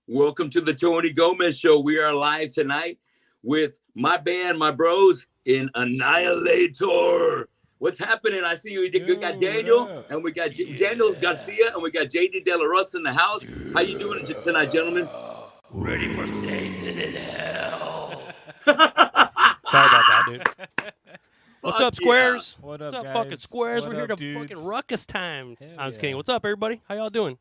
Welcome to the Tony Gomez Show. We are live tonight with my band, my bros in Anialator. What's happening? I see we got Daniel and we got Daniel Garcia and we got JD De La Rosa in the house. How you doing tonight, gentlemen? Ready for Satan in hell. Sorry about that, dude. What's up, Squares? What What's up, up, guys? fucking Squares? What We're here up, to dudes? fucking ruckus time. Hell I'm just yeah. kidding. What's up, everybody? How y'all doing?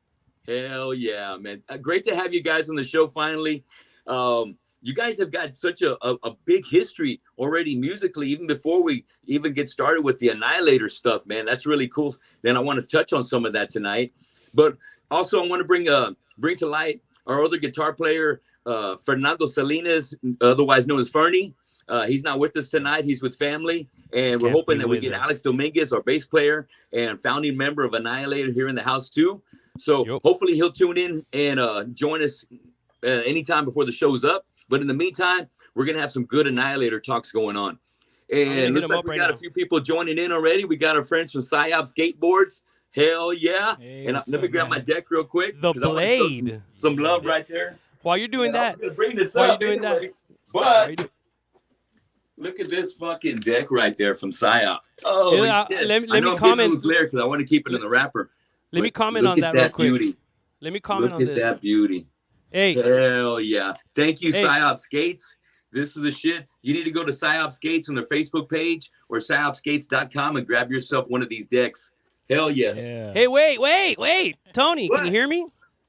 Hell yeah, man. Great to have you guys on the show finally. You guys have got such a big history already musically, even before we even get started with the Annihilator stuff, man. That's really cool. Then I want to touch on some of that tonight. But also I want to bring to light our other guitar player, Fernando Salinas, otherwise known as Fernie. He's not with us tonight. He's with family. And we're hoping that we get Alex Dominguez, our bass player and founding member of Annihilator, here in the house too. So hopefully he'll tune in and join us anytime before the show's up. But in the meantime, we're going to have some good Annihilator talks going on. And looks like we got a few people joining in already. We got our friends from Psyop Skateboards. Hell yeah. Hey, and let me grab my deck real quick. The Blade. Some love right there. While you're doing that. Bring this While up you're doing anyway. that. But look at this fucking deck right there from Psyop. Oh, shit. Let me comment. Because I want to keep it in the wrapper. Let me comment on that real quick. Beauty. Let me comment on this. Look at that beauty. Hey. Hell yeah. Thank you, Psyop Skates. This is the shit. You need to go to Psyop Skates on their Facebook page or psyopskates.com and grab yourself one of these decks. Hell yes. Yeah. Hey, wait. Tony, What? can you hear me?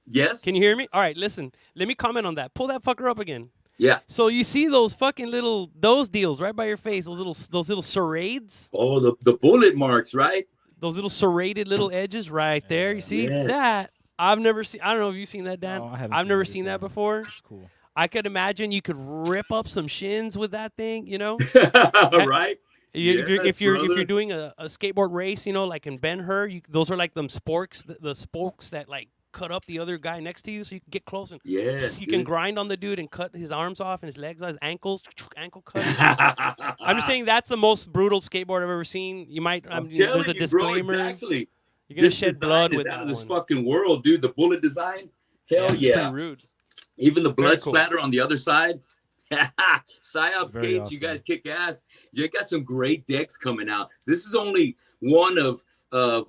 Yes. Can you hear me? All right, listen. Let me comment on that. Pull that fucker up again. Yeah. So you see those fucking those deals right by your face, those little serrades? Oh, the bullet marks, right? Those little serrated little edges right there. You see that? I've never seen. I don't know if you've seen that, Dan. No, I haven't I've seen never it seen that before. before. It's cool. I could imagine you could rip up some shins with that thing. You know, Right? if you're doing a skateboard race, you know, like in Ben-Hur, those are like them spokes, the spokes that like cut up the other guy next to you, so you can get close and you can grind on the dude and cut his arms off and his legs, his ankles, ankle cut. I'm just saying that's the most brutal skateboard I've ever seen. You might there's a disclaimer. Bro, exactly. You're gonna shed blood with that out of this one. fucking world, dude. The bullet design, hell It's pretty rude. Even the blood cool. splatter on the other side. Psyop Skates, Very awesome. You guys kick ass. You got some great decks coming out. This is only one of a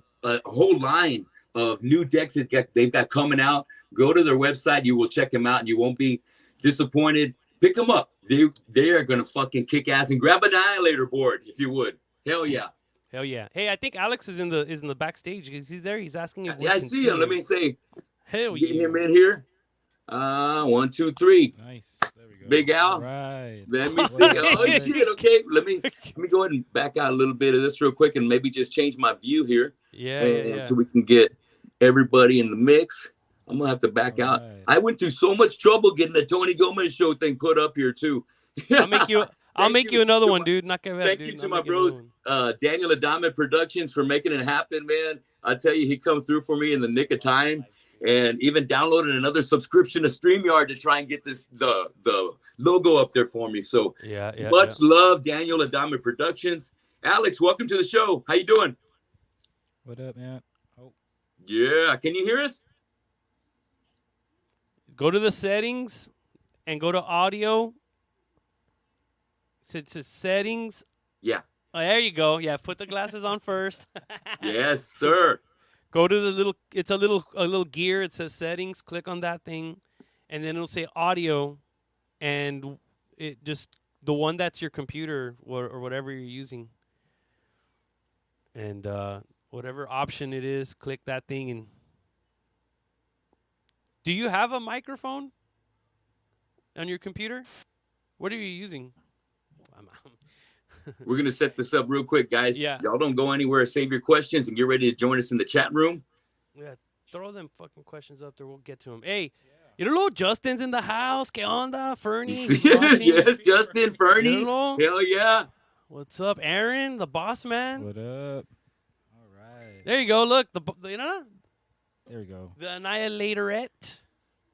whole line of new decks that they've got coming out. Go to their website. You will check them out, and you won't be disappointed. Pick them up. They are gonna fucking kick ass, and grab an Annihilator board if you would. Hell yeah. Hell yeah. Hey, I think Alex is in the backstage. Is he there? He's asking if we I can see him. Let me say, hell get yeah. him in here. 1, 2, 3. Nice. There we go. Big Al. All right. Let me see. Oh shit. Okay. Let me go ahead and back out a little bit of this real quick, and maybe just change my view here. Yeah. So we can get everybody in the mix. I'm gonna have to back out. Right. I went through so much trouble getting the Tony Gomez show thing put up here too. I'll make you another one, dude. Not gonna Thank you to my bros, Daniel Garcia Productions, for making it happen, man. I tell you, he come through for me in the nick of time, and even downloaded another subscription to StreamYard to try and get the logo up there for me. So much love, Daniel Garcia Productions. Alex, welcome to the show. How you doing? What up, man? Oh. Yeah, can you hear us? Go to the settings and go to audio. It says settings. Yeah. Oh, there you go. Yeah, put the glasses on first. Yes, sir. Go to the little. It's a little gear. It says settings. Click on that thing, and then it'll say audio, and it just the one that's your computer or whatever you're using. And whatever option it is, click that thing. And do you have a microphone on your computer? What are you using? We're going to set this up real quick, guys. Yeah. Y'all don't go anywhere. Save your questions and get ready to join us in the chat room. Yeah, throw them fucking questions up there. We'll get to them. Hey, you know, Justin's in the house. ¿Qué onda, Fernie? Yes, Justin, Fernie. Hello. Hell yeah. What's up, Aaron, the boss man? What up? All right. There you go. Look, you know, There we go. the Annihilatorette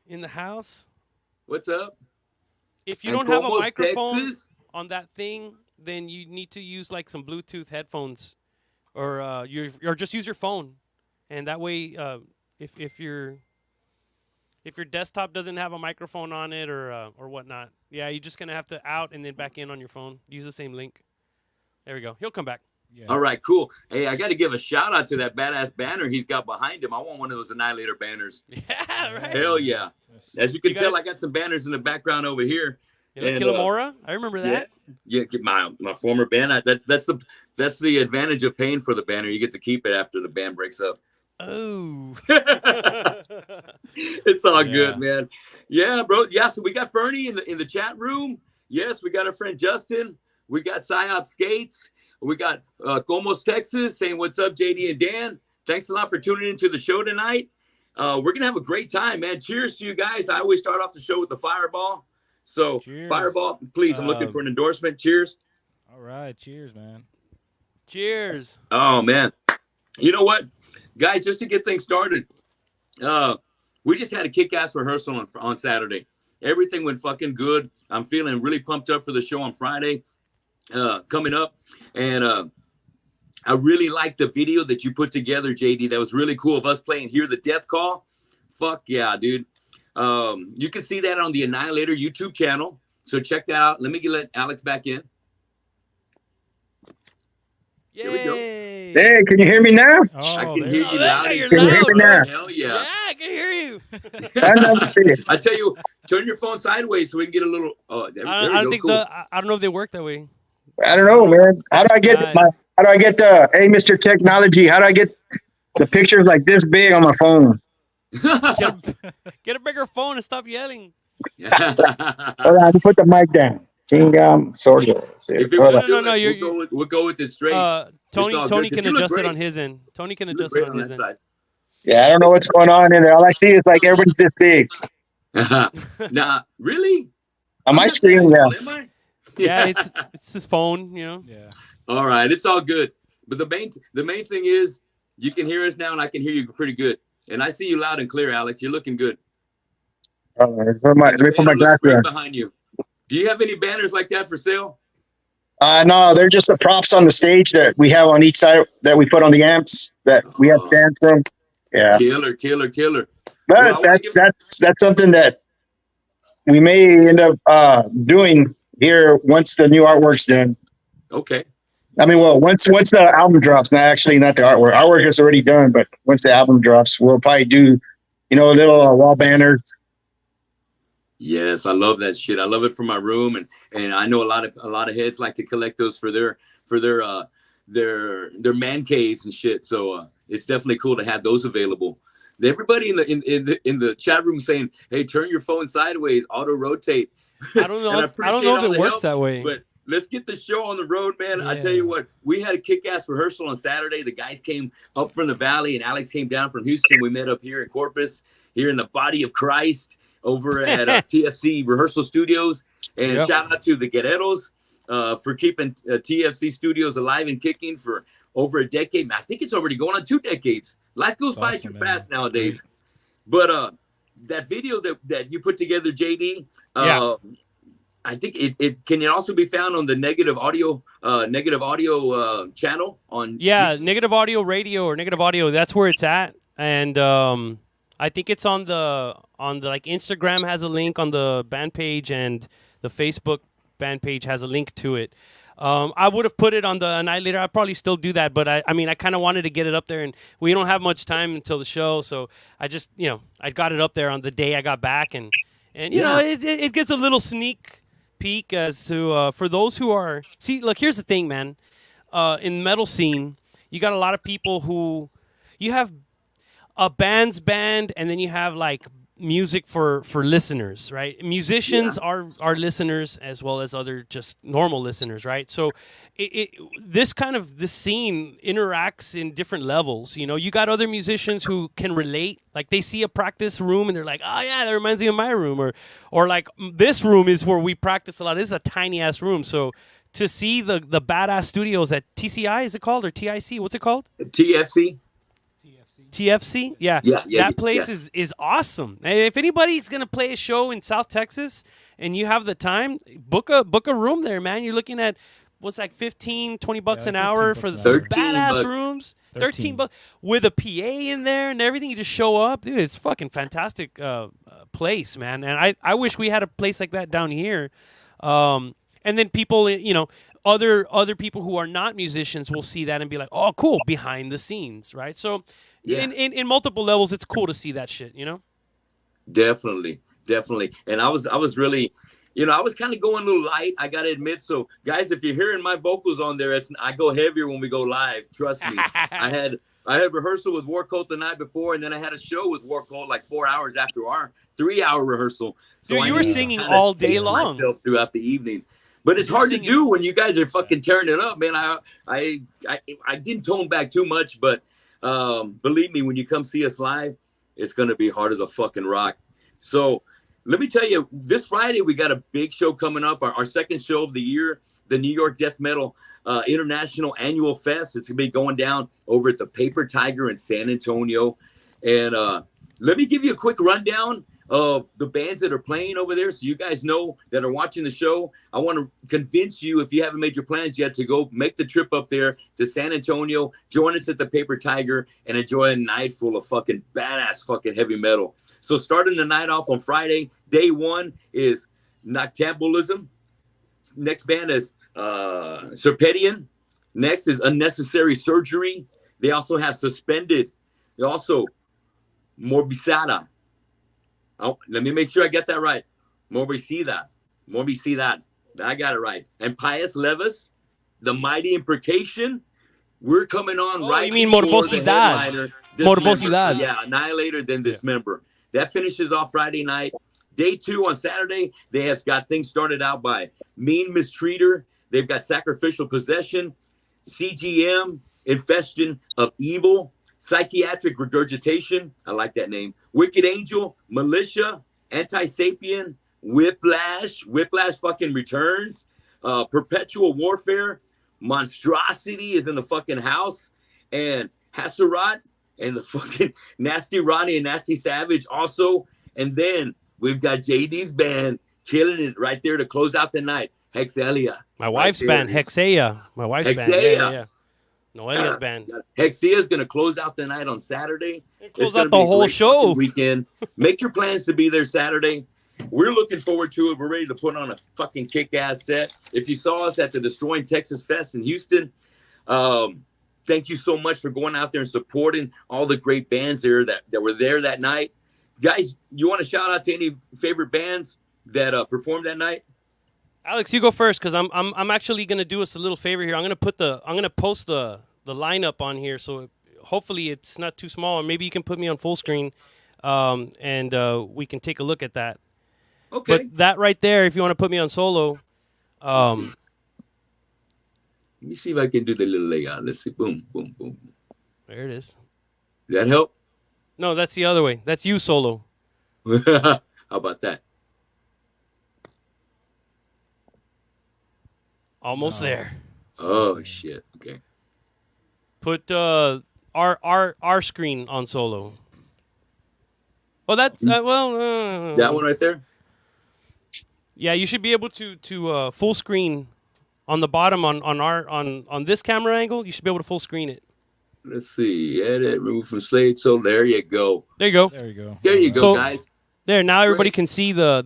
in the house. What's up? If you don't have a Como, microphone Texas? on that thing, then you need to use like some Bluetooth headphones, or or just use your phone, and that way, if you're If your desktop doesn't have a microphone on it or whatnot, yeah, you're just gonna have to out and then back in on your phone. Use the same link. There we go. He'll come back. Yeah. All right, cool. Hey, I got to give a shout out to that badass banner he's got behind him. I want one of those Annihilator banners. Yeah, right. Hell yeah. As you can tell, I got some banners in the background over here. Killamora, I remember that. Yeah, my former band. That's the advantage of paying for the banner. You get to keep it after the band breaks up. Oh. It's all good, man. Yeah, bro. Yeah, so we got Fernie in the chat room. Yes, we got our friend Justin. We got Psyop Skates. We got Comos, Texas, saying what's up, JD and Dan. Thanks a lot for tuning into the show tonight. We're going to have a great time, man. Cheers to you guys. I always start off the show with the Fireball. So, cheers. Fireball, please, I'm looking for an endorsement. Cheers. All right. Cheers, man. Cheers. Oh, man. You know what? Guys, just to get things started, we just had a kick-ass rehearsal on Saturday. Everything went fucking good. I'm feeling really pumped up for the show on Friday coming up. And I really liked the video that you put together, JD. That was really cool of us playing Hear the Death Call. Fuck yeah, dude. You can see that on the Annihilator YouTube channel. So check that out. Let me let Alex back in. Yay. There we go. Hey, can you hear me now? Oh, I can hear you loud. Can you hear me now? Hell yeah. Yeah, I can hear you. I tell you, turn your phone sideways so we can get a little. Oh, there I we go. I don't know if they work that way. I don't know, man. How do I get the hey, Mr. Technology? How do I get the pictures like this big on my phone? Get a bigger phone and stop yelling. Hold on, put the mic down. Sorry. No. We'll go with it straight. Tony can adjust it on his end. Tony can adjust it on his end. Side. Yeah, I don't know what's going on in there. All I see is like everybody's this big. Nah, really? On my screen now. Yeah, it's his phone, you know. Yeah. All right, it's all good. But the main thing is you can hear us now, and I can hear you pretty good. And I see you loud and clear, Alex. You're looking good. Let me put my glasses on. Behind you. Do you have any banners like that for sale? No, they're just the props on the stage that we have on each side that we put on the amps that we have stands from. Yeah. Killer. But that's something that we may end up doing here once the new artwork's done. Okay. I mean, well, once the album drops, not the artwork. Artwork is already done, but once the album drops, we'll probably do, little wall banners. Yes, I love that shit. I love it for my room, and I know a lot of heads like to collect those for their man caves and shit. So it's definitely cool to have those available. Everybody in the chat room saying, "Hey, turn your phone sideways, auto rotate." I don't know. I don't know if it works that way. But let's get the show on the road, man. Yeah. I tell you what, we had a kick-ass rehearsal on Saturday. The guys came up from the valley, and Alex came down from Houston. We met up here in Corpus, here in the Body of Christ, over at TFC Rehearsal Studios. And shout out to the Guerreros for keeping TFC Studios alive and kicking for over a decade. I think it's already going on 2 decades. Life goes by too fast nowadays. But that video that you put together, JD, I think it can also be found on the Negative Audio channel on YouTube? Negative Audio Radio or Negative Audio. That's where it's at, and I think it's on the like Instagram has a link on the band page, and the Facebook band page has a link to it. I would have put it on the Annihilator. I'd probably still do that, but I mean, I kind of wanted to get it up there, and we don't have much time until the show, so I just, I got it up there on the day I got back, and it gets a little sneak peek as to for those who are look, here's the thing, man. In metal scene, you got a lot of people who you have a band's band, and then you have like music for listeners, right? Musicians are listeners as well as other just normal listeners, right? So this scene interacts in different levels. You got other musicians who can relate, like they see a practice room and they're like, oh yeah, that reminds me of my room, or like this room is where we practice a lot. This is a tiny ass room. So to see the badass studios at TCI, is it called, or TIC? What's it called? TFC? Yeah. That place is awesome. And if anybody's going to play a show in South Texas and you have the time, book a room there, man. You're looking at what's like $15-20 an hour for the badass rooms. $13 with a PA in there and everything. You just show up, dude. It's fucking fantastic place, man. And I wish we had a place like that down here. And then people, other people who are not musicians will see that and be like, oh, cool, behind the scenes, right? So in multiple levels, it's cool to see that shit, Definitely. And I was really, I was kind of going a little light, I got to admit. So guys, if you're hearing my vocals on there, I go heavier when we go live. Trust me. I had rehearsal with War Cult the night before, and then I had a show with War Cult like 4 hours after our 3-hour rehersal. So dude, you were singing all day long throughout the evening. But it's hard to do when you guys are fucking tearing it up, man. I didn't tone back too much, but believe me, when you come see us live, it's going to be hard as a fucking rock. So let me tell you, this Friday, we got a big show coming up, our second show of the year, the New York Death Metal International Annual Fest. It's going to be going down over at the Paper Tiger in San Antonio. And let me give you a quick rundown of the bands that are playing over there, so you guys know that are watching the show. I want to convince you, if you haven't made your plans yet, to go make the trip up there to San Antonio, join us at the Paper Tiger, and enjoy a night full of fucking badass fucking heavy metal. So starting the night off on Friday, day one is Noctambulism. Next band is Serpedian. Next is Unnecessary Surgery. They also have Suspended. They also Morbicida. Oh, let me make sure I get that right. Morbicida. I got it right. And Pius Levis, The Mighty Imprecation. We're coming on right. You mean Morbosidad? Morbosidad. Yeah, Annialator, then Dismember. That finishes off Friday night. Day two on Saturday, they have got things started out by Mean Mistreater. They've got Sacrificial Possession, CGM, Infestion of Evil, Psychiatric Regurgitation. I like that name. Wicked Angel, Militia, Anti-Sapien, Whiplash fucking returns, Perpetual Warfare, Monstrosity is in the fucking house, and Hassarat and the fucking Nasty Ronnie and Nasty Savage also. And then we've got JD's band killing it right there to close out the night. Hexelia. My wife's band, Hexea. My wife's band. Yeah. Noelia's band. Hexea is going to close out the night on Saturday. Close out the whole show. Weekend. Make your plans to be there Saturday. We're looking forward to it. We're ready to put on a fucking kick-ass set. If you saw us at the Destroying Texas Fest in Houston, thank you so much for going out there and supporting all the great bands there that were there that night. Guys, you want to shout out to any favorite bands that performed that night? Alex, you go first, because I'm actually gonna do us a little favor here. I'm gonna post the lineup on here, so hopefully it's not too small, or maybe you can put me on full screen, and we can take a look at that. Okay. But that right there, if you want to put me on solo, let me see if I can do the little layout. Let's see. Boom, boom, boom. There it is. Did that help? No, that's the other way. That's you solo. How about that? Almost there. Oh shit. Okay. Put our screen on solo. Oh, that that one right there. Yeah, you should be able to full screen on the bottom on this camera angle. You should be able to full screen it. Let's see. Edit, remove from slate. So there you go. There you go. There you go, guys. There, now everybody can see the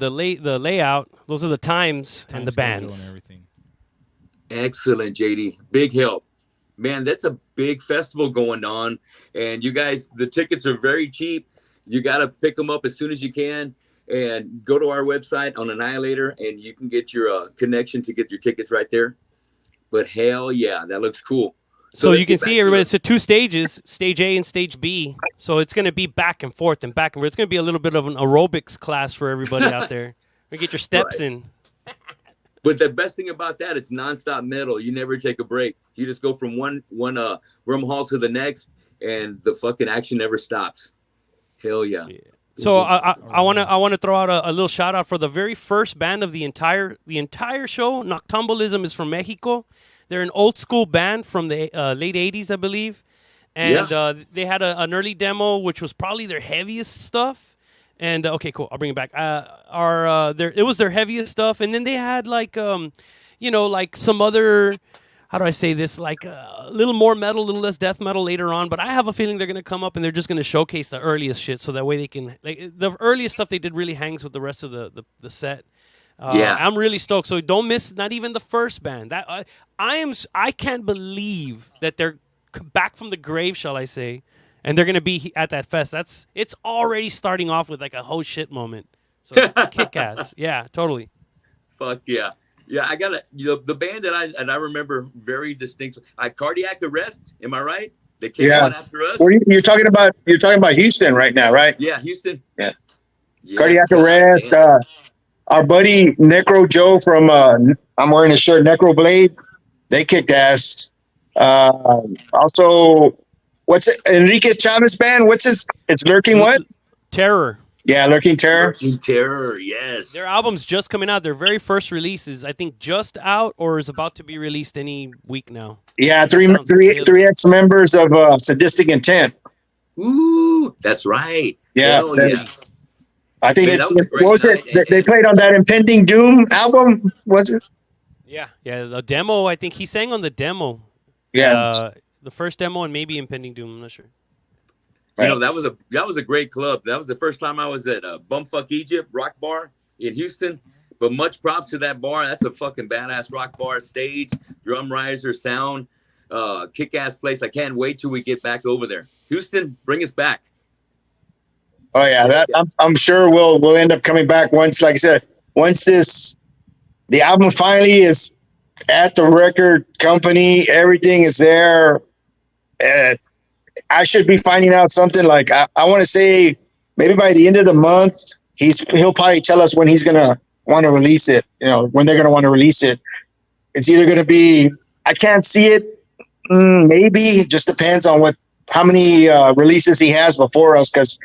layout. Those are the times and the bands. And everything. Excellent, JD. Big help. Man, that's a big festival going on. And you guys, the tickets are very cheap. You got to pick them up as soon as you can. And go to our website on Annialator, and you can get your connection to get your tickets right there. But hell yeah, that looks cool. So you can see everybody. It's 2 stages, stage A and stage B. So it's going to be back and forth and back and forth. It's going to be a little bit of an aerobics class for everybody out there. We get your steps in. But the best thing about that, it's nonstop metal. You never take a break. You just go from one room hall to the next, and the fucking action never stops. Hell yeah. So I want to throw out a little shout out for the very first band of the entire show. Noctambulism is from Mexico. They're an old school band from the late 80s, I believe. And they had an early demo, which was probably their heaviest stuff. And okay, cool. I'll bring it back. It was their heaviest stuff. And then they had like some other, how do I say this? Like a little more metal, a little less death metal later on. But I have a feeling they're going to come up and they're just going to showcase the earliest shit, so that way they can the earliest stuff they did really hangs with the rest of the set. I'm really stoked. So don't miss not even the first band. That I can't believe that they're back from the grave, shall I say, and they're going to be at that fest. It's already starting off with like a whole shit moment. So kick ass. Yeah, totally. Fuck yeah. Yeah, I got the band that I remember very distinctly. Cardiac Arrest, am I right? They came out after us. Well, you're talking about Houston right now, right? Yeah, Houston. Yeah. Cardiac Arrest. Our buddy Necro Joe from I'm wearing his shirt, Necro Blade. They kicked ass. Also, what's it? Enriquez Chavez band? What's his? It's Lurking what? Terror. Yeah, Lurking Terror. Lurking Terror, yes. Their album's just coming out. Their very first release is, I think, just out or is about to be released any week now. Yeah, three ex-members of Sadistic Intent. Ooh, that's right. Yeah. Yeah. I think they played on that Impending Doom album, was it? Yeah, the demo, I think he sang on the demo. Yeah. The first demo and maybe Impending Doom, I'm not sure. You know, that was a great club. That was the first time I was at Bumfuck Egypt Rock Bar in Houston. But much props to that bar. That's a fucking badass rock bar. Stage, drum riser, sound, kick-ass place. I can't wait till we get back over there. Houston, bring us back. Oh yeah, I'm sure we'll end up coming back once, like I said, the album finally is at the record company, everything is there. I should be finding out something like I want to say maybe by the end of the month he'll probably tell us when he's gonna want to release it. You know, when they're gonna want to release it. It's either gonna be, I can't see it. Maybe it just depends on how many releases he has before us, because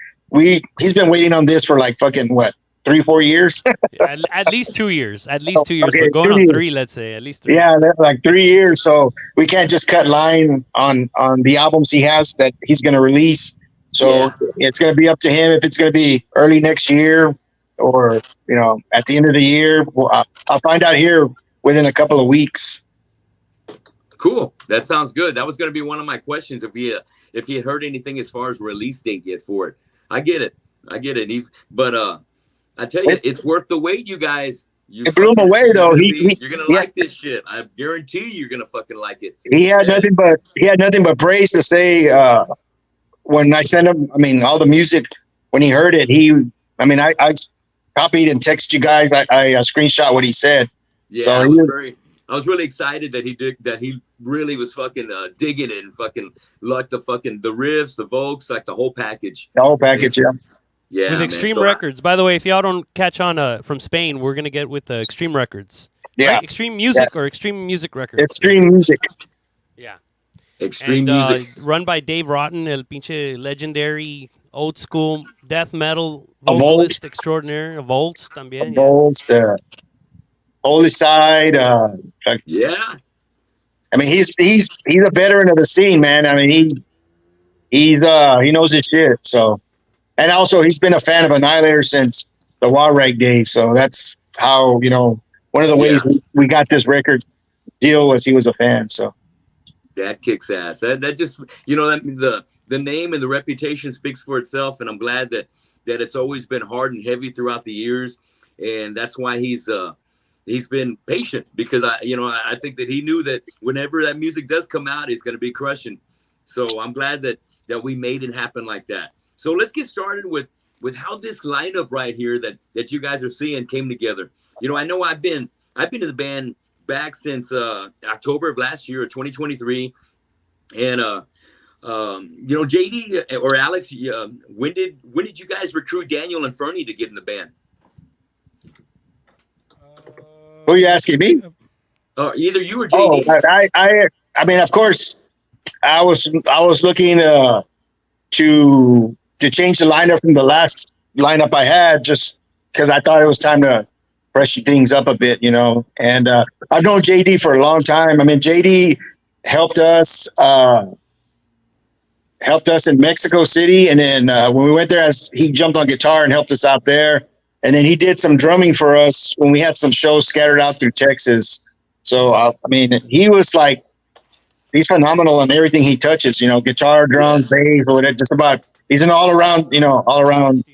he's been waiting on this for like fucking 3-4 years. at least 2 years. At least 2 years. Okay, We're going on 3, let's say. At least 3. Yeah, like 3 years. So we can't just cut line on the albums he has that he's going to release. So it's going to be up to him if it's going to be early next year or at the end of the year. Well, I'll find out here within a couple of weeks. Cool. That sounds good. That was going to be one of my questions if he had heard anything as far as release date yet for it. I get it. But I tell you, it's worth the wait, you guys. It blew him away, though. You're gonna like this shit. I guarantee you're gonna fucking like it. He had nothing but praise to say when I sent him. I mean, all the music when he heard it. I copied and texted you guys. I screenshot what he said. Yeah, so I was really excited that he really was fucking digging it and fucking liked the riffs, the vocals, like the whole package. The whole package, yeah. Yeah. With Extreme Records. By the way, if y'all don't catch on from Spain, we're gonna get with Extreme Records. Yeah. Right? Extreme Music or Extreme Music Records. Extreme Music. Yeah. Extreme Music. Run by Dave Rotten, el pinche legendary old school death metal vocalist extraordinaire. Volts también. Volts, Holy Side. Yeah. I mean, he's a veteran of the scene, man. I mean, he knows his shit. So, and also he's been a fan of Annihilator since the Warrag days. So that's how one of the ways we got this record deal was he was a fan. So that kicks ass. That just the name and the reputation speaks for itself, and I'm glad that it's always been hard and heavy throughout the years, and that's why he's been patient, because I think that he knew that whenever that music does come out, it's going to be crushing. So I'm glad that we made it happen like that. So let's get started with how this lineup right here that you guys are seeing came together. I know I've been in the band back since October of last year, 2023, and JD or Alex, when did you guys recruit Daniel and Fernie to get in the band? Who are you asking me? Either you or JD. Oh, I mean, of course, I was looking to change the lineup from the last lineup I had, just because I thought it was time to freshen things up a bit, And I've known JD for a long time. I mean, JD helped us in Mexico City, and then when we went there, he jumped on guitar and helped us out there. And then he did some drumming for us when we had some shows scattered out through Texas. So, he was like he's phenomenal on everything he touches. Guitar, drums, bass, or whatever. Just about. He's an all around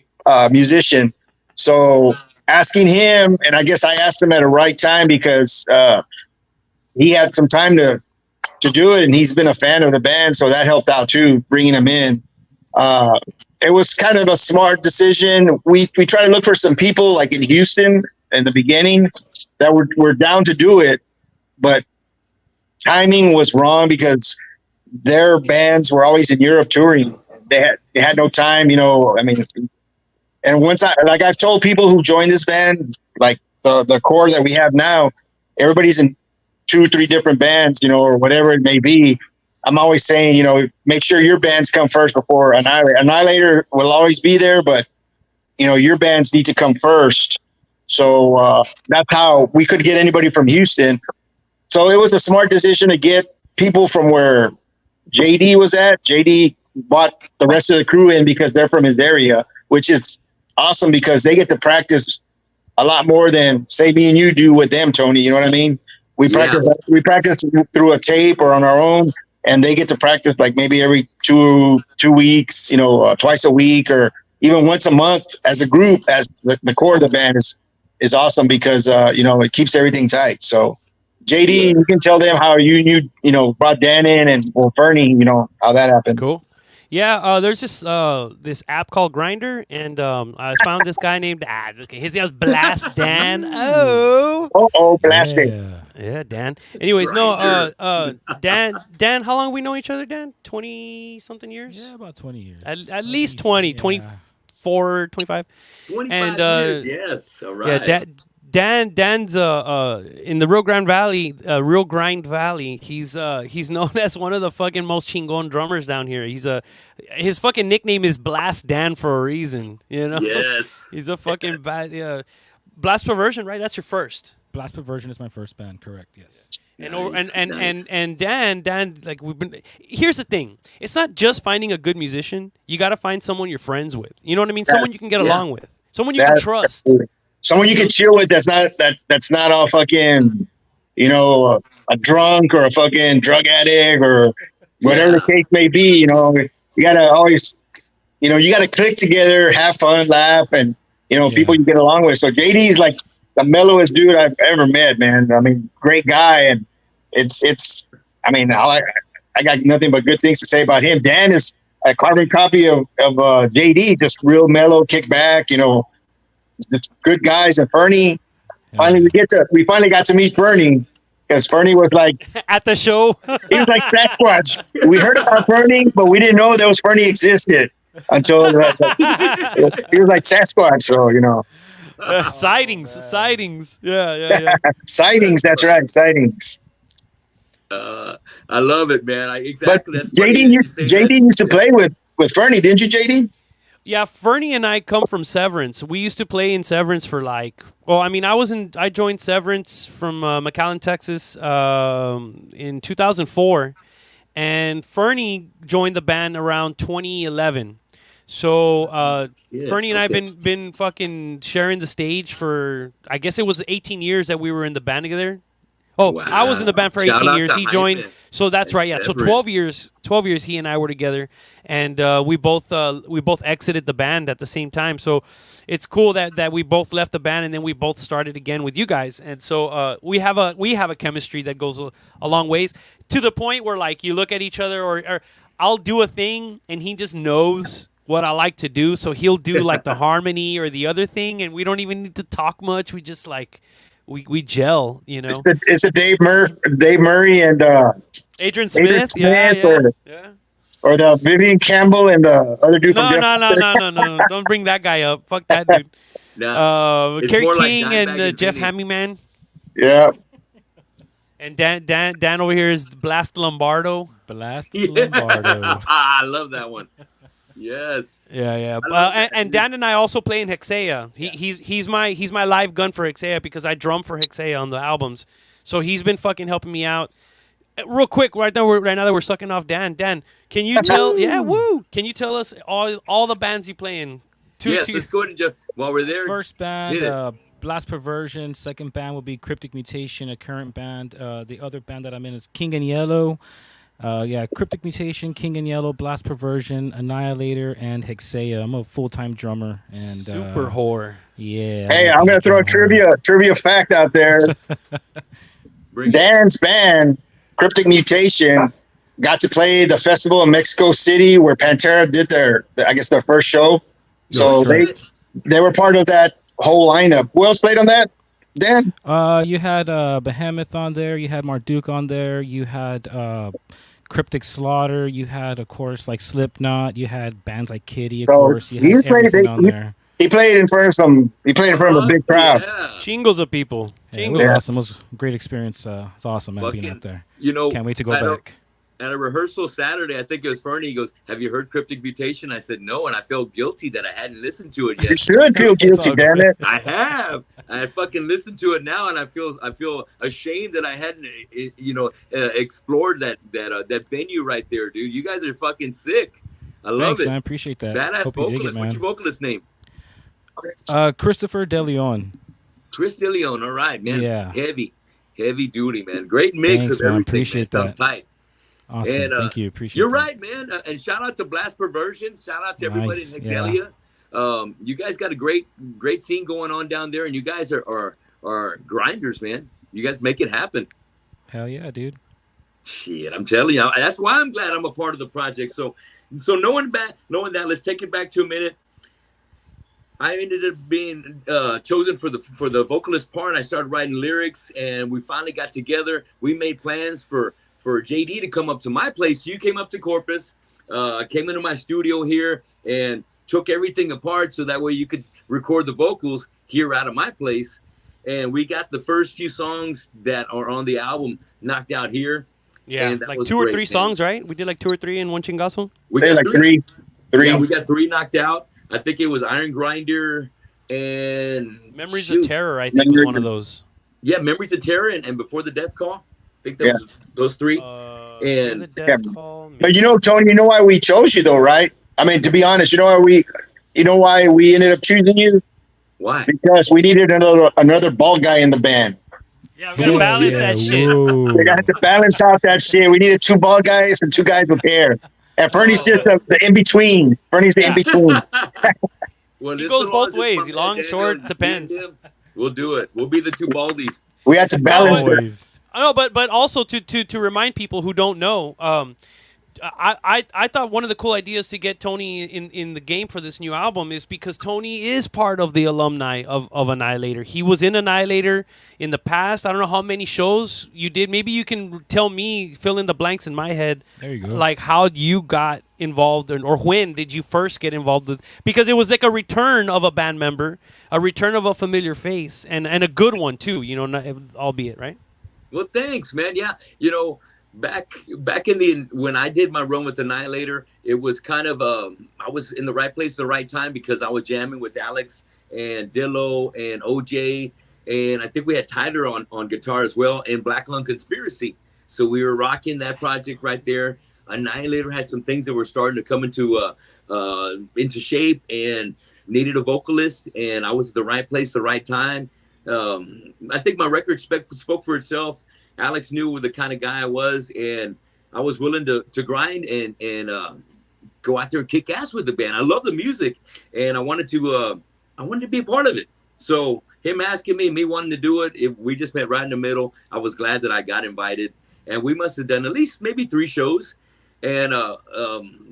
musician. So asking him, and I guess I asked him at the right time because he had some time to do it, and he's been a fan of the band, so that helped out too, bringing him in. It was kind of a smart decision. We try to look for some people like in Houston in the beginning that were down to do it, but timing was wrong because their bands were always in Europe touring. They had no time, and once I've told people who joined this band, like the core that we have now, everybody's in 2 or 3 different bands, or whatever it may be. I'm always saying, make sure your bands come first before Annihilator. Annihilator will always be there, but your bands need to come first. So that's how we could get anybody from Houston. So it was a smart decision to get people from where JD was at. JD bought the rest of the crew in because they're from his area, which is awesome because they get to practice a lot more than say me and you do with them, Tony. You know what I mean? We practice through a tape or on our own, and they get to practice like maybe every two weeks, twice a week, or even once a month as a group. As the core of the band is awesome because it keeps everything tight. So JD, you can tell them how you brought Dan in, and Fernie, how that happened. Cool. Yeah, there's this app called Grinder, and I found this guy named his name's Blast Dan. Blast Dan. Yeah, Dan. Anyways, Dan, how long have we known each other, Dan? 20-something years? Yeah, about 20 years. At least 20, yeah. 24, 25. 25 years, yes. All right. Yeah, Dan's in the Rio Grande Valley. He's known as one of the fucking most chingon drummers down here. His fucking nickname is Blast Dan for a reason. Yes. He's a fucking Blast Perversion, right? That's your first. Blast Perversion is my first band, correct? Yes. And Dan, like here's the thing. It's not just finding a good musician. You got to find someone you're friends with. You know what I mean? Someone you can get along with. Someone you can trust. Someone you can chill with that's not all fucking, a drunk or a fucking drug addict or whatever the case may be. You gotta always, you gotta click together, have fun, laugh, and people you get along with. So JD is like the mellowest dude I've ever met, man. I mean, great guy, and I got nothing but good things to say about him. Dan is a carbon copy of JD, just real mellow, kick back, just good guys. And Fernie, we finally got to meet Fernie because Fernie was like at the show. He was like Sasquatch. We heard about Fernie, but we didn't know those Fernie existed until he was like Sasquatch. So sightings. Yeah. Sightings. That's right. Sightings. I love it, man. Exactly. But JD used to play with Fernie, didn't you, JD? Yeah, Fernie and I come from Severance. We used to play in Severance for I joined Severance from McAllen, Texas in 2004, and Fernie joined the band around 2011. So Fernie and I have been fucking sharing the stage for, I guess it was 18 years that we were in the band together. Oh, wow. I was in the band for 18 years. He joined. So that's right. Yeah. So 12 years he and I were together, and we both exited the band at the same time. So it's cool that we both left the band and then we both started again with you guys. And so we have a chemistry that goes a long ways, to the point where like you look at each other, or I'll do a thing and he just knows what I like to do, so he'll do like the harmony or the other thing, and we don't even need to talk much. We just like we gel, It's a Dave Murray and Adrian Smith, or the Vivian Campbell and the other dude. No, don't bring that guy up. Fuck that dude. Kerry King like and Jeff Hammyman. Yeah. And Dan over here is Blast Lombardo. Lombardo. I love that one. Yes. Yeah. And Dan and I also play in Hexea. He's my live gun for Hexea because I drum for Hexea on the albums. So he's been fucking helping me out. Real quick, right now that we're sucking off Dan. Dan, can you tell? Yeah, woo! Can you tell us all the bands you play in? Let's go ahead and just while we're there. First band, Blast Perversion. Second band will be Cryptic Mutation, a current band. The other band that I'm in is King and Yellow. Cryptic Mutation, King in Yellow, Blast Perversion, Annihilator, and Hexea. I'm a full-time drummer and super whore. Yeah. Hey, I'm gonna throw a trivia fact out there. Dan's band, Cryptic Mutation, got to play the festival in Mexico City where Pantera did their first show. So they were part of that whole lineup. Who else played on that, Dan? You had Behemoth on there. You had Marduk on there. You had Cryptic Slaughter. You had, of course, like Slipknot. You had bands like Kitty, of course. You had everything on there. He played in front of a big crowd. Yeah. Chingos of people. Yeah, it was awesome. It was a great experience. It's awesome, man, being out there. Can't wait to go back. At a rehearsal Saturday, I think it was Fernie. He goes, "Have you heard Cryptic Mutation?" I said, "No," and I felt guilty that I hadn't listened to it yet. You should feel guilty, damn it. I have. I fucking listened to it now, and I feel ashamed that I hadn't, explored that venue right there, dude. You guys are fucking sick. I love it. Man. I appreciate that. Badass vocalist. What's your vocalist name? Christopher De Leon. Chris De Leon. All right, man. Yeah. Heavy duty, man. Great mix of everything. Appreciate that. Sounds tight. Awesome. And, thank you. Appreciate you're that. right, man. And shout out to Blast Perversion. Shout out to everybody in Hexalia. Yeah. You guys got a great scene going on down there, and you guys are grinders, man. You guys make it happen. Hell yeah, dude. Shit, I'm telling you. That's why I'm glad I'm a part of the project. So knowing that, let's take it back to a minute. I ended up being chosen for the vocalist part. I started writing lyrics, and we finally got together. We made plans for JD to come up to my place. You came up to Corpus, came into my studio here, and took everything apart so that way you could record the vocals here out of my place. And we got the first few songs that are on the album knocked out here. Yeah, like 2 or 3 songs, right? We did like 2 or 3 in one chingazo. We got like three. Yeah, we got 3 knocked out. I think it was Iron Grinder and Memories of Terror, I think, was one of those. Yeah, Memories of Terror and Before the Death Call. I think that was those 3. And the Death Call, but Tony, you know why we chose you though, right? I mean, to be honest, you know why we ended up choosing you? Why? Because we needed another bald guy in the band. Yeah, we gotta balance that shit. We got to balance out that shit. We needed 2 bald guys and 2 guys with hair. And Fernie's just the in-between. Fernie's the in-between. Well, he goes both ways. Long, short, depends. We'll do it. We'll be the 2 baldies. We had to balance it. I know, but also to remind people who don't know, I thought one of the cool ideas to get Tony in the game for this new album is because Tony is part of the alumni of Annialator. He was in Annialator in the past. I don't know how many shows you did. Maybe you can tell me, fill in the blanks in my head. There you go. Like how you got involved or when did you first get involved with? Because it was like a return of a band member, a return of a familiar face, and a good one too. Albeit, right? Well, thanks, man. Yeah, back in when I did my run with Annialator, it was kind of I was in the right place at the right time because I was jamming with Alex and Dillo and OJ, and I think we had Tyler on guitar as well, and Black Lung Conspiracy. So we were rocking that project right there. Annialator had some things that were starting to come into shape and needed a vocalist, and I was at the right place at the right time. I think my record spoke for itself. Alex knew the kind of guy I was, and I was willing to grind and go out there and kick ass with the band. I love the music, and I wanted to be a part of it. So him asking me wanting to do it, we just met right in the middle. I was glad that I got invited, and we must have done at least maybe 3 shows, and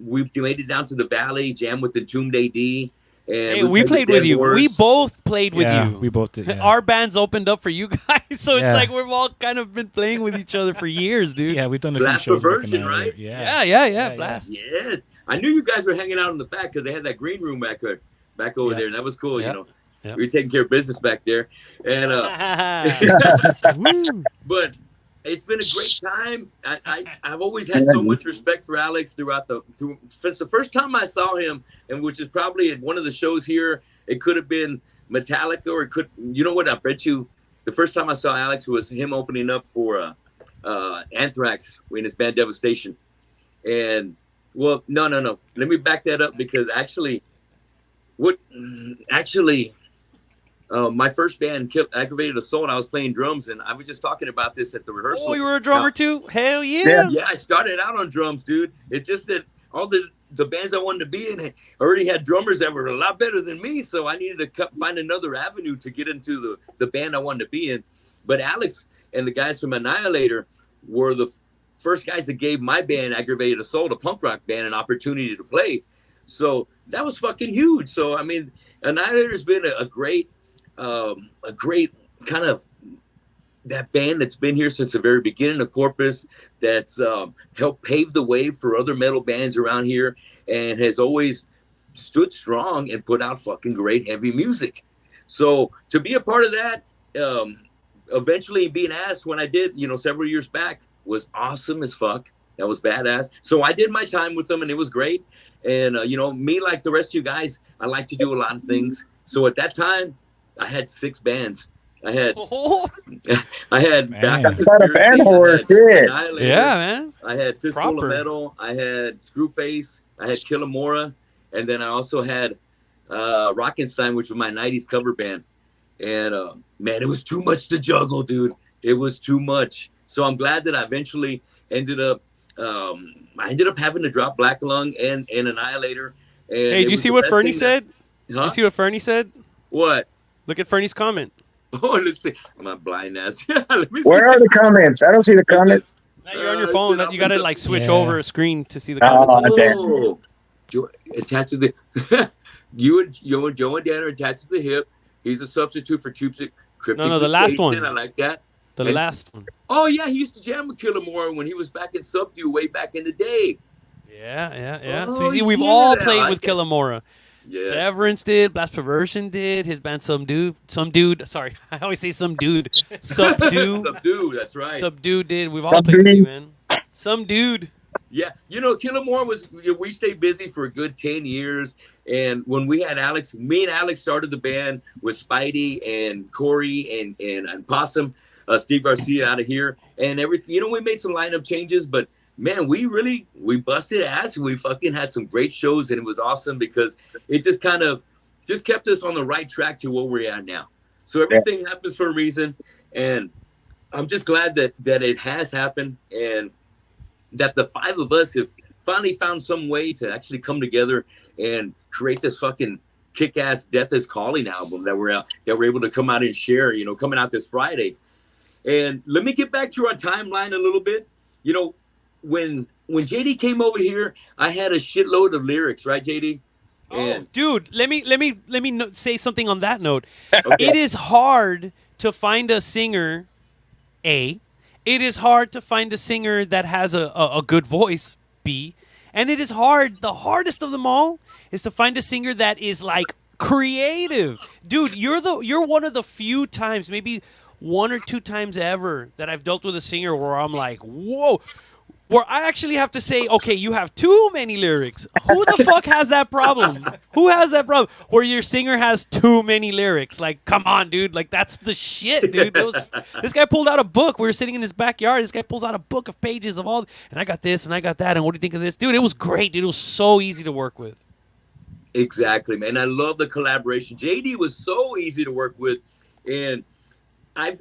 we made it down to the Valley, jammed with Entombed AD. And we played with you. We both played with you. We both did. Yeah. Our bands opened up for you guys, so it's like we've all kind of been playing with each other for years, dude. Yeah, we've done a Blast few shows. Perversion, right? Yeah. Blast. Yes. I knew you guys were hanging out in the back because they had that green room back over there, and that was cool. Yep. We were taking care of business back there, and but it's been a great time. I've always had so much respect for Alex since the first time I saw him, and which is probably at one of the shows here. It could have been Metallica, or it could. You know what? I bet you the first time I saw Alex was him opening up for Anthrax in his band Devastation. And no. Let me back that up because actually, my first band, Aggravated Assault, I was playing drums, and I was just talking about this at the rehearsal. Oh, you were a drummer too? Hell yeah. Yeah, I started out on drums, dude. It's just that all the bands I wanted to be in already had drummers that were a lot better than me, so I needed to find another avenue to get into the band I wanted to be in. But Alex and the guys from Annihilator were the first guys that gave my band, Aggravated Assault, a punk rock band, an opportunity to play. So that was fucking huge. So, I mean, Annihilator's been a great kind of that band that's been here since the very beginning of Corpus, that's helped pave the way for other metal bands around here, and has always stood strong and put out fucking great heavy music. So to be a part of that, eventually being asked when I did, several years back, was awesome as fuck. That was badass. So I did my time with them, and it was great. And, me, like the rest of you guys, I like to do a lot of things. So at that time, I had 6 bands. I had Back about a band horse, yeah, man. I had Fistful of Metal. I had Screwface. I had Killamora, and then I also had Rockenstein, which was my '90s cover band. And man, it was too much to juggle, dude. It was too much. So I'm glad that I eventually ended up having to drop Black Lung and Annihilator. And hey, did you see what Fernie said? Huh? You see what Fernie said? What? Look at Fernie's comment. Oh, let's see. My blind ass. Where are the comments? I don't see the comments. Now you're on your phone. You got to switch over a screen to see the comments. Oh, attached to the you and Joe and Dan are attached to the hip. He's a substitute for Cryptic. No, the last one. I like that. The last one. Oh yeah, he used to jam with Killamore when he was back in Subdue way back in the day. Yeah. Oh, so you see, we've all played with it. Killamora. Yes. Severance did, Blast Perversion did, his band Some Dude, sorry, I always say Some Dude, Subdue. Subdue, that's right. Subdue did, we've all played with you, man. Some Dude. Yeah, Killamore we stayed busy for a good 10 years, and when we had Alex, me and Alex started the band with Spidey and Corey and Possum, Steve Garcia out of here, and everything, we made some lineup changes, but man, we busted ass. We fucking had some great shows, and it was awesome because it just kind of kept us on the right track to where we're at now. So everything happens for a reason, and I'm just glad that it has happened, and that the 5 of us have finally found some way to actually come together and create this fucking kick-ass Death is Calling album that we're able to come out and share, coming out this Friday. And let me get back to our timeline a little bit. When JD came over here, I had a shitload of lyrics, right, JD? Oh, dude, let me say something on that note. Okay. It is hard to find a singer. It is hard to find a singer that has a good voice. B, and it is hard. The hardest of them all is to find a singer that is like creative. Dude, you're one of the few times, maybe 1 or 2 times ever, that I've dealt with a singer where I'm like, whoa. Where I actually have to say, okay, you have too many lyrics. Who the fuck has that problem? Who has that problem? Where your singer has too many lyrics. Like, come on, dude. Like, that's the shit, dude. This guy pulled out a book. We were sitting in his backyard. This guy pulls out a book of pages of all, and I got this, and I got that, and what do you think of this? Dude, it was great, dude. It was so easy to work with. Exactly, man. I love the collaboration. JD was so easy to work with, and I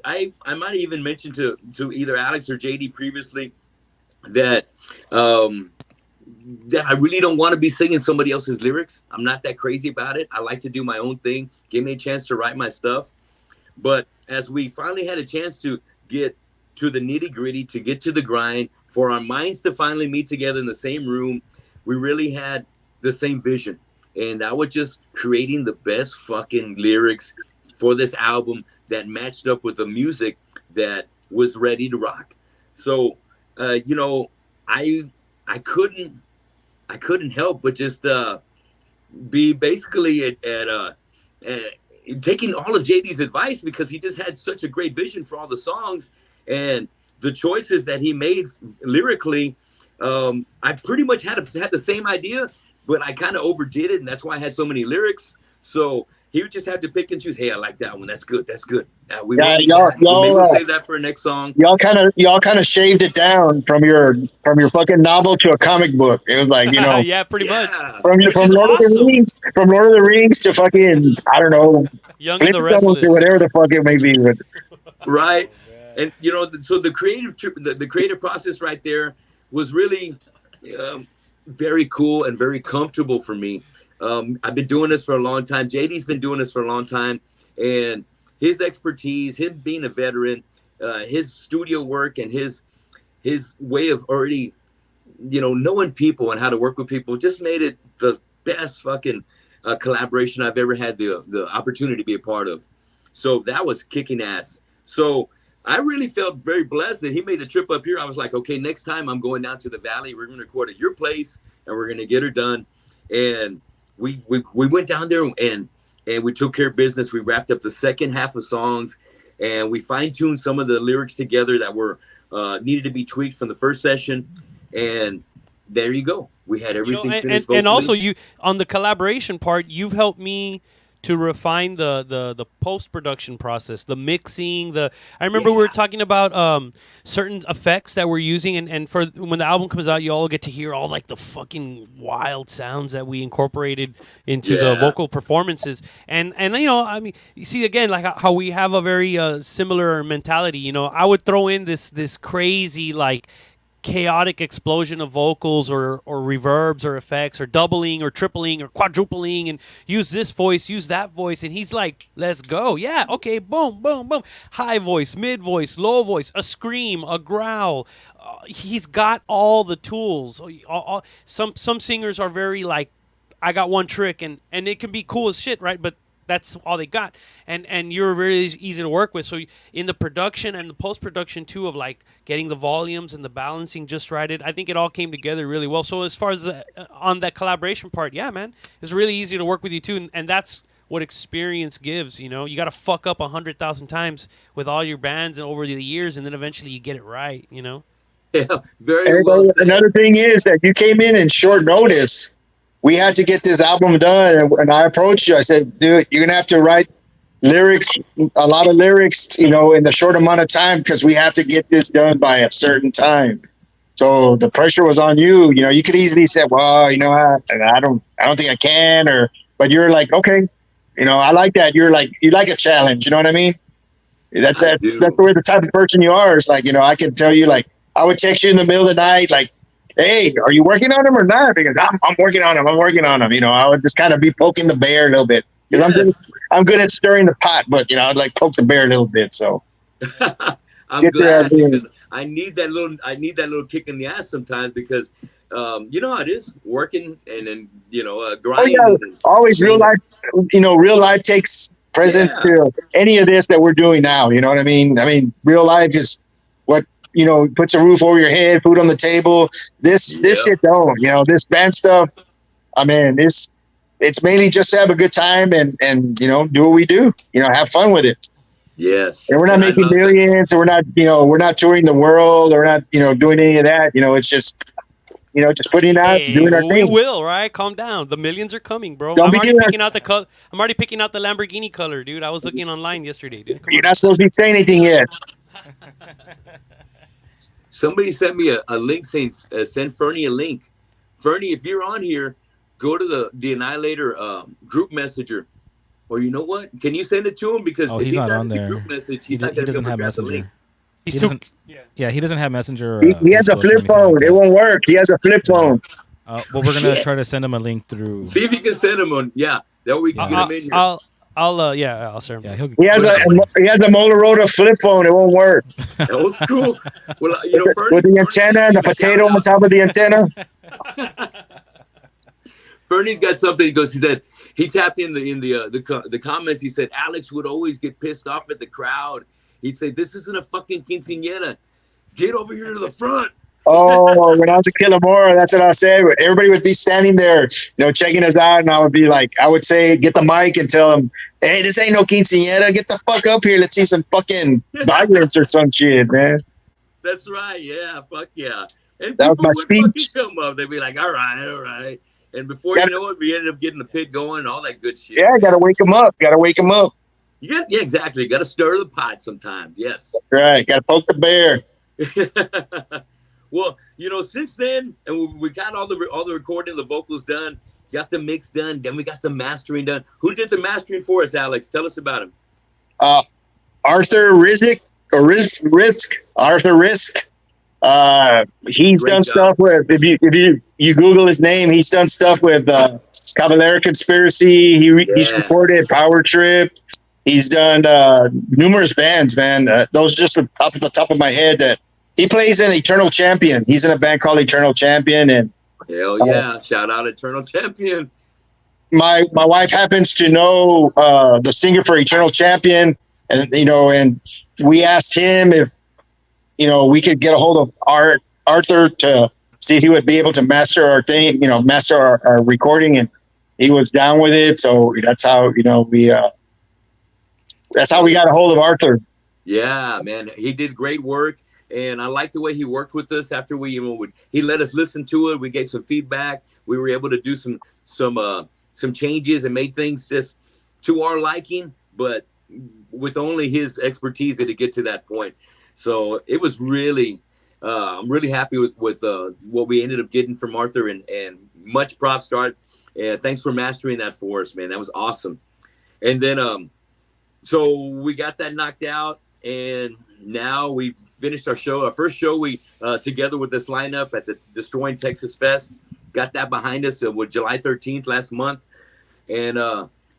might even mention to either Alex or JD previously that I really don't want to be singing somebody else's lyrics. I'm not that crazy about it. I like to do my own thing. Give me a chance to write my stuff. But as we finally had a chance to get to the nitty gritty, to get to the grind, for our minds to finally meet together in the same room, we really had the same vision. And I was just creating the best fucking lyrics for this album that matched up with the music that was ready to rock. So, I couldn't help but just be basically at taking all of JD's advice, because he just had such a great vision for all the songs and the choices that he made lyrically. I pretty much had the same idea, but I kind of overdid it, and that's why I had so many lyrics. So he would just have to pick and choose. Hey, I like that one. That's good. That's good. Maybe we'll save that for our next song. Y'all kind of shaved it down from your fucking novel to a comic book. It was like, yeah, pretty much. From Lord of the Rings to fucking, I don't know, Young and the Restless, or whatever the fuck it may be. But. Right, and so the creative process right there was really very cool and very comfortable for me. I've been doing this for a long time. JD's been doing this for a long time, and his expertise, him being a veteran, his studio work, and his way of already, knowing people and how to work with people just made it the best fucking collaboration I've ever had the opportunity to be a part of. So that was kicking ass. So I really felt very blessed that he made the trip up here. I was like, okay, next time I'm going down to the Valley. We're going to record at your place, and we're going to get her done. And we went down there and we took care of business. We wrapped up the second half of songs, and we fine-tuned some of the lyrics together that were needed to be tweaked from the first session. And there you go. We had everything finished. And also, you on the collaboration part, you've helped me to refine the post-production process, the mixing. I remember we were talking about certain effects that we're using, and for when the album comes out, you all get to hear all like the fucking wild sounds that we incorporated into the vocal performances. And I mean, you see again like how we have a very similar mentality. I would throw in this crazy like chaotic explosion of vocals or reverbs or effects or doubling or tripling or quadrupling, and use this voice, use that voice, and he's like, let's go. Yeah, okay, boom, boom, boom. High voice, mid voice, low voice, a scream, a growl. He's got all the tools. Some singers are very like, I got one trick, and it can be cool as shit, right? But that's all they got, and you're really easy to work with. So in the production and the post-production too, of like getting the volumes and the balancing just right, I think it all came together really well. So as far as on that collaboration part, yeah, man, it's really easy to work with you too, and that's what experience gives. You got to fuck up 100,000 times with all your bands and over the years, and then eventually you get it right. Yeah, very well said. Another thing is that you came in short notice. We had to get this album done, and I approached you. I said, dude, you're going to have to write lyrics, a lot of lyrics, in the short amount of time, because we have to get this done by a certain time. So the pressure was on you. You could easily say, well, I don't think I can, but you're like, okay, I like that. You like a challenge. You know what I mean? That's the type of person you are. It's like, I can tell you, like, I would text you in the middle of the night, like, hey, are you working on them or not? Because I'm working on them. I would just kind of be poking the bear a little bit. Yes. I'm good at stirring the pot, but I'd like poke the bear a little bit. So I'm glad, because I need that little kick in the ass sometimes, because you know how it is working and then grinding. Oh, yeah. Always real life. Real life takes precedence to any of this that we're doing now. You know what I mean? I mean, real life is what puts a roof over your head, food on the table. This shit don't. This band stuff, I mean, it's mainly just to have a good time and do what we do. Have fun with it. Yes. And we're not making millions, and we're not touring the world, or we're not doing any of that. It's just just putting out, doing our thing. We will, right? Calm down. The millions are coming, bro. I'm already picking out the Lamborghini color, dude. I was looking online yesterday, dude. You're not supposed to be saying anything yet. Somebody sent me a link saying, send Fernie a link. Fernie, if you're on here, go to the Annihilator group messenger. Or you know what? Can you send it to him? Because if he's not on the there. Group message, He doesn't have Messenger. He doesn't have Messenger. He has a flip phone. Like it won't work. He has a flip phone. Well, we're going to try to send him a link through. See if you can send him one. Yeah. That we can get him in here. I'll send him. Yeah, he has a Motorola flip phone. It won't work. Old school. Well, with the antenna and the potato on top of the antenna. Bernie's got something. He said he tapped in the comments. He said Alex would always get pissed off at the crowd. He'd say, "This isn't a fucking quinceañera. Get over here to the front." Oh, when I was a Killamora, that's what I said. Everybody would be standing there, checking us out, and I would say, get the mic and tell them, "Hey, this ain't no quinceañera. Get the fuck up here. Let's see some fucking violence or some shit, man." That's right. Yeah. Fuck yeah. And that was my speech. Come up, they'd be like, all right. And before you know it, we ended up getting the pit going and all that good shit. Yeah, got to wake them up. Got to wake them up. Yeah, exactly. Got to stir the pot sometimes. Yes. Right. Got to poke the bear. Well, since then, and we got all the recording, the vocals done, got the mix done, then we got the mastering done. Who did the mastering for us, Alex? Tell us about him. Arthur Risk. Arthur Risk. He's done stuff with, if you Google his name, he's done stuff with Cavalera Conspiracy. He's recorded Power Trip. He's done numerous bands, man. Those just up at the top of my head. That he plays in Eternal Champion. He's in a band called Eternal Champion, and hell yeah! Shout out Eternal Champion. My wife happens to know the singer for Eternal Champion, and and we asked him if we could get a hold of Arthur to see if he would be able to master our thing, master our recording, and he was down with it. So that's how that's how we got a hold of Arthur. Yeah, man, he did great work, and I like the way he worked with us. After he let us listen to it, we gave some feedback. We were able to do some changes and made things just to our liking, but with only his expertise did it get to that point. So it was really, I'm really happy with what we ended up getting from Arthur, and much props to Art. Thanks for mastering that for us, man. That was awesome. And then, so we got that knocked out, and now we finished our show. Our first show, we together with this lineup at the Destroying Texas Fest, got that behind us with July 13th last month, and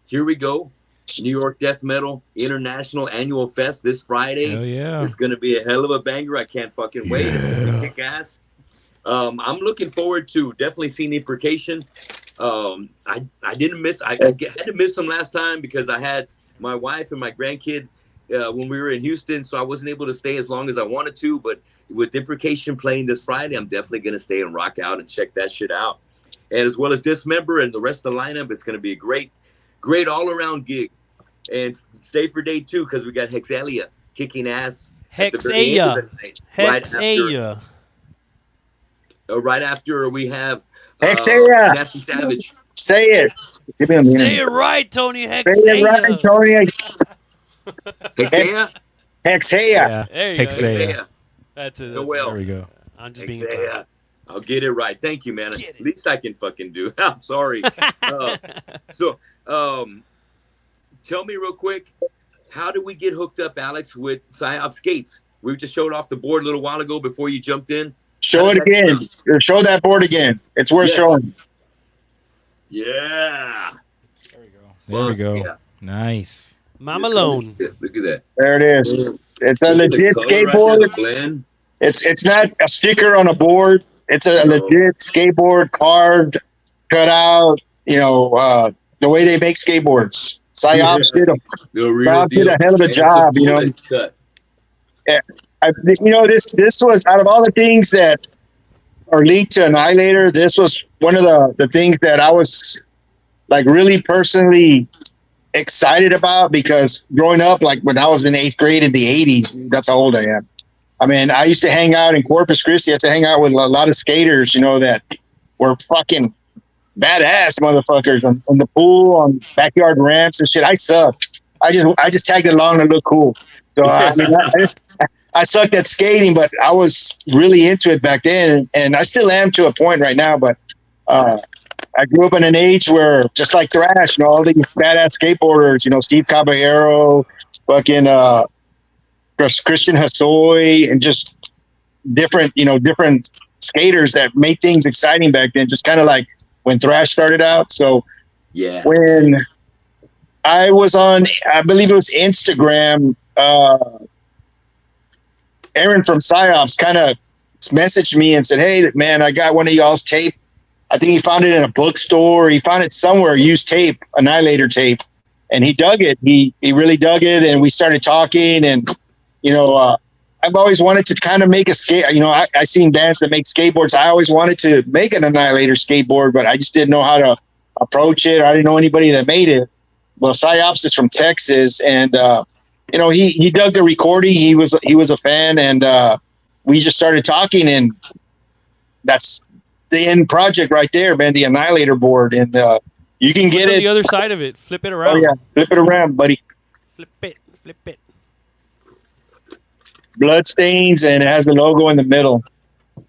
here we go. New York Death Metal International Annual Fest this Friday. Hell yeah. It's going to be a hell of a banger. I can't fucking wait. It's going to be kick ass. I'm looking forward to definitely seeing Imprecation. I didn't miss. I had to miss them last time because I had my wife and my grandkid when we were in Houston, so I wasn't able to stay as long as I wanted to. But with Imprecation playing this Friday, I'm definitely going to stay and rock out and check that shit out. And as well as Dismember and the rest of the lineup, it's going to be a great all-around gig. And stay for day 2 because we got Hexalia kicking ass. Hexalia. Right after we have Hexalia. Nasty Savage. Say it. Say it right, Tony. Hexalia. Say it right, Tony. Hexalia? Hexalia. Yeah. There you Hexalia. go. That's it. There we go. I'm just being Hexalia. I'll get it right. Thank you, man. At least I can fucking do. I'm sorry. Tell me real quick, how did we get hooked up, Alex, with Psyop Skates? We just showed off the board a little while ago before you jumped in. Show it again. Show that board again. It's worth showing. Yeah. There we go. Yeah. Nice. Mama Malone. Look at that. There it is. It's a legit skateboard. It's not a sticker on a board. It's a legit skateboard, carved, cut out, the way they make skateboards. Psyops did a hell of a job, Yeah. This was, out of all the things that are linked to Annihilator, this was one of the things that I was like really personally excited about, because growing up, like when I was in 8th grade in the 80s, that's how old I am. I mean, I used to hang out in Corpus Christi. I used to hang out with a lot of skaters, that were fucking badass motherfuckers on the pool, on backyard ramps and shit. I sucked. I just tagged along to look cool. So I sucked at skating, but I was really into it back then, and I still am to a point right now. But I grew up in an age where, just like thrash, all these badass skateboarders, Steve Caballero, fucking Christian Hosoi, and just different skaters that made things exciting back then. Just kind of like when thrash started out. So yeah, when I was on, I believe it was Instagram, Aaron from Psyops kind of messaged me and said, "Hey man, I got one of y'all's tape. I think he found it in a bookstore. He found it somewhere, used tape, Annihilator tape." And he dug it. He really dug it. And we started talking, and, I've always wanted to kind of make a skate. I seen bands that make skateboards. I always wanted to make an Annihilator skateboard, but I just didn't know how to approach it. I didn't know anybody that made it. Well, Psyops is from Texas, and he dug the recording. He was a fan, and we just started talking, and that's the end project right there, man. The Anialator board, and you can get on it. The other side of it, flip it around. Oh yeah, flip it around, buddy. Flip it. Blood stains, and it has the logo in the middle.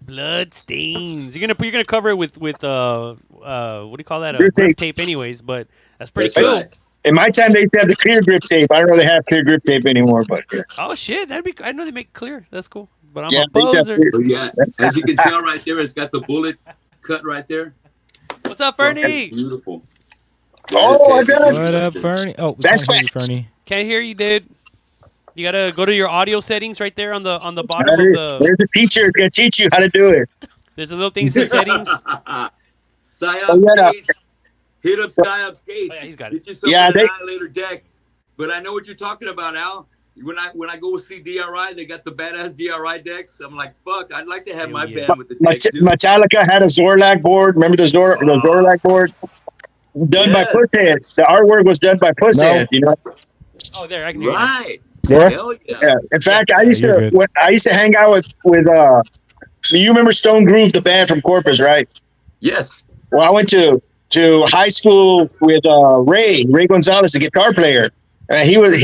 Blood stains. You're gonna cover it with what do you call that? Grip Grip tape. tape, anyways. But that's pretty That's cool. right. In my time, they used to have the clear grip tape. I don't know if they have clear grip tape anymore, but yeah. Oh shit, that'd be. I know they make clear. That's cool. But I'm Yeah, a they got poser. clear. But yeah, as you can tell right there, it's got the bullet cut right there. What's up, That's Fernie? beautiful. Oh, I got it. What up, Fernie? Oh, we That's can't hear you, Fernie. Can't hear you, dude. You gotta go to your audio settings right there on the bottom of There's a teacher who's gonna teach you how to do it. There's a little thing that says settings. Psyop Skates. Hit up Psyop Skates. Oh, yeah, he's got it. Get yourself Yeah, an Annihilator deck. But I know what you're talking about, Al. When I go see DRI, they got the badass DRI decks. I'm like, fuck, I'd like to have my band with the deck too. Metallica had a Zorlak board. Remember the Zorlak board? Done by Pusshead. The artwork was done by Pusshead. You know. Oh, there I can hear you. Right. Yeah. Hell yeah. Yeah. In fact, I used you're to hang out with so you remember Stone Groove, the band from Corpus, right? Yes. Well, I went to high school with Ray Gonzalez, the guitar player. He was a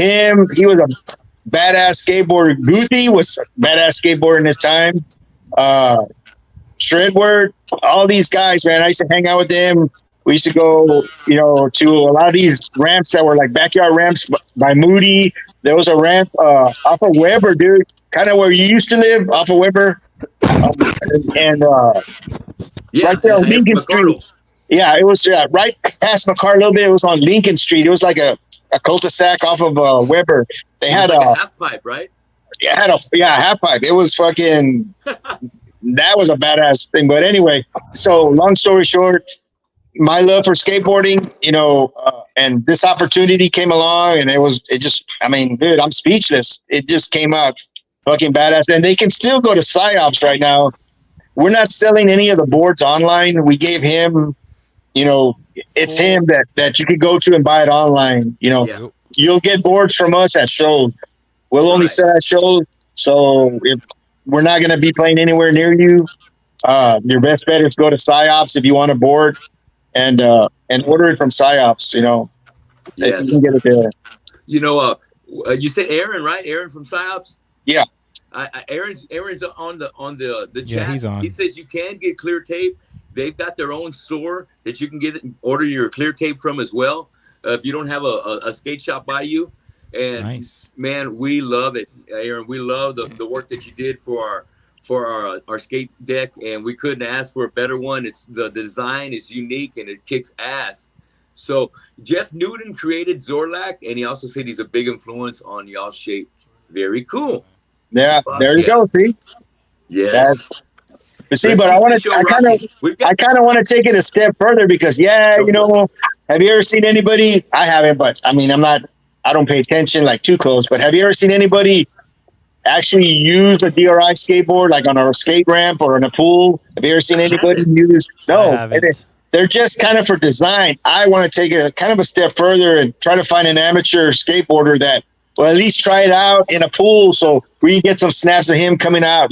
badass skateboarder. Goofy was a badass skateboarder in his time. Shredword, all these guys, man. I used to hang out with them. We used to go, to a lot of these ramps that were like backyard ramps by Moody. There was a ramp off of Weber, dude, kind of where you used to live, off of Weber. And right there on Lincoln Street. Yeah, it was right past McCarr a little bit. It was on Lincoln Street. It was like a cul-de-sac off of Weber. They had like a half pipe, right? Yeah, half pipe. It was fucking. That was a badass thing. But anyway, so long story short, my love for skateboarding, and this opportunity came along, and dude, I'm speechless. It just came out fucking badass, and they can still go to PsyOps right now. We're not selling any of the boards online. We gave him, it's him that you could go to and buy it online. You'll get boards from us at shows. We'll only sell at shows. So if we're not going to be playing anywhere near you, your best bet is go to PsyOps if you want a board and order it from PsyOps. Yes. You can get it there. You said Aaron, right? Aaron from PsyOps. Yeah. Aaron's on the chat. Yeah, he's on. He says you can get clear tape. They've got their own store that you can get it and order your clear tape from as well. If you don't have a skate shop by you. And nice. Man, we love it, Aaron. We love the work that you did for our skate deck, and we couldn't ask for a better one. It's the design is unique and it kicks ass. So Jeff Newton created Zorlak, and he also said he's a big influence on y'all's shape. Very cool. Yeah, there you go. See, yes. But I kind of want to take it a step further because, have you ever seen anybody? I haven't, but I don't pay attention like too close. But have you ever seen anybody actually use a DRI skateboard like on a skate ramp or in a pool? Have you ever seen anybody use? No, they're just kind of for design. I want to take it kind of a step further and try to find an amateur skateboarder that will at least try it out in a pool so we can get some snaps of him coming out,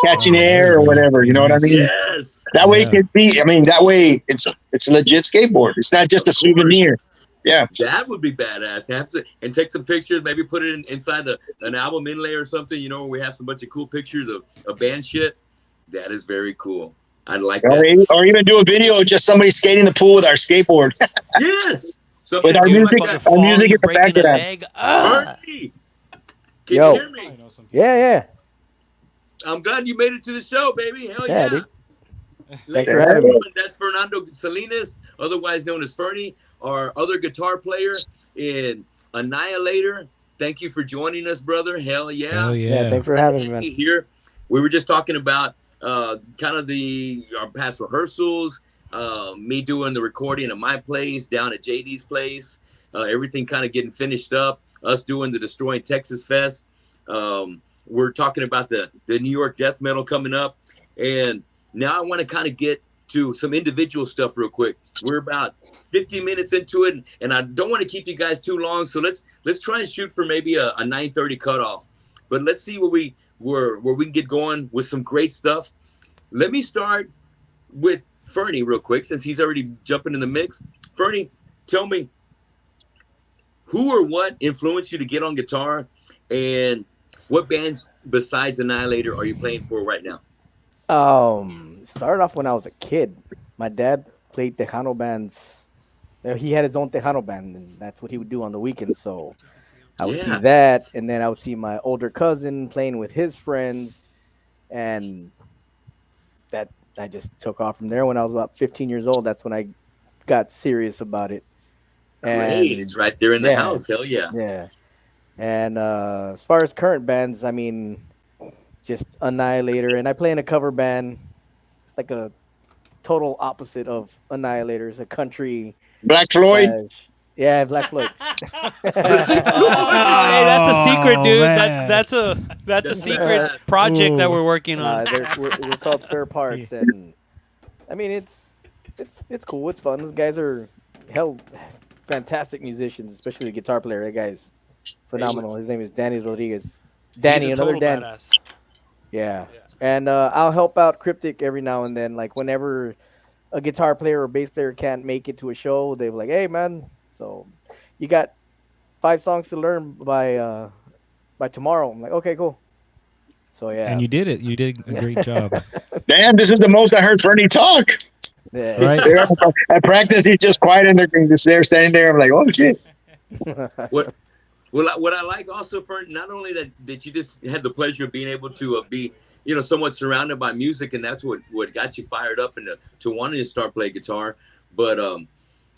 catching air or whatever. You know what I mean? Yes. That way it could be. That way it's a legit skateboard. It's not just a souvenir. Yeah, that would be badass. And take some pictures. Maybe put it inside an album inlay or something. Where we have some bunch of cool pictures of band shit. That is very cool. I'd like that. Or even do a video of just somebody skating the pool with our skateboard. Yes. With our music at the background. Bernie, can you hear me? Yeah. I'm glad you made it to the show, baby. Hell yeah. Dude. Ladies and gentlemen, that's Fernando Salinas, otherwise known as Fernie, our other guitar player in Anialator. Thank you for joining us, brother. Hell yeah. Hell yeah. Yeah, thanks for having me, man. Here, we were just talking about kind of our past rehearsals, me doing the recording at my place, down at JD's place, everything kind of getting finished up, us doing the Destroying Texas Fest. We're talking about the New York death metal coming up. And now I want to kind of get to some individual stuff real quick. We're about 50 minutes into it, and I don't want to keep you guys too long. So let's try and shoot for maybe a 9:30 cutoff. But let's see where we can get going with some great stuff. Let me start with Fernie real quick, since he's already jumping in the mix. Fernie, tell me, who or what influenced you to get on guitar, and what bands besides Annihilator are you playing for right now? Started off when I was a kid. My dad played Tejano bands. He had his own Tejano band, and that's what he would do on the weekends. So I would see that, and then I would see my older cousin playing with his friends, and that I just took off from there. When I was about 15 years old, that's when I got serious about it. And, great, it's right there in the house. Hell yeah. Yeah. And as far as current bands, I mean, just Annihilator, and I play in a cover band. It's like a total opposite of Annihilator. It's a country. Black Floyd. Yeah, Black Floyd. Hey, that's a secret, dude. That's a secret project that we're working on. We're called Spare Parts, and I mean it's cool. It's fun. Those guys are fantastic musicians, especially the guitar player. That guy's phenomenal. His name is Daniel Rodriguez. Danny, another Danny. Badass. Yeah. And I'll help out Cryptic every now and then. Like whenever a guitar player or bass player can't make it to a show, they're like, "Hey, man, so you got 5 songs to learn by tomorrow." I'm like, "Okay, cool." So yeah. And you did it. You did a great job. Damn, this is the most I heard Fernie talk. Yeah. Right. At practice, he's just quiet and they're just there standing there. I'm like, "Oh shit." What I like also, Fern, not only that you just had the pleasure of being able to be, somewhat surrounded by music, and that's what got you fired up and to wanting to start playing guitar, but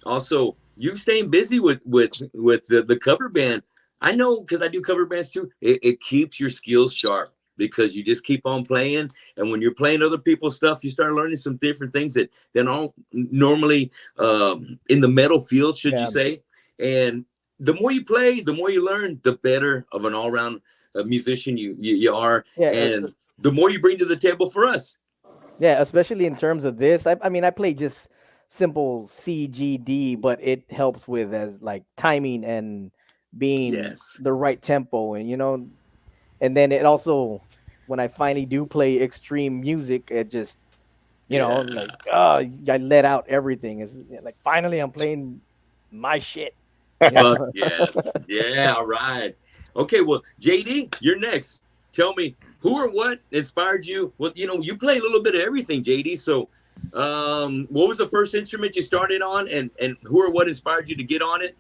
also you staying busy with the cover band. I know, because I do cover bands too. It keeps your skills sharp because you just keep on playing, and when you're playing other people's stuff, you start learning some different things that aren't normally in the metal field, should you say, and the more you play, the more you learn, the better of an all-around musician you are, and the more you bring to the table for us. Yeah, especially in terms of this. I mean, I play just simple C, G, D, but it helps with like timing and being the right tempo, and and then it also, when I finally do play extreme music, it just, like, I let out everything. It's like finally I'm playing my shit. Yes. Yeah. All right. Okay. Well, JD, you're next. Tell me, who or what inspired you? Well, you play a little bit of everything, JD. So, what was the first instrument you started on, and who or what inspired you to get on it?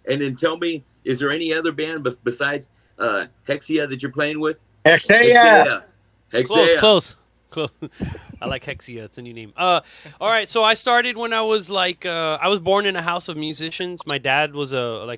And then tell me, is there any other band besides Hexia that you're playing with? Hexia. Close. I like Hexia. It's a new name. All right. So I started when I was like, I was born in a house of musicians. My dad was a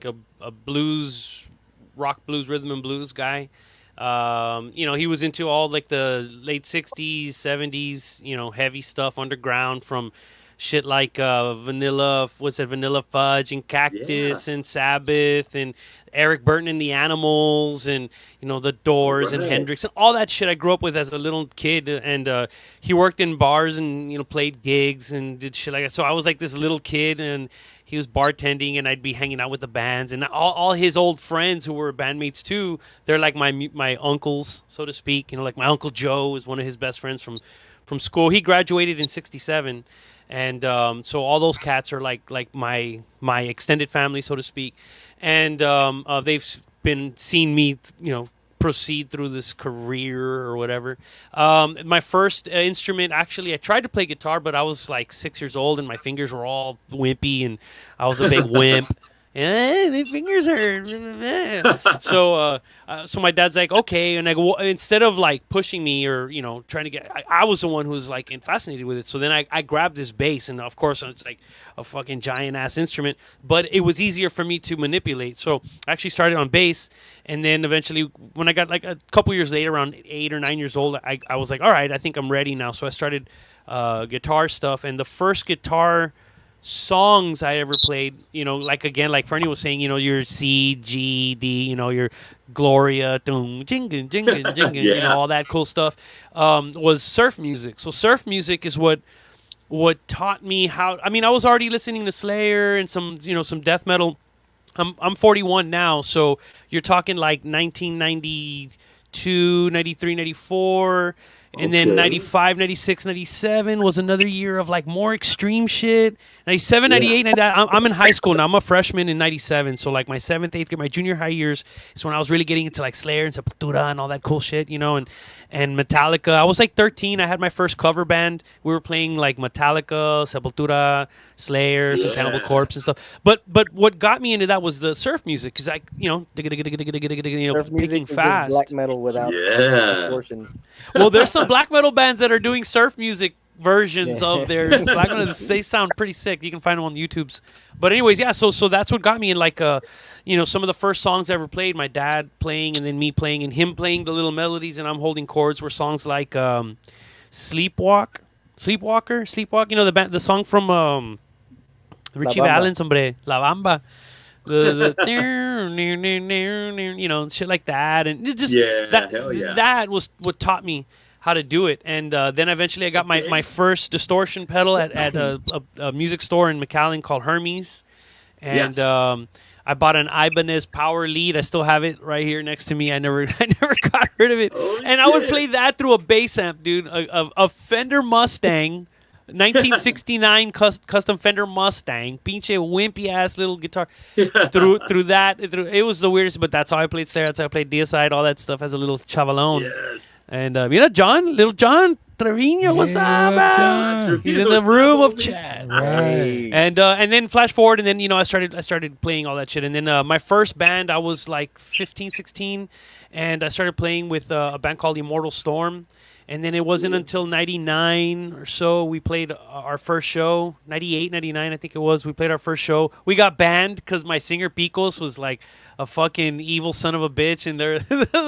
rock blues, rhythm and blues guy. He was into all like the late 60s, 70s, heavy stuff, underground, from shit like Vanilla Fudge and Cactus and Sabbath and Eric Burton and the Animals and the Doors and Hendrix and all that shit I grew up with as a little kid. And he worked in bars and played gigs and did shit like that. So I was like this little kid, and he was bartending, and I'd be hanging out with the bands, and all his old friends who were bandmates too. They're like my uncles, so to speak. Like my Uncle Joe is one of his best friends from school. He graduated in '67. And so all those cats are like my extended family, so to speak, and they've been seeing me, proceed through this career or whatever. My first instrument, actually, I tried to play guitar, but I was like 6 years old, and my fingers were all wimpy, and I was a big wimp. My fingers hurt. So my dad's like, okay, and instead of like pushing me or trying to get, I was the one who was like fascinated with it. So then I grabbed this bass, and of course it's like a fucking giant ass instrument, but it was easier for me to manipulate. So I actually started on bass, and then eventually when I got like a couple years later, around 8 or 9 years old, I was like, all right, I think I'm ready now. So I started guitar stuff, and the first guitar songs I ever played, like Fernie was saying, your C, G, D, your Gloria, jingin, jingin, jingin, all that cool stuff, was surf music. So surf music is what taught me how. I mean, I was already listening to Slayer and some death metal. I'm 41 now, so you're talking like 1992, 93, 94. And then 95, 96, 97 was another year of like more extreme shit. 97, 98, 99, I'm in high school now. I'm a freshman in 97. So like my 7th, 8th grade, my junior high years is when I was really getting into like Slayer and Sepultura and all that cool shit, you know, and Metallica. I was like 13. I had my first cover band. We were playing like Metallica, Sepultura, Slayer, some Cannibal Corpse and stuff. But what got me into that was the surf music because I, you know, picking fast. Black metal without distortion. Well, there's some black metal bands that are doing surf music versions of their black metal. They sound pretty sick. You can find them on YouTube's. But anyways, yeah. So that's what got me in like you know, some of the first songs I ever played. My dad playing and then me playing and him playing the little melodies and I'm holding chords. Were songs like Sleepwalk. You know the song from Richie Valens, hombre, La Bamba. The you know, shit like that, and it just that was what taught me how to do it. And then eventually I got my first distortion pedal at a music store in McAllen called Hermes, and I bought an Ibanez Power Lead. I still have it right here next to me. I never got rid of it. I would play that through a bass amp, dude. A Fender Mustang. 1969 custom Fender Mustang, pinche wimpy ass little guitar. through that, it was the weirdest, but that's how I played Slayer. That's how I played Deicide, all that stuff as a little chavalon. Yes. And you know, little John Trevino, what's up, man? He's in the room of chat. Right. And then flash forward, and then you know, I started playing all that shit. And then my first band, I was like 15, 16, and I started playing with a band called Immortal Storm. And then it wasn't until 99 or so we played our first show. 98, 99, I think it was. We played our first show. We got banned because my singer Picos was like a fucking evil son of a bitch. And the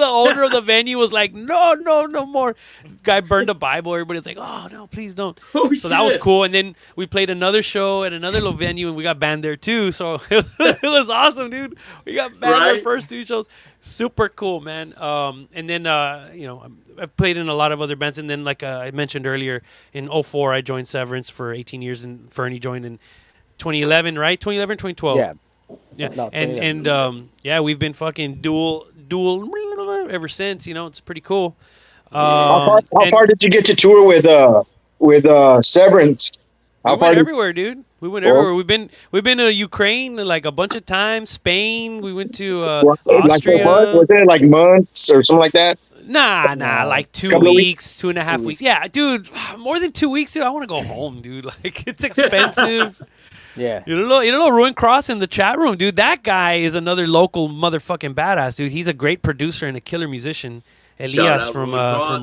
owner of the venue was like, no more. This guy burned a Bible. Everybody's like, oh, no, please don't. So that was cool. And then we played another show at another little venue, and we got banned there too. So it was awesome, dude. We got banned our first 2 shows. Super cool, man. And then, you know, I've played in a lot of other bands. And then, like I mentioned earlier, in 04, I joined Severance for 18 years, and Fernie joined in 2011, right? 2011, 2012. Yeah. No, and yeah, we've been fucking dual ever since. You know, it's pretty cool. How far did you get to tour with Severance? We went everywhere, dude. We went everywhere. We've been to Ukraine like a bunch of times. Spain. We went to Austria. Was it like months or something like that? Nah, like 2 weeks, 2.5 weeks. Yeah, dude, more than 2 weeks, dude. I want to go home, dude. Like, it's expensive. Yeah. You know, Ruin Cross in the chat room, dude. That guy is another local motherfucking badass, dude. He's a great producer and a killer musician. Elias from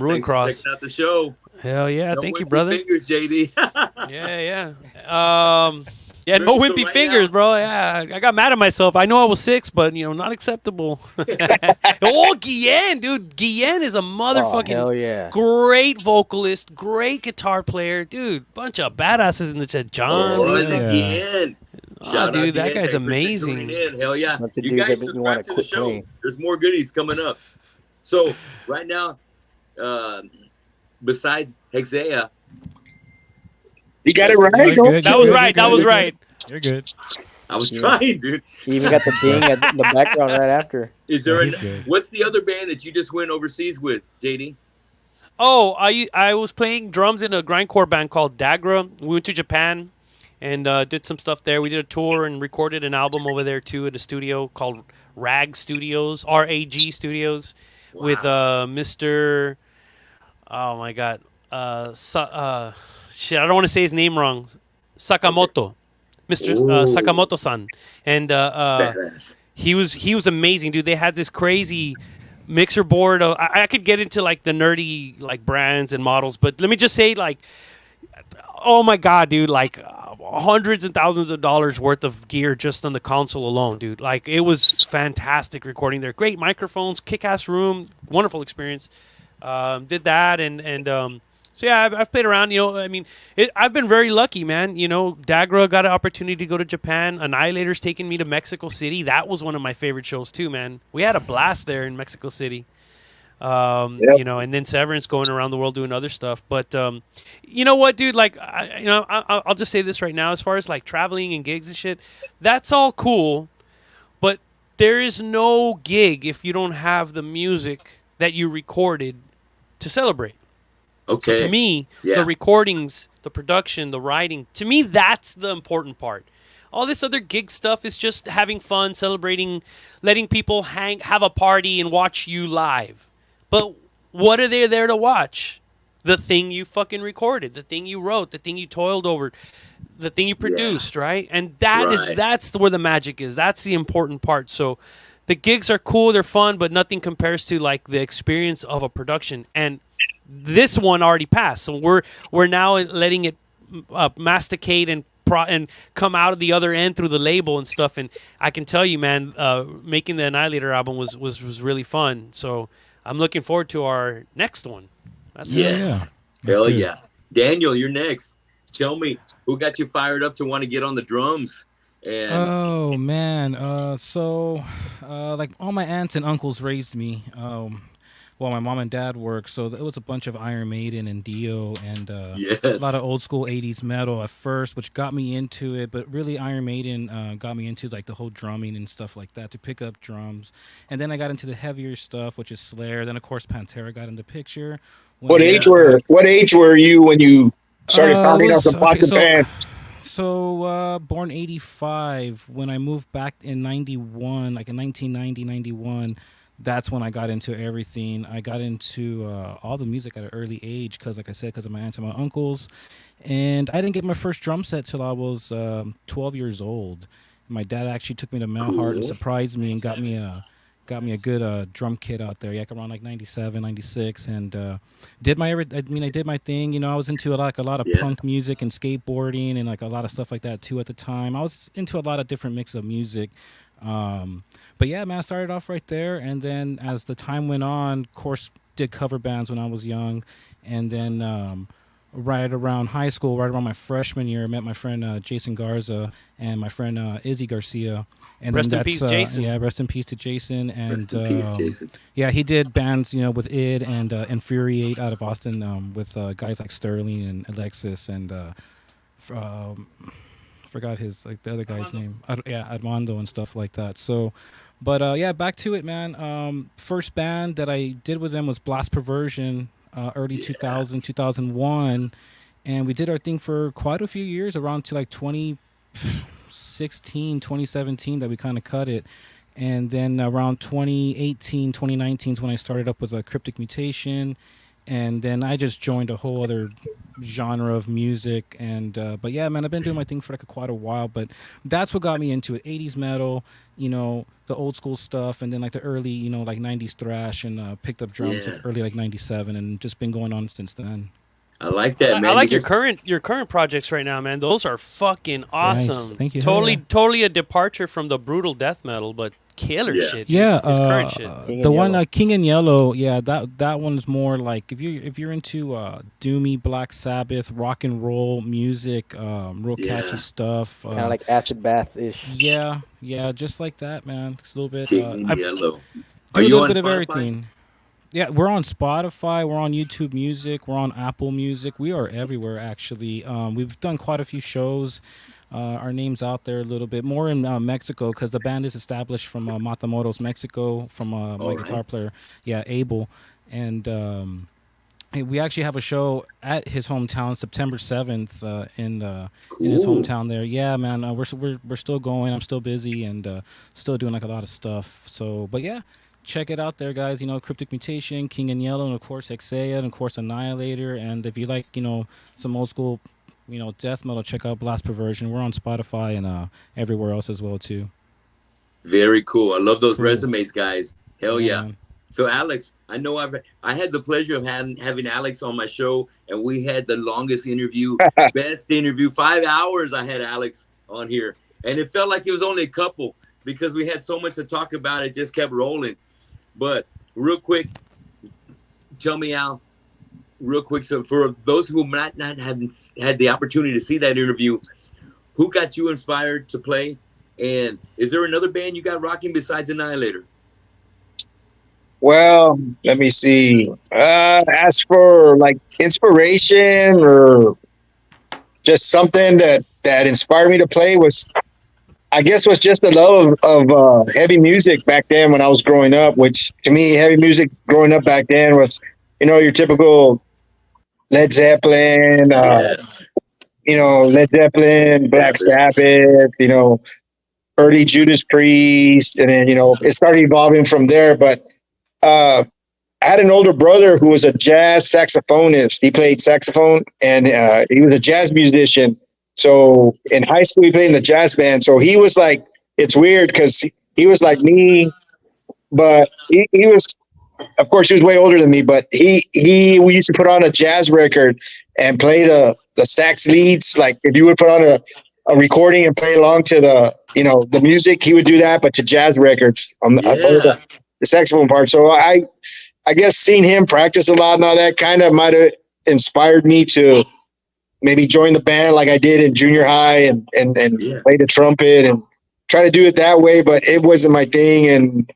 Ruin Cross. Checking out the show. Hell yeah, no thank you, brother. Fingers, JD. Yeah. Yeah, no wimpy fingers, bro. Yeah, I got mad at myself. I know I was 6, but, you know, not acceptable. Oh, Guillen, dude. Guillen is a motherfucking great vocalist, great guitar player. Dude, bunch of badasses in the chat. John. Guillen. Oh, dude, that guy's amazing. Hell yeah. You guys subscribe to the show. Playing. There's more goodies coming up. So, right now, besides Hexea, you got it right. That was right. You're good. I was trying, dude. You even got the ding in the background right after. Is there what's the other band that you just went overseas with, JD? Oh, I was playing drums in a grindcore band called Dagra. We went to Japan and did some stuff there. We did a tour and recorded an album over there too at a studio called RAG Studios, RAG Studios, with Mr. Oh my God, shit! I don't want to say his name wrong. Sakamoto, Mr. Sakamoto-san, and he was amazing, dude. They had this crazy mixer board. I could get into like the nerdy like brands and models, but let me just say like, oh my God, dude, like hundreds and thousands of dollars worth of gear just on the console alone, dude. Like it was fantastic recording there. Great microphones, kick-ass room, wonderful experience. Did that and so yeah, I've played around. You know, I mean, I've been very lucky, man. You know, Dagra got an opportunity to go to Japan. Annihilator's taken me to Mexico City. That was one of my favorite shows too, man. We had a blast there in Mexico City. You know, and then Severance going around the world doing other stuff. But you know what, dude? Like, I'll just say this right now. As far as like traveling and gigs and shit, that's all cool. But there is no gig if you don't have the music that you recorded to celebrate. Okay. So to me, the recordings, the production, the writing, to me, that's the important part. All this other gig stuff is just having fun, celebrating, letting people have a party and watch you live. But what are they there to watch? The thing you fucking recorded, the thing you wrote, the thing you toiled over, the thing you produced, right? And that's where the magic is. That's the important part. So the gigs are cool, they're fun, but nothing compares to like the experience of a production. And this one already passed, so we're now letting it masticate and come out of the other end through the label and stuff. And I can tell you, man, making the Anialator album was really fun. So I'm looking forward to our next one. Yes. Hell yeah. Daniel, you're next. Tell me, who got you fired up to want to get on the drums? And oh man, so like all my aunts and uncles raised me. Well, my mom and dad worked, so it was a bunch of Iron Maiden and Dio and a lot of old school 80s metal at first, which got me into it. But really, Iron Maiden got me into like the whole drumming and stuff like that, to pick up drums. And then I got into the heavier stuff, which is Slayer. Then, of course, Pantera got in the picture. What age were you when you started pounding out the pots and pans? So, born 85. When I moved back in 91, like in 1990, 91, that's when I got into everything. I got into all the music at an early age because, like I said, because of my aunts and my uncles. And I didn't get my first drum set till I was 12 years old. My dad actually took me to Mount Hart and surprised me and got me a good drum kit out there, around like 97, 96, and did my thing. You know, I was into like a lot of punk music and skateboarding and like a lot of stuff like that too at the time. I was into a lot of different mix of music. But yeah, man, I started off right there, and then as the time went on, of course, did cover bands when I was young, and then right around high school, right around my freshman year, I met my friend Jason Garza and my friend Izzy Garcia. And rest in peace, Jason. Yeah, rest in peace to Jason. And rest in peace, Jason. Yeah, he did bands, with Id and Infuriate out of Austin, with guys like Sterling and Alexis and forgot his the other guy's name. Armando and stuff like that. So, but yeah, back to it, man. First band that I did with them was Blast Perversion, early 2000, 2001, and we did our thing for quite a few years, around to like 2016, 2017 that we kind of cut it. And then around 2018, 2019 is when I started up with a Cryptic Mutation. And then I just joined a whole other genre of music. And but yeah, man, I've been doing my thing for like quite a while. But that's what got me into it. 80s metal, the old school stuff. And then like the early, like 90s thrash, and picked up drums early like 97, and just been going on since then. I like that, man. I like your current projects right now, man. Those are fucking awesome. Nice. Thank you. Totally a departure from the brutal death metal, but killer shit. Dude. Yeah, current shit. The one King in Yellow, yeah, that one's more like if you're into doomy Black Sabbath rock and roll music, real catchy stuff, kind of like acid bath ish. Yeah, just like that, man. Just a little bit. King in Yellow. Do a little bit of everything. Yeah, we're on Spotify, we're on YouTube Music, we're on Apple Music. We are everywhere, actually. We've done quite a few shows. Our name's out there a little bit. More in Mexico, because the band is established from Matamoros, Mexico, from my guitar player, Abel. And we actually have a show at his hometown, September 7th, in his hometown there. Yeah, man, we're still going. I'm still busy and still doing like a lot of stuff. So, but yeah. Check it out there, guys. Cryptic Mutation, King in Yellow, and of course Hexea, and of course Anialator. And if you like, some old school, death metal, check out Blast Perversion. We're on Spotify and everywhere else as well too. Very cool. I love those resumes, guys. Hell yeah. Man. So Alex, I know I had the pleasure of having Alex on my show, and we had the longest interview, best interview, 5 hours. I had Alex on here, and it felt like it was only a couple because we had so much to talk about. It just kept rolling. But real quick, tell me, Al, real quick, so for those who might not have had the opportunity to see that interview, who got you inspired to play? And is there another band you got rocking besides Anialator? Well, let me see. As for like inspiration or just something that inspired me to play was just the love of heavy music back then when I was growing up, which to me, heavy music growing up back then was, your typical Led Zeppelin, Yes. Led Zeppelin, Black Sabbath, early Judas Priest, and then it started evolving from there. But I had an older brother who was a jazz saxophonist. He played saxophone, and he was a jazz musician. So in high school, he played in the jazz band. So he was like, it's weird because he was like me, but he was, of course, he was way older than me. But we used to put on a jazz record and play the sax leads. Like if you would put on a recording and play along to the music, he would do that, but to jazz records on the saxophone part. So I guess seeing him practice a lot and all that kind of might have inspired me to maybe join the band like I did in junior high and play the trumpet and try to do it that way, but it wasn't my thing. And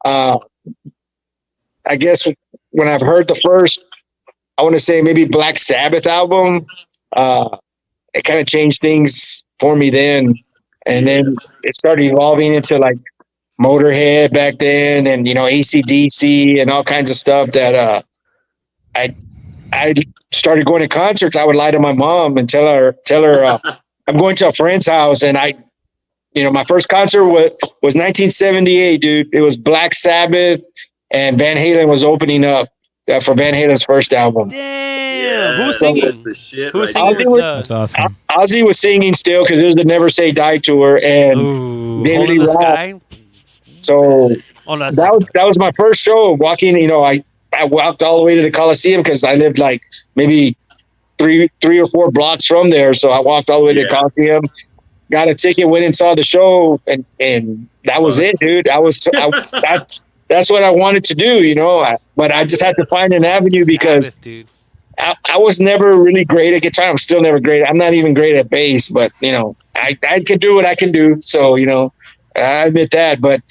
I guess when I've heard the first, I want to say maybe Black Sabbath album, it kind of changed things for me then. And then it started evolving into like Motorhead back then and, AC/DC and all kinds of stuff that I started going to concerts. I would lie to my mom and tell her I'm going to a friend's house. And my first concert was 1978, dude. It was Black Sabbath and Van Halen was opening up for Van Halen's first album. Damn. Who was singing? Who was singing? That's awesome. Ozzy was singing still because it was the Never Say Die tour and Hole in the Sky. So that was my first show. Walking, I walked all the way to the Coliseum because I lived like maybe three or four blocks from there. So I walked all the way to the Coliseum, got a ticket, went and saw the show, and that was it, dude. That's what I wanted to do, but I just had to find an avenue because I was never really great at guitar. I'm still never great. I'm not even great at bass, but I can do what I can do. So, I admit that, but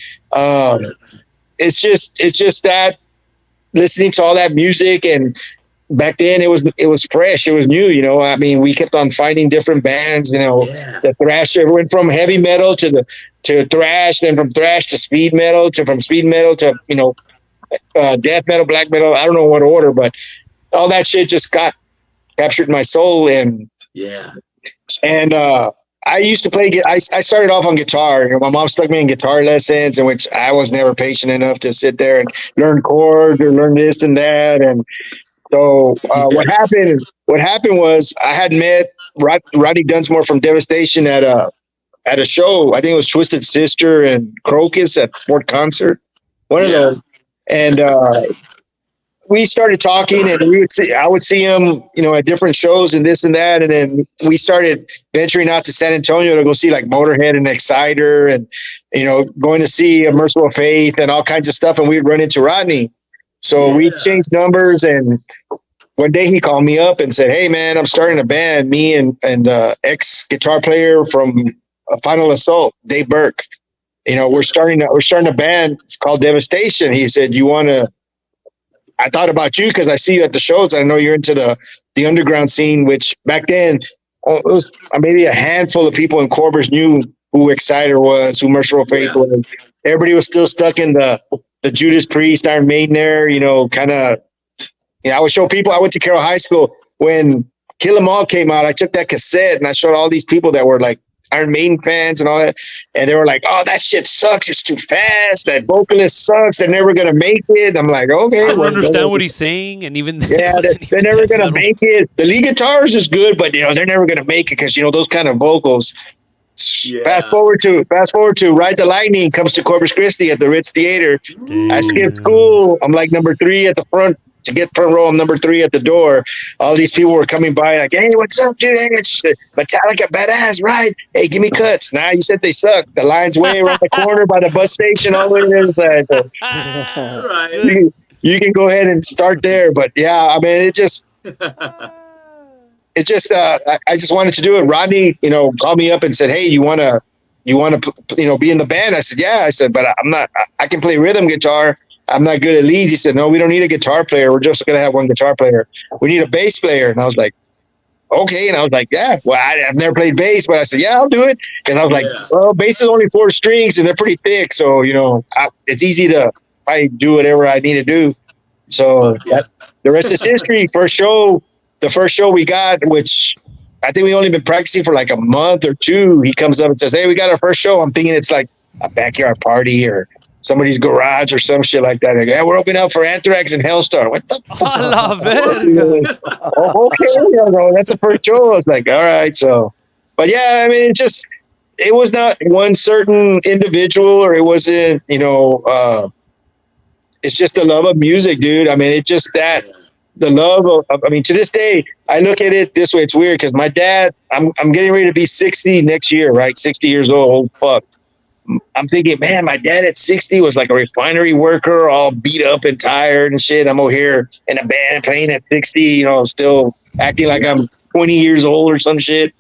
it's just that listening to all that music, and back then it was fresh, it was new. I mean, we kept on finding different bands. The thrash, it went from heavy metal to thrash, then from thrash to speed metal, from speed metal to death metal, black metal. I don't know what order, but all that shit just captured my soul. And I used to play. I started off on guitar. My mom stuck me in guitar lessons, in which I was never patient enough to sit there and learn chords or learn this and that. And so what happened was I had met Rodney Dunsmore from Devastation at a show. I think it was Twisted Sister and Crocus at Fort Concert. One of those. And we started talking, and I would see him, at different shows and this and that. And then we started venturing out to San Antonio to go see like Motorhead and Exciter and, going to see A Merciful Faith and all kinds of stuff. And we'd run into Rodney. So we exchanged numbers, and one day he called me up and said, "Hey man, I'm starting a band, me and ex guitar player from Final Assault, Dave Burke. We're starting a band. It's called Devastation." He said, I thought about you because I see you at the shows. I know you're into the underground scene, which back then it was maybe a handful of people in Corbus knew who Exciter was, who Merciful Fate was. Everybody was still stuck in the Judas Priest, Iron Maiden era, kind of. I would show people. I went to Carroll High School when Kill 'Em All came out. I took that cassette and I showed all these people that were like Iron Maiden fans and all that, and they were like, "Oh, that shit sucks. It's too fast. That vocalist sucks. They're never gonna make it." I'm like, "Okay." I don't understand what he's saying, and even they're never gonna make it. The lead guitars is good, but they're never gonna make it because those kind of vocals. Yeah. Fast forward to Ride the Lightning comes to Corpus Christi at the Ritz Theater. Damn. I skipped school. I'm like number 3 at the front. To get front row, I'm number 3 at the door. All these people were coming by like, "Hey, what's up, dude? Hey, it's Metallica, badass, right? Hey, give me cuts." Nah, you said they suck. The line's way around the corner by the bus station, all the way to the other side. You can go ahead and start there. But yeah, I mean, it just I just wanted to do it. Rodney, called me up and said, "Hey, you want to, be in the band?" I said, "Yeah." I said, "But I'm not. I can play rhythm guitar. I'm not good at leads." He said, "No, we don't need a guitar player. We're just going to have one guitar player. We need a bass player." And I was like, "Okay." And I was like, "Yeah, well, I've never played bass," but I said, "Yeah, I'll do it." And I was like, "Well, bass is only 4 strings and they're pretty thick. So, it's easy to do whatever I need to do." So the rest is history. First show, the first show we got, which I think we only been practicing for like a month or two, he comes up and says, "Hey, we got our first show." I'm thinking it's like a backyard party or somebody's garage or some shit like that. Like, "Yeah, we're opening up for Anthrax and Hellstar." What the fuck? I love it. Oh, okay, that's the first show. I was like, all right, so, but yeah, I mean, it was not one certain individual, or it wasn't, it's just the love of music, dude. I mean, it's just that the love of, I mean, to this day, I look at it this way. It's weird because my dad, I'm getting ready to be 60 next year, right? 60 years old. Fuck. I'm thinking, man, my dad at 60 was like a refinery worker, all beat up and tired and shit. I'm over here in a band playing at 60, still acting like I'm 20 years old or some shit,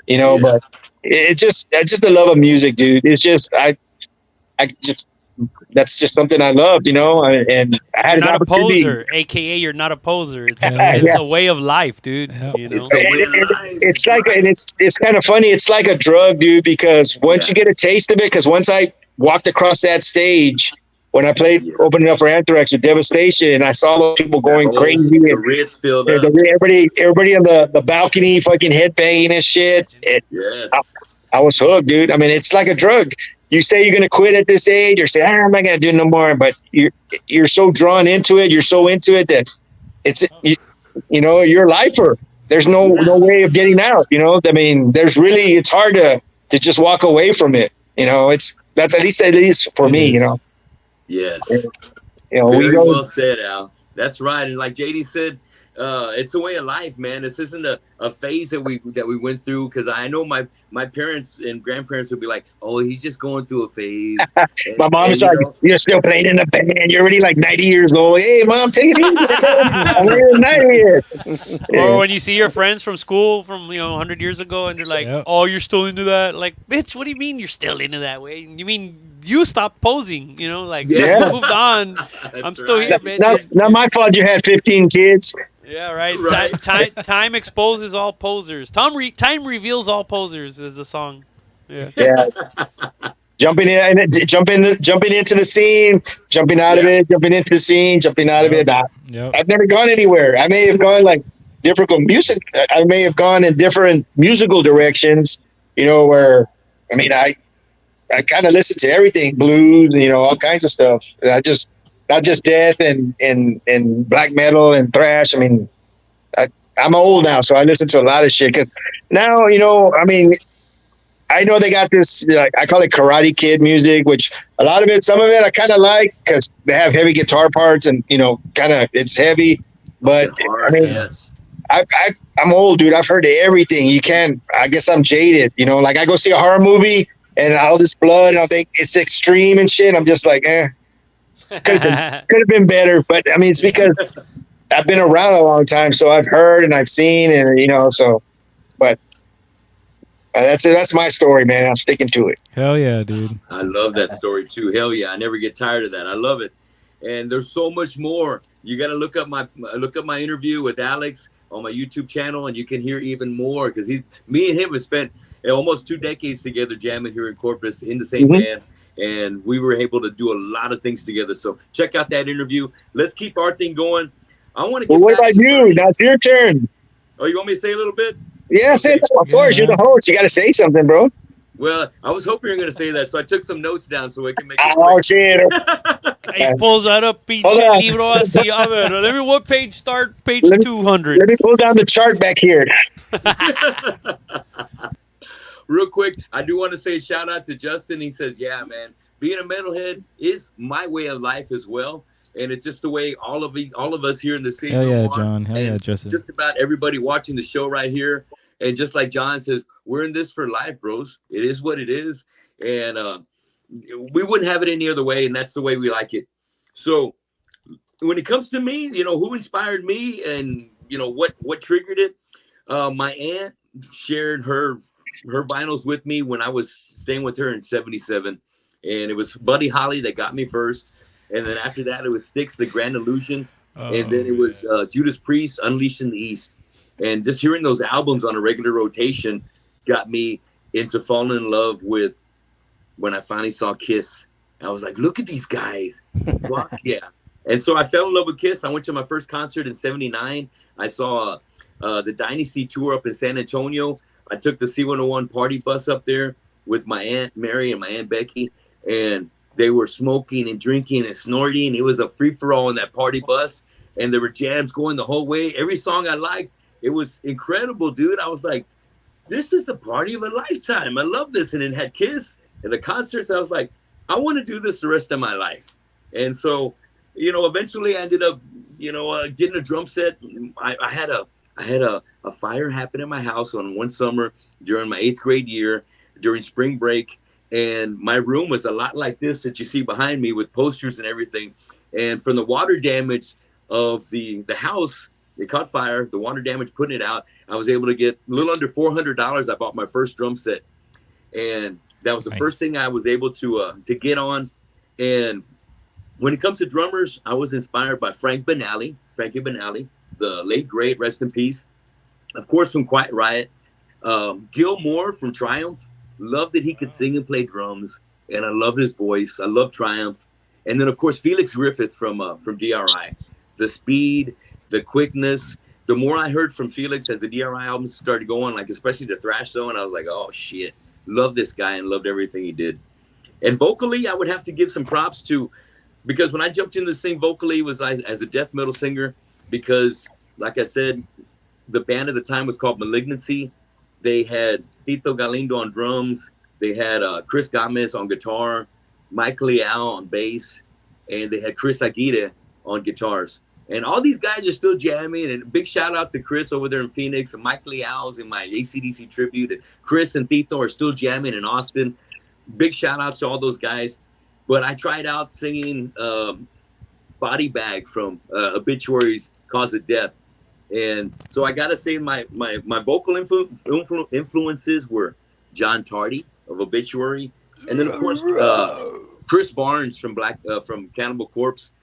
but it's just the love of music, dude. It's just, that's just something I loved, and I had You're not a poser, aka you're not a poser. It's a way of life, dude. It's like, and it's kind of funny. It's like a drug, dude, because once you get a taste of it, because once I walked across that stage when I played opening up for Anthrax with Devastation, and I saw those people going crazy, the Ritz filled up. Everybody on the balcony fucking headbanging and shit. I was hooked, dude. I mean, it's like a drug. You say you're gonna quit at this age, or say, I'm not gonna do no more, but you're so drawn into it, you're so into it that it's you're a lifer. There's no way of getting out. I mean, it's hard to just walk away from it. That's at least for me. Yes. Very well said, Al. That's right. And like JD said, it's a way of life, man. This isn't a phase that we went through, because I know my parents and grandparents would be like, "Oh, he's just going through a phase." My mom's like, "You're still playing in the band. You're already like 90 years old." Hey, Mom, take it easy. I'm only 90 years. Or when you see your friends from school from 100 years ago, and they're like, "Oh, you're still into that?" Like, bitch, what do you mean you're still into that way? You mean you stopped posing? You moved on. I'm still here, bitch. Not my fault. You had 15 kids. Yeah, right. Time exposes all posers. Time reveals all posers is the song. Yeah. Jumping into the scene, jumping out of it, jumping into the scene, jumping out of it. I've never gone anywhere. I may have gone like different music. I may have gone in different musical directions. Where I mean, I kind of listen to everything, blues, all kinds of stuff. Not just death and black metal and thrash. I mean, I'm old now, so I listen to a lot of shit. 'Cause now, I mean, I know they got this, I call it Karate Kid music, which some of it I kind of like because they have heavy guitar parts and, kind of it's heavy. But I mean, I'm old, dude. I've heard everything. I guess I'm jaded, like I go see a horror movie and all this blood and I think it's extreme and shit. I'm just like, could have been better, but I mean, it's because I've been around a long time, so I've heard and I've seen, and but that's it. That's my story, man. I'm sticking to it. Hell yeah, dude. I love that story too. Hell yeah, I never get tired of that. I love it, and there's so much more. You got to look up my interview with Alex on my YouTube channel, and you can hear even more because me and him have spent almost 2 decades together jamming here in Corpus in the same band. And we were able to do a lot of things together. So check out that interview. Let's keep our thing going. I want to get what about you? Now it's your turn. Oh, you want me to say a little bit? Yeah, say it. Of course, you're the host. You got to say something, bro. Well, I was hoping you were going to say that, so I took some notes down so we can make it quick. Shit. He pulls that up, pinche libro así. A ver, let me, what page start? Page 200. Let me pull down the chart back here. Real quick, I do want to say shout out to Justin. He says, yeah, man, being a metalhead is my way of life as well. And it's just the way all of us here in the city. Hell yeah, John. Hell yeah, Justin. Just about everybody watching the show right here. And just like John says, we're in this for life, bros. It is what it is. And we wouldn't have it any other way. And that's the way we like it. So when it comes to me, who inspired me and, what triggered it? My aunt shared her vinyls with me when I was staying with her in 77. And it was Buddy Holly that got me first. And then after that, it was Styx, The Grand Illusion. And then it was Judas Priest, Unleashed in the East. And just hearing those albums on a regular rotation got me into falling in love with when I finally saw Kiss. I was like, look at these guys. Fuck yeah. And so I fell in love with Kiss. I went to my first concert in '79. I saw the Dynasty tour up in San Antonio. I took the C101 party bus up there with my Aunt Mary and my Aunt Becky, and they were smoking and drinking and snorting. It was a free-for-all in that party bus, and there were jams going the whole way. Every song I liked. It was incredible, dude. I was like, this is a party of a lifetime. I love this. And it had Kiss and the concerts. I was like, I want to do this the rest of my life. And so, eventually I ended up, getting a drum set. I had a fire happen in my house on one summer during my 8th grade year during spring break. And my room was a lot like this that you see behind me with posters and everything. And from the water damage of the house, it caught fire, the water damage, putting it out. I was able to get a little under $400. I bought my first drum set. And that was the first thing I was able to get on. And when it comes to drummers, I was inspired by Frankie Banali, the late great, rest in peace. Of course, from Quiet Riot. Gil Moore from Triumph. Loved that he could sing and play drums. And I loved his voice. I love Triumph. And then, of course, Felix Griffith from DRI. The speed, the quickness. The more I heard from Felix as the DRI albums started going, like especially the thrash zone, I was like, oh, shit. Love this guy and loved everything he did. And vocally, I would have to give some props to, because when I jumped into the sing vocally, it was as a death metal singer, because, like I said, the band at the time was called Malignancy. They had Tito Galindo on drums. They had Chris Gomez on guitar, Mike Leal on bass, and they had Chris Aguirre on guitars. And all these guys are still jamming. And big shout out to Chris over there in Phoenix, and Mike Leal's in my AC/DC tribute. And Chris and Tito are still jamming in Austin. Big shout out to all those guys. But I tried out singing Body Bag from Obituary's Cause of Death. And so I got to say my vocal influences were John Tardy of Obituary. And then, of course, Chris Barnes from Cannibal Corpse,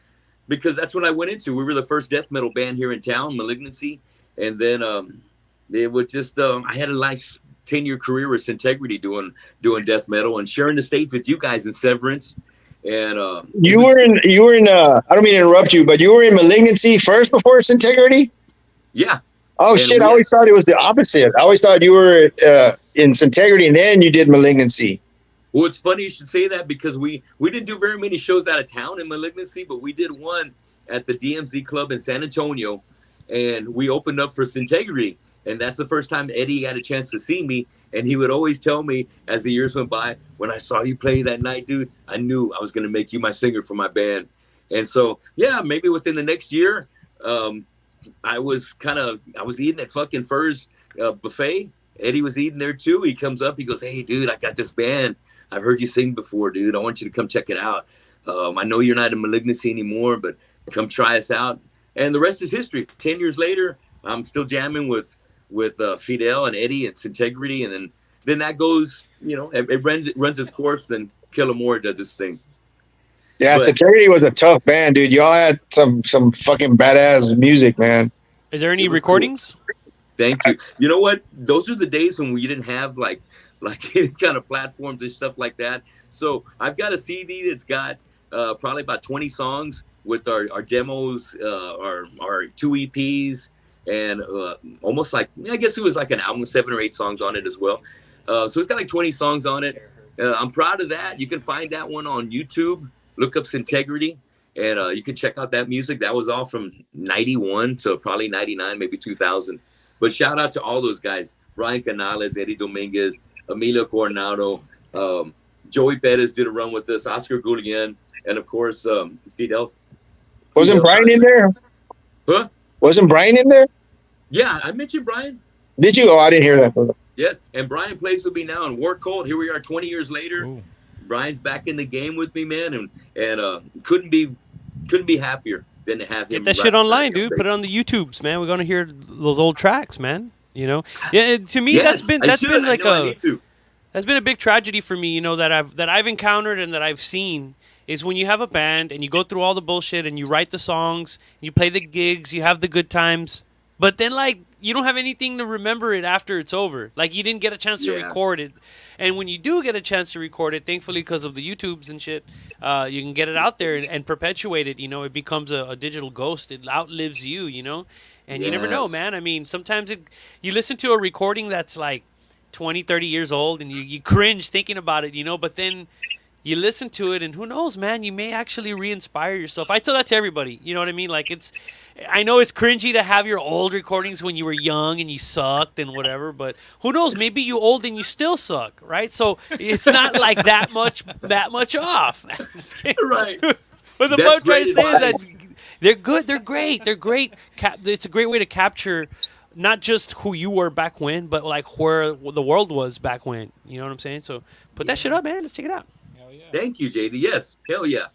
because that's what I went into. We were the first death metal band here in town, Malignancy. And then it was just, I had a nice 10-year career with Integrity doing death metal and sharing the stage with you guys in Severance. And you were in I don't mean to interrupt you, but you were in Malignancy first before Integrity? Yeah. Oh, and shit. I always thought it was the opposite. I always thought you were in Integrity and then you did Malignancy. Well, it's funny you should say that, because we didn't do very many shows out of town in Malignancy, but we did one at the DMZ Club in San Antonio, and we opened up for Integrity. And that's the first time Eddie got a chance to see me. And he would always tell me as the years went by, when I saw you play that night, dude, I knew I was going to make you my singer for my band. And so, yeah, maybe within the next year, I was eating at fucking Fur's buffet. Eddie was eating there too. He comes up, he goes, hey, dude, I got this band. I've heard you sing before, dude. I want you to come check it out. I know you're not in Malignancy anymore, but come try us out. And the rest is history. 10 years later, I'm still jamming with Fidel and Eddie and Integrity, and then that goes, it runs its course. Then Killer Moore does his thing. Yeah, Integrity was a tough band, dude. Y'all had some fucking badass music, man. Is there any recordings? Cool. Thank you. You know what? Those are the days when we didn't have like any kind of platforms and stuff like that. So I've got a CD that's got probably about 20 songs with our demos, our 2 EPs. And almost like, I guess it was like an album with 7 or 8 songs on it as well. So it's got like 20 songs on it. I'm proud of that. You can find that one on YouTube. Look up Integrity, and you can check out that music. That was all from 91 to probably 99, maybe 2000. But shout out to all those guys. Brian Canales, Eddie Dominguez, Emilio Coronado, Joey Perez did a run with us, Oscar Gullian, and of course, Fidel. Wasn't Brian in there? Huh? Wasn't Brian in there? Yeah, I mentioned Brian. Did you? Oh, I didn't hear that. Yes, and Brian plays with me now in War Cult. Here we are 20 years later. Ooh. Brian's back in the game with me, man, and couldn't be happier than to have him. Get that shit online, dude. Put it on the YouTubes, man. We're gonna hear those old tracks, man. Yeah. To me, yes, that's been a big tragedy for me. That I've encountered and that I've seen is when you have a band and you go through all the bullshit and you write the songs, you play the gigs, you have the good times, But then, like, you don't have anything to remember it after it's over. Like, you didn't get a chance to record it. And when you do get a chance to record it, thankfully, because of the YouTubes and shit, you can get it out there and perpetuate it. You know, it becomes a digital ghost. It outlives you, you know? And you never know, man. I mean, sometimes you listen to a recording that's like 20, 30 years old and you cringe thinking about it, you know? But then you listen to it and who knows, man, you may actually re-inspire yourself. I tell that to everybody, you know what I mean? Like, I know it's cringy to have your old recordings when you were young and you sucked and whatever, but who knows, maybe you old and you still suck, right? So it's not like that much off. Right. But the point I'm trying to say is that they're good, they're great. It's a great way to capture not just who you were back when, but like where the world was back when. You know what I'm saying? So put that shit up, man. Let's check it out. Thank you, JD. Yes, hell yeah.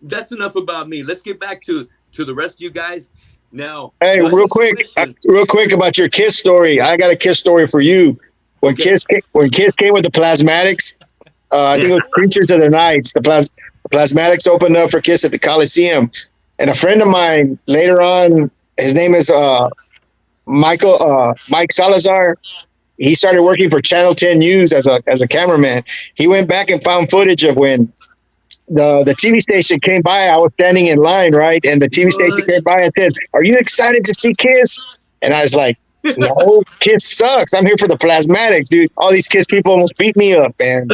That's enough about me. Let's get back to the rest of you guys. Now, hey, real quick about your Kiss story. I got a Kiss story for you. When Kiss came with the Plasmatics, I think it was Creatures of the Nights. The Plasmatics opened up for Kiss at the Coliseum, and a friend of mine later on, his name is Mike Salazar. He started working for Channel 10 News as a cameraman. He went back and found footage of when the TV station came by. I was standing in line, right? And the TV station came by and said, "Are you excited to see Kiss?" And I was like, "No, Kiss sucks. I'm here for the Plasmatics, dude. All these Kiss people almost beat me up, man."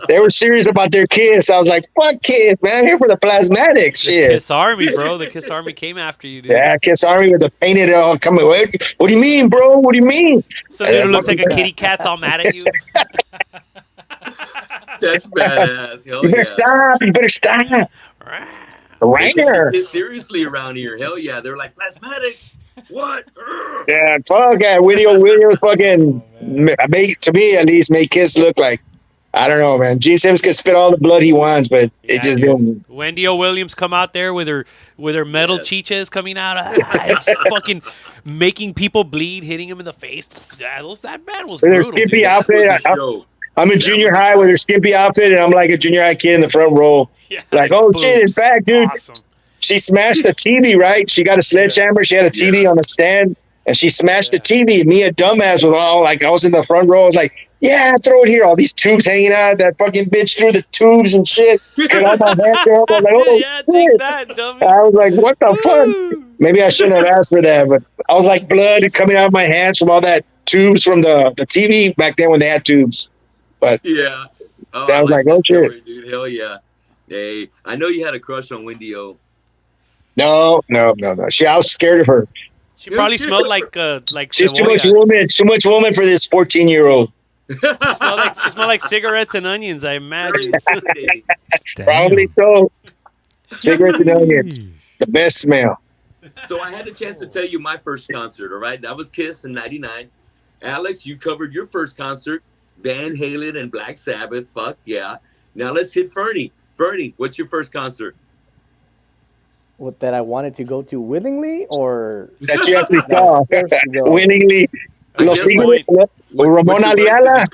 They were serious about their Kiss. I was like, "Fuck Kiss, man. I'm here for the Plasmatics." Shit. The Kiss Army, bro. The Kiss Army came after you, dude. Yeah, Kiss Army with the painted all coming. What do you mean, bro? What do you mean? Some dude who looks like a kitty cat's all mad at you. That's badass. Hell you better stop. You better stop. Right here. Seriously around here. Hell yeah. They're like, Plasmatics. What? Yeah, fuck that. Williams fucking, to me at least, made Kiss look like, I don't know, man. Gene Simmons can spit all the blood he wants, but it just didn't. Wendy O. Williams come out there with her metal chiches coming out, it's fucking making people bleed, hitting him in the face. That man was brutal. With her skimpy outfit. I'm in junior high with her skimpy outfit, and I'm like a junior high kid in the front row. Yeah, like, oh shit, it's back, dude. Awesome. She smashed the TV, right? She got a sledgehammer. She had a TV on the stand, and she smashed the TV. And me, a dumbass, was all like, I was in the front row. I was like, yeah, throw it here. All these tubes hanging out. That fucking bitch threw the tubes and shit. And all my hands there. I was like, oh, yeah, take that, dummy. I was like, what the fuck? Maybe I shouldn't have asked for that, but I was like blood coming out of my hands from all that tubes from the TV back then when they had tubes. But yeah, I was like, oh shit, dude, hell yeah. Hey, I know you had a crush on Wendy O. No. I was scared of her. She probably smelled like she's too much woman for this 14-year-old. She smelled like cigarettes and onions, I imagine. Probably so. Cigarettes and onions, the best smell. So I had a chance to tell you my first concert. All right, that was Kiss in '99. Alex, you covered your first concert. Van Halen and Black Sabbath. Fuck yeah. Now let's hit Fernie. Fernie, what's your first concert? What, that I wanted to go to willingly, or that you actually saw willingly? Ramon Aliala.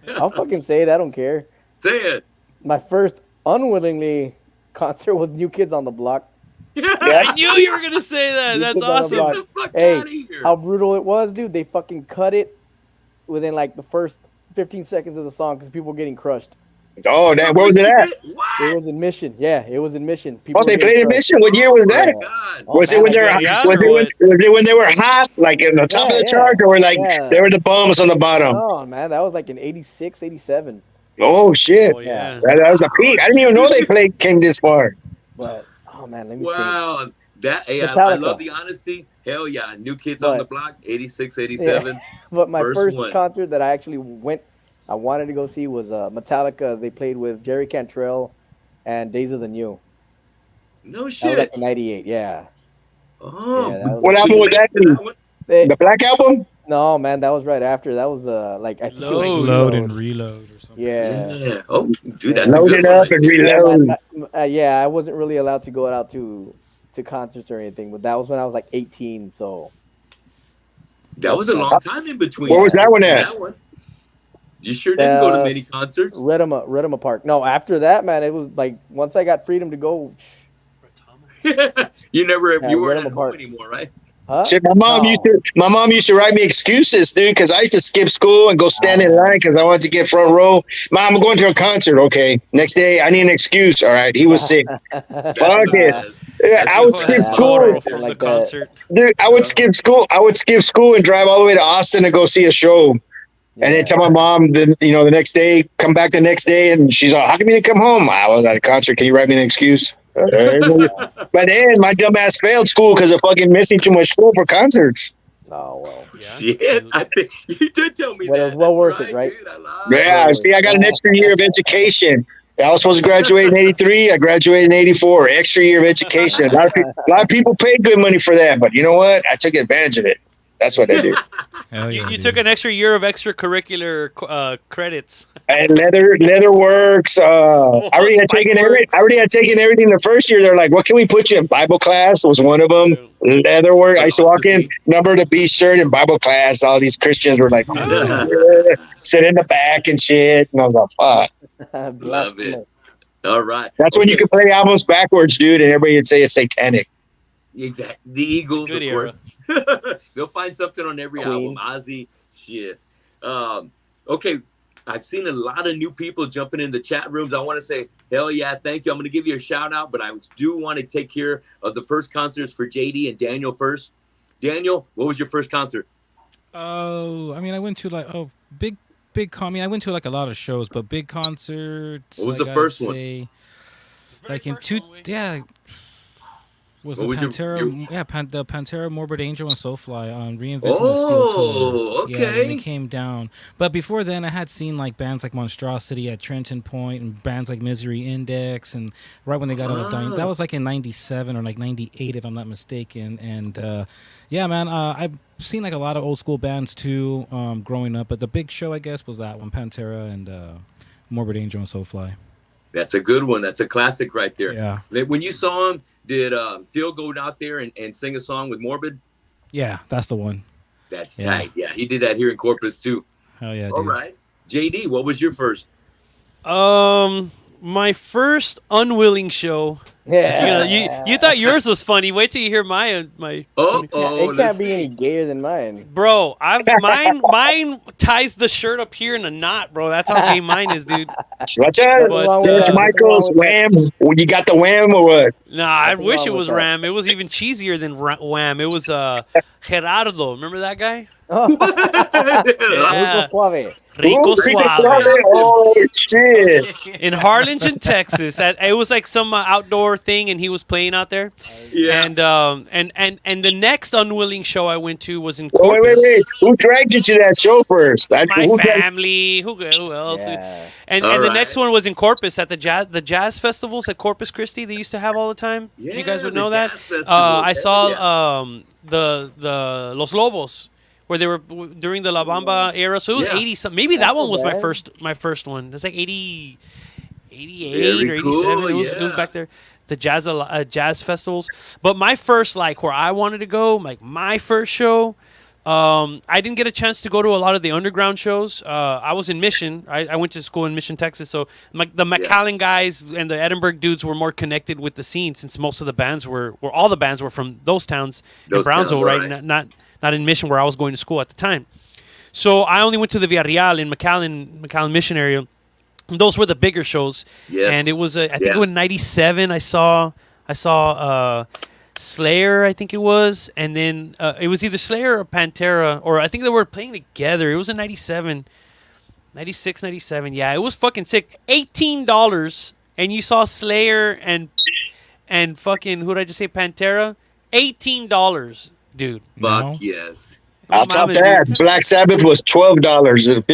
I'll fucking say it. I don't care. Say it. My first unwillingly concert was New Kids on the Block. Yeah. I knew you were gonna say that. That's awesome. Hey, how brutal it was, dude. They fucking cut it within like the first 15 seconds of the song because people were getting crushed. Oh, where was it at? It was in Mission. Yeah, it was in Mission. People they played in Mission? What year was that? Was it when they were hot, like in the top of the chart, or like they were the bums on the bottom? Oh man, that was like in 86, 87. Oh shit! Oh, yeah, that was a peak. I didn't even know they came this far. But oh man, let me think. I love the honesty. Hell yeah, New Kids on the Block, 86, 87. Yeah. But my first concert that I actually I wanted to go see was Metallica. They played with Jerry Cantrell and Days of the New. No shit. That was like in '98, yeah. Oh. Yeah, what album was that? The Black Album? No, man, that was right after. That was I think Load and Reload or something. Yeah. Oh, dude, that's Load it up and reload. I wasn't really allowed to go out to concerts or anything, but that was when I was like 18. So that was a long time in between. Where was that one at? You sure didn't go to many concerts? Redema Park. No, after that, man, it was like once I got freedom to go. You weren't them at home apart. anymore, right? Huh? Shit, my mom used to write me excuses, dude, because I used to skip school and go stand in line because I wanted to get front row. Mom, I'm going to a concert. Okay, next day I need an excuse. All right, he was sick. Fuck it. Yeah, I would skip school from like the concert. dude. I would skip school. I would skip school and drive all the way to Austin to go see a show. And then tell my mom, then the next day, come back the next day, and she's like, "How come you didn't come home?" I was at a concert. Can you write me an excuse? But then my dumb ass failed school because of fucking missing too much school for concerts. Oh well. Shit, I think you did tell me that. It was well worth it, right? Dude, Yeah, see, I got an extra year of education. I was supposed to graduate in '83. I graduated in '84. Extra year of education. A lot of people paid good money for that, but you know what? I took advantage of it. That's what I did. You took an extra year of extracurricular credits. And leather works. I already had taken everything the first year. They're like, "What can we put you in?" Bible class was one of them. Leather work. I used to walk in, number the B shirt in Bible class. All these Christians were like, sit in the back and shit. And I was like, fuck. Love it. All right. That's when you could play albums backwards, dude, and everybody would say it's satanic. Exactly. The Eagles, Good of course. They'll find something on every album. Ozzy, shit. Okay, I've seen a lot of new people jumping in the chat rooms. I want to say, hell yeah, thank you. I'm going to give you a shout out, but I do want to take care of the first concerts for JD and Daniel first. Daniel, what was your first concert? Oh, I mean, I went to like big con. I mean, I went to like a lot of shows, but big concerts. What was the first one? Like in was the Pantera? The Pantera, Morbid Angel, and Soulfly on Reinventing the Steel Tour. Okay. Yeah, when they came down. But before then, I had seen like bands like Monstrosity at Trenton Point and bands like Misery Index, and right when they got out of Dying, that was like in '97 or like '98, if I'm not mistaken. And yeah, man, I've seen like a lot of old school bands too, growing up. But the big show, I guess, was that one, Pantera and Morbid Angel and Soulfly. That's a good one. That's a classic right there. Yeah. When you saw him, did Phil go out there and sing a song with Morbid? Yeah, that's the one. That's tight. Yeah, he did that here in Corpus too. Hell yeah, dude. All right. JD, what was your first? My first unwilling show. Yeah. You thought yours was funny. Wait till you hear my. It can't be any gayer than mine. Bro, mine ties the shirt up here in a knot, bro. That's how gay mine is, dude. What's up? George Michael's Wham. You got the Wham or what? Nah, I wish it was Ram. It was even cheesier than Wham. It was Gerardo. Remember that guy? Rico Suave. Rico Suave. Oh shit! In Harlingen, Texas. It was like some outdoor thing, and he was playing out there. Yeah. And the next unwilling show I went to was in Corpus. Wait! Who dragged you to that show first? My family. Who else? Yeah. And the next one was in Corpus at the jazz festivals at Corpus Christi. They used to have all the time. Yeah, you guys would know the that. jazz festivals. I saw the Los Lobos, where they were during the La Bamba era. So it was 80 something. Maybe that one was my first one. It's like 88 or 87. Cool, It was back there. The jazz festivals. But my first, like, where I wanted to go, like my first show, I didn't get a chance to go to a lot of the underground shows. I was in Mission. I went to school in Mission, Texas. So the McAllen guys and the Edinburgh dudes were more connected with the scene, since most of the bands all the bands were from those towns in Brownsville, right? Not in Mission, where I was going to school at the time. So I only went to the Villarreal in McAllen Mission area. And those were the bigger shows. Yes. And it was I think it was in '97. I saw Slayer, I think it was, and then it was either Slayer or Pantera, or I think they were playing together. It was in 97, 96, 97. Yeah, it was fucking sick. $18, and you saw Slayer and fucking, who did I just say, Pantera? $18, dude. Fuck yes. I'll top that. Black Sabbath was $12.50.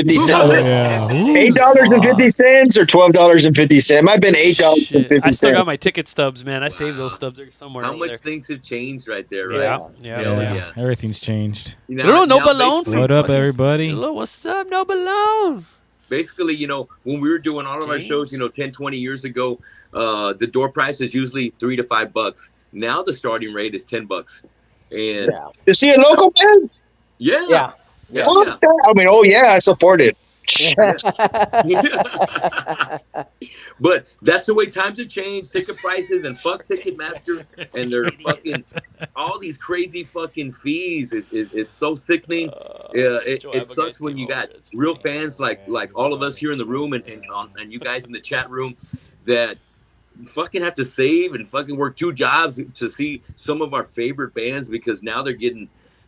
Yeah. $8.50 or $12.50. Might have been $8.50. I still got my ticket stubs, man. I saved those stubs somewhere. How much there. Things have changed right there, right? Yeah. Everything's changed. You know, No Balone. What up, everybody? Hello, what's up, No Balone? Basically, when we were doing all of our shows, 10, 20 years ago, the door price is usually $3 to $5. Now the starting rate is $10. And to see a local band? Yeah. I mean, I support it. But that's the way times have changed. Ticket prices and fuck Ticketmaster and their fucking all these crazy fucking fees is so sickening. It sucks when you got real fans like all of us here in the room and you guys in the chat room that fucking have to save and fucking work 2 jobs to see some of our favorite bands because now they're getting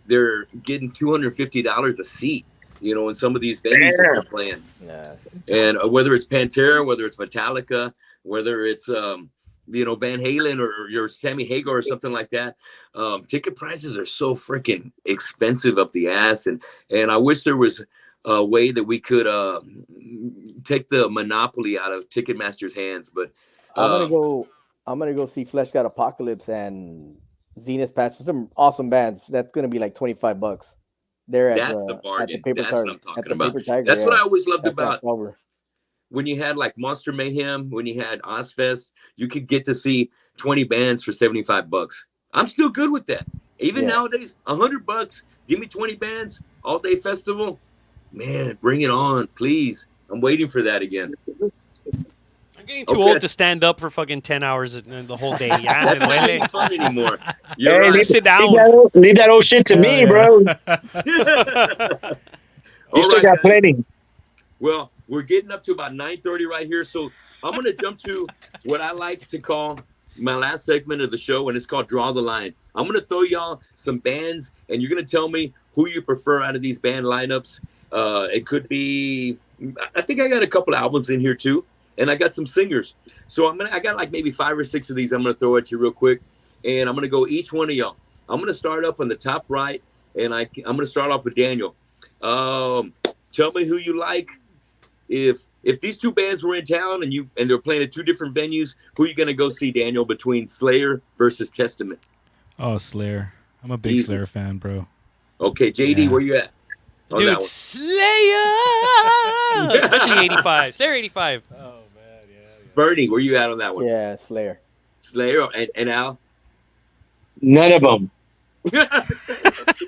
$250 a seat. You know, in some of these venues that they're playing. Yeah. And whether it's Pantera, whether it's Metallica, whether it's, Van Halen or your Sammy Hagar or something like that, ticket prices are so freaking expensive up the ass. And I wish there was a way that we could take the monopoly out of Ticketmaster's hands. But I'm gonna go see Flesh God Apocalypse and Zenith Patch. Some awesome bands. That's gonna be like $25. That's the bargain. That's what I'm talking about. That's what I always loved about when you had like Monster Mayhem, when you had Ozfest, you could get to see 20 bands for $75. I'm still good with that. Even nowadays, $100. Give me 20 bands, all day festival. Man, bring it on, please. I'm waiting for that again. I'm getting too old to stand up for fucking 10 hours the whole day. Yeah, that's not even fun anymore. You're right. Sit down. Leave that old shit to me, bro. You still got plenty. Well, we're getting up to about 9:30 right here, so I'm going to jump to what I like to call my last segment of the show, and it's called Draw the Line. I'm going to throw y'all some bands, and you're going to tell me who you prefer out of these band lineups. It could be, I think I got a couple albums in here too. And I got some singers. So I got like maybe 5 or 6 of these I'm going to throw at you real quick. And I'm going to go each one of y'all. I'm going to start up on the top right. And I'm going to start off with Daniel. Tell me who you like. If these 2 bands were in town and they're playing at 2 different venues, who are you going to go see, Daniel, between Slayer versus Testament? Oh, Slayer. I'm a big Slayer fan, bro. Okay, JD, where you at? Dude, Slayer! Especially 85. Slayer 85. Oh, man, yeah. Fernie, where you at on that one? Yeah, Slayer. Slayer, and Al? None of them.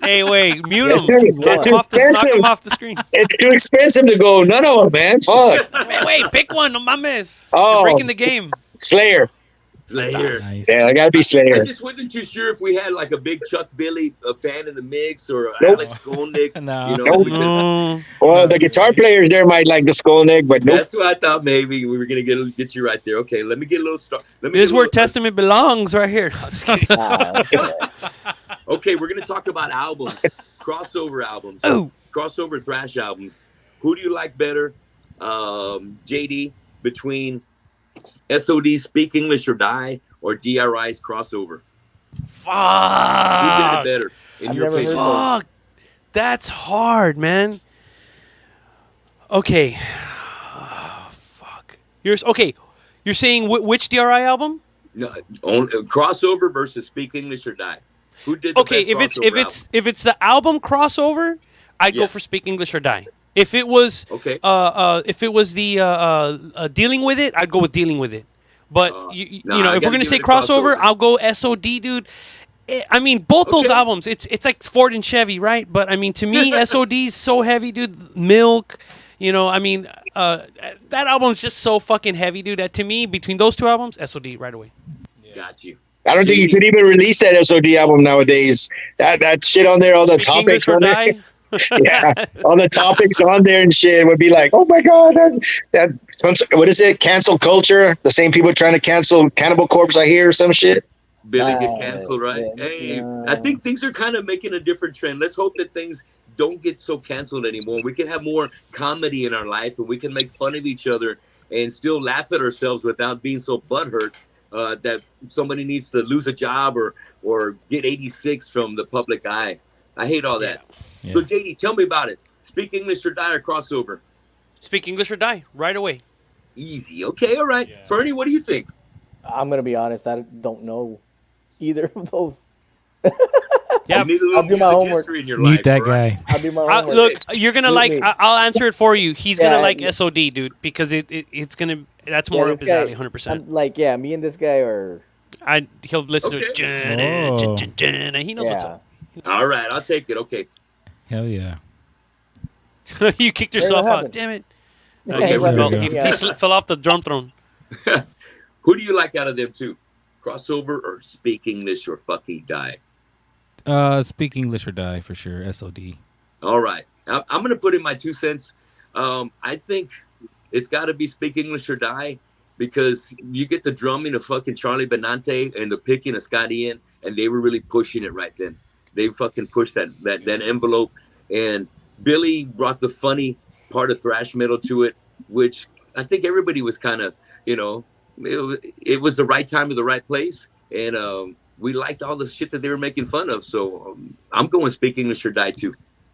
Hey, wait, mute them. Knock them off the screen. It's too expensive to go. None of them, man. Fuck. Man, wait, pick one. No mames. You're breaking the game. Slayer. Nice. Yeah, I gotta be Slayer. I just wasn't too sure if we had like a big Chuck Billy fan in the mix or Alex Skolnick. No. Well, the guitar players there might like the Skolnick, but nope. That's what I thought. Maybe we were gonna get you right there. Okay, let me get a little start. This is where Testament belongs, right here. Okay, we're gonna talk about albums, crossover albums, crossover thrash albums. Who do you like better, JD, between SOD Speak English or Die or DRI's Crossover? Fuck. Who did it better in your opinion? Fuck. That's hard, man. Okay. Fuck. You're saying which DRI album? No, Crossover versus Speak English or Die. Who did the best if it's the album Crossover, I'd go for Speak English or Die. If it was the Dealing With It, I'd go with Dealing With It. But if we're gonna say crossover, I'll go SOD, dude. I mean, both those albums, it's like Ford and Chevy, right? But I mean, to me, SOD's so heavy, dude. Milk, that album's just so fucking heavy, dude. That to me, between those 2 albums, SOD right away. Yeah. Got you. I don't think you could even release that SOD album nowadays. That shit on there, all the topics on there. Yeah, all the topics on there and shit would be like, oh my god, that what is it? Cancel culture. The same people trying to cancel Cannibal Corpse, I hear, or some shit. Billy get canceled, right? Hey, I think things are kind of making a different trend. Let's hope that things don't get so canceled anymore. We can have more comedy in our life, and we can make fun of each other and still laugh at ourselves without being so butthurt that somebody needs to lose a job or get 86 from the public eye. I hate all that. Yeah. So, JD, tell me about it. Speak English or Die or Crossover? Speak English or Die, right away. Easy. Okay, all right. Yeah. Fernie, what do you think? I'm going to be honest. I don't know either of those. Yeah, I'll do my homework. Meet that guy. I'll do my homework. Look, you're going to like, I'll answer it for you. He's going to like SOD, dude, because it's going to, that's more up his alley, 100%. I'm like, me and this guy are. He'll listen to it, and he knows what's up. All right, I'll take it. Okay. Hell yeah. You kicked yourself out. Damn it. Okay, he fell off the drum throne. Who do you like out of them two? Crossover or Speak English or Fucking Die? Speak English or Die for sure. SOD. All right. I'm going to put in my 2 cents. I think it's got to be Speak English or Die because you get the drumming of fucking Charlie Benante and the picking of Scott Ian, and they were really pushing it right then. They fucking pushed that envelope, and Billy brought the funny part of thrash metal to it, which I think everybody was kind of, it was the right time to the right place, and we liked all the shit that they were making fun of. So I'm going Speak English or Die too.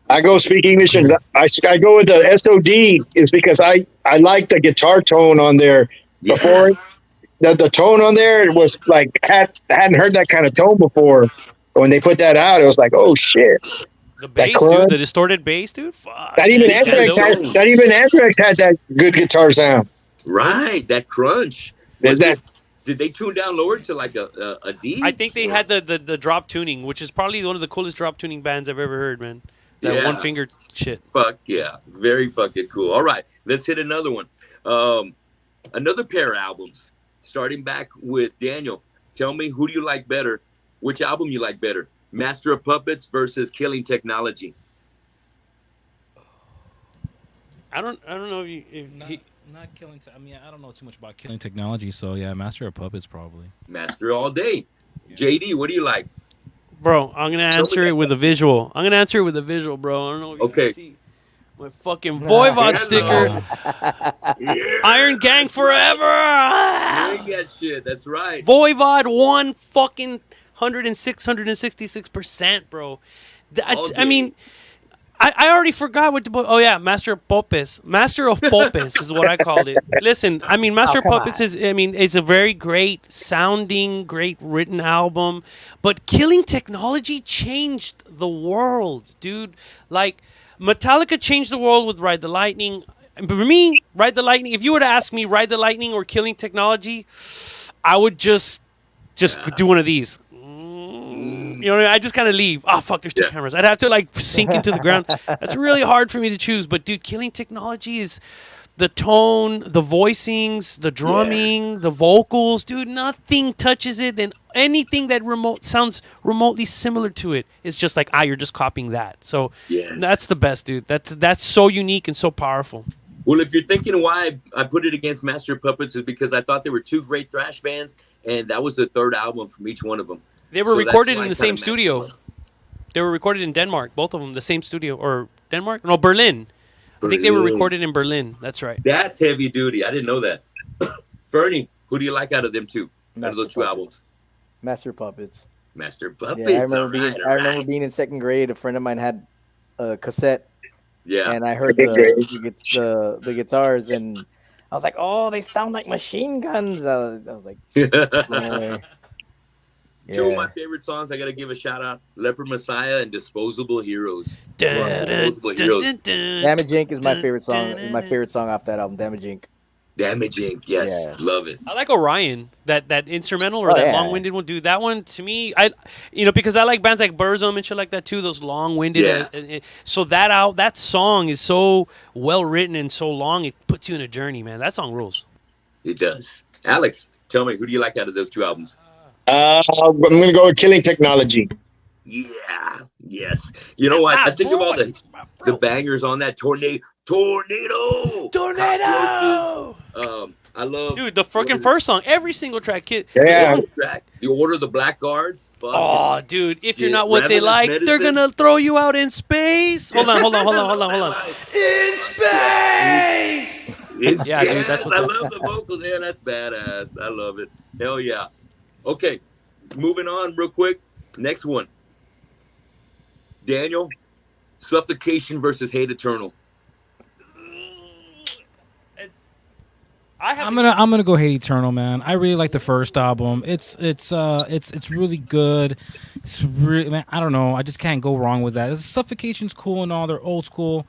I go Speak English, and I go with the SOD is because I like the guitar tone on there. Before the tone on there was like hadn't heard that kind of tone before. But when they put that out, it was like, oh shit. The bass, dude, the distorted bass, dude. Fuck. Not even Anthrax had that good guitar sound. Right, that crunch. Did they tune down lower to like a D? I think they had the drop tuning, which is probably one of the coolest drop tuning bands I've ever heard, man. That one finger shit. Fuck yeah. Very fucking cool. All right. Let's hit another one. Another pair of albums. Starting back with Daniel. Tell me, who do you like better? Which album you like better? Master of Puppets versus Killing Technology. I don't know if not Killing. I don't know too much about Killing Technology, so yeah, Master of Puppets probably. Master all day. JD, what do you like? Bro, I'm gonna answer it with a visual. Bro. I don't know if you can see my fucking Voivod sticker. Iron Gang forever. That shit. That's right. Voivod won fucking 166%, bro. I mean, I already forgot what. Master of Puppets. Master of Puppets is what I called it. Listen, I mean, Master of Puppets is. I mean, it's a very great sounding, great written album, but Killing Technology changed the world, dude. Like, Metallica changed the world with Ride the Lightning. And for me, Ride the Lightning. If you were to ask me, Ride the Lightning or Killing Technology, I would just do one of these. You know what I mean? I just kind of leave. Oh, fuck, there's two cameras. I'd have to, like, sink into the ground. That's really hard for me to choose. But, dude, Killing Technology is the tone, the voicings, the drumming, the vocals. Dude, nothing touches it. And anything that sounds remotely similar to it is just like, you're just copying that. So that's the best, dude. That's so unique and so powerful. Well, if you're thinking why I put it against Master of Puppets is because I thought they were two great thrash bands, and that was the third album from each one of them. They were recorded in the same studio. They were recorded in Denmark, both of them, the same studio. Or Denmark? No, Berlin. I think they were recorded in Berlin. That's right. That's heavy duty. I didn't know that. Fernie, who do you like out of them two? Out of those two albums? Master Puppets. Master Puppets. Yeah, I remember being in second grade. A friend of mine had a cassette. Yeah. And I heard the guitars, and I was like, oh, they sound like machine guns. I was like, Two of my favorite songs, I got to give a shout out: Leopard Messiah and Disposable Heroes. Damage Inc. is my favorite song. Is my favorite song off that album, Damage Inc. Damage Inc. Yes, love it. I like Orion, that instrumental or long-winded one. Dude, that one to me, because I like bands like Burzum and shit like that too. Those long-winded. So that song is so well written and so long, it puts you in a journey, man. That song rules. It does. Alex, tell me, who do you like out of those two albums? I'm going to go with Killing Technology. Yeah. Yes. You know what? I think of all the bangers on that Tornado. I love, dude, the freaking first song. Every single track, kid. The Order of the Blackguards. Oh, dude, if you're not what they like, they're gonna throw you out in space. Hold on. In space. Dude, that's what I love the vocals. Yeah, that's badass. I love it. Hell yeah. Okay, moving on real quick. Next one. Daniel, Suffocation versus Hate Eternal. I'm gonna go Hate Eternal, man. I really like the first album. It's really good. It's really, man, I don't know. I just can't go wrong with that. Suffocation's cool and all. They're old school.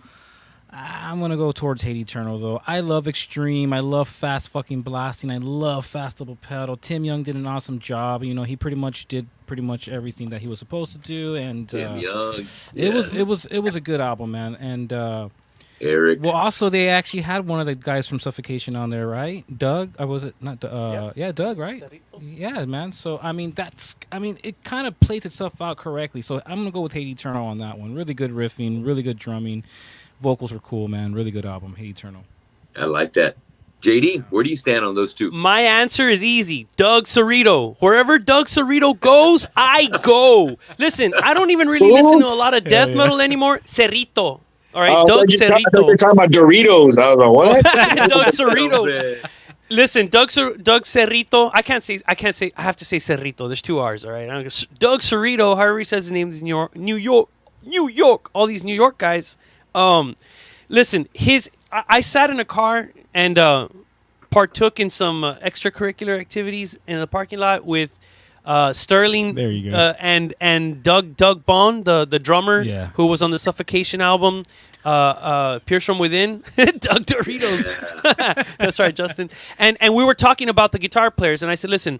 I'm gonna go towards Hate Eternal though. I love Extreme. I love fast fucking blasting. I love fast double pedal. Tim Young did an awesome job. He pretty much did everything that he was supposed to do. And Tim Young. It was a good album, man. And Eric. Well, also they actually had one of the guys from Suffocation on there, right? Doug, or was it not? Yeah, Doug, right? Yeah, man. So I mean, it kind of plays itself out correctly. So I'm gonna go with Hate Eternal on that one. Really good riffing, really good drumming, vocals were cool, man. Really good album, Hate Eternal. I like that. JD, where do you stand on those two? My answer is easy. Doug Cerrito. Wherever Doug Cerrito goes, I go. Listen, I don't even really listen to a lot of death metal anymore. Cerrito. All right, Doug Cerrito. I thought you were talking about Doritos. I was like, what? Doug Cerrito. Listen, Doug Cerrito. I can't say. I have to say Cerrito. There's 2 R's. All right. Doug Cerrito. However he says his name is New York. All these New York guys. Listen, I sat in a car and partook in some extracurricular activities in the parking lot with Sterling. There you go. And Doug Bond, the drummer, who was on the Suffocation album. Pierce from Within, Doug Doritos. That's right, Justin. And we were talking about the guitar players, and I said, listen,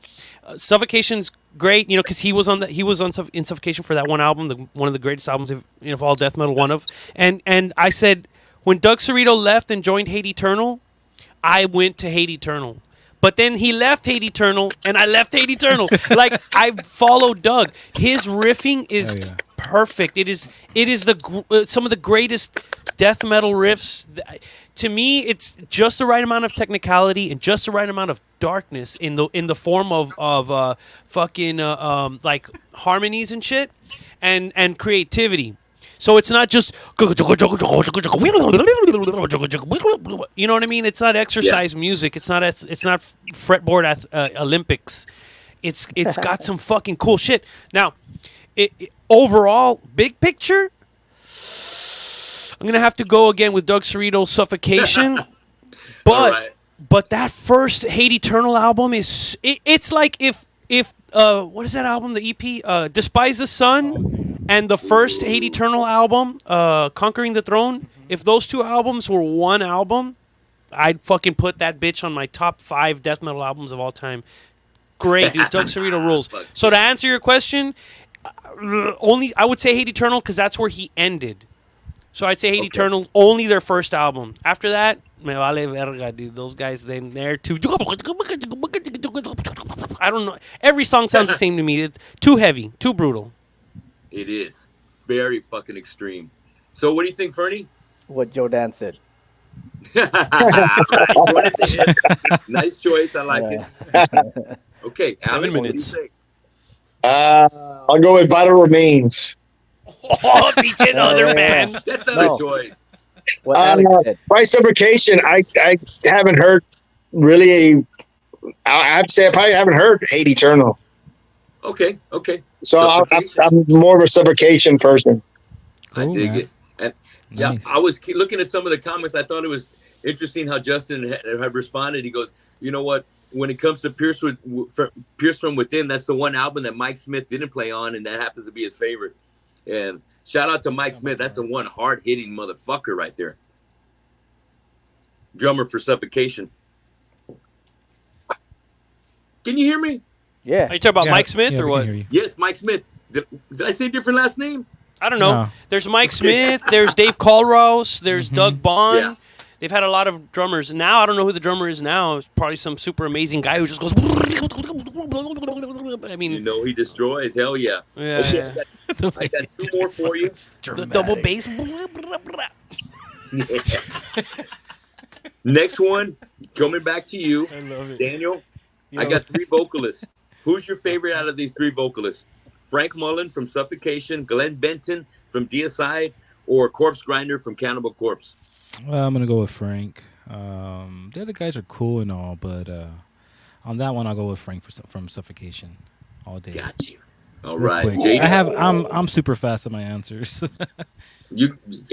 Suffocation's great, because he was in Suffocation for that one album, one of the greatest albums of all death metal, one of. And I said, when Doug Cerrito left and joined Hate Eternal, I went to Hate Eternal. But then he left Hate Eternal, and I left Hate Eternal. Like, I followed Doug. His riffing is perfect. It is some of the greatest death metal riffs. To me, it's just the right amount of technicality and just the right amount of darkness in the form of fucking like harmonies and shit and creativity. So it's not just, you know what I mean? It's not exercise music. It's not fretboard Olympics. It's got some fucking cool shit. Now, overall, big picture, I'm gonna have to go again with Doug Cerrito's Suffocation, but that first Hate Eternal album it's like if what is that album? The EP, Despise the Sun. And the first Hate Eternal album, Conquering the Throne, if those 2 albums were one album, I'd fucking put that bitch on my top 5 death metal albums of all time. Great, dude. Doug Cerrito rules. So to answer your question, I would say Hate Eternal because that's where he ended. So I'd say Hate Eternal, only their first album. After that, me vale verga, dude. Those guys, they're too... I don't know. Every song sounds the same to me. It's too heavy, too brutal. It is very fucking extreme. So what do you think, Fernie? What Joe Dan said. Nice choice. I like it. Okay, 7 minutes. I'll go with Vital Remains. Oh, beach another man. That's not a choice. By Suffocation, I haven't heard really. I have to say I probably haven't heard Hate Eternal. Okay. So I'm more of a Suffocation person. Cool, I dig it. And nice. I was looking at some of the comments. I thought it was interesting how Justin had responded. He goes, you know what? When it comes to Pierce from Within, that's the one album that Mike Smith didn't play on, and that happens to be his favorite. And shout out to Mike Smith. That's the one hard-hitting motherfucker right there. Drummer for Suffocation. Can you hear me? Yeah. Are you talking about Mike Smith or what? Yes, Mike Smith. Did I say a different last name? I don't know. No. There's Mike Smith. There's Dave Colrose. There's Doug Bond. Yeah. They've had a lot of drummers. Now, I don't know who the drummer is now. It's probably some super amazing guy who just goes... I mean... he destroys. Hell yeah. Yeah. Okay, I got 2 more for you. The double bass. Next one, coming back to you, I love it. Daniel. I got 3 vocalists. Who's your favorite out of these 3 vocalists? Frank Mullen from Suffocation, Glenn Benton from DSI, or Corpse Grinder from Cannibal Corpse? I'm going to go with Frank. The other guys are cool and all, but on that one, I'll go with Frank from Suffocation all day. Got you. All right. JD? I'm super fast at my answers.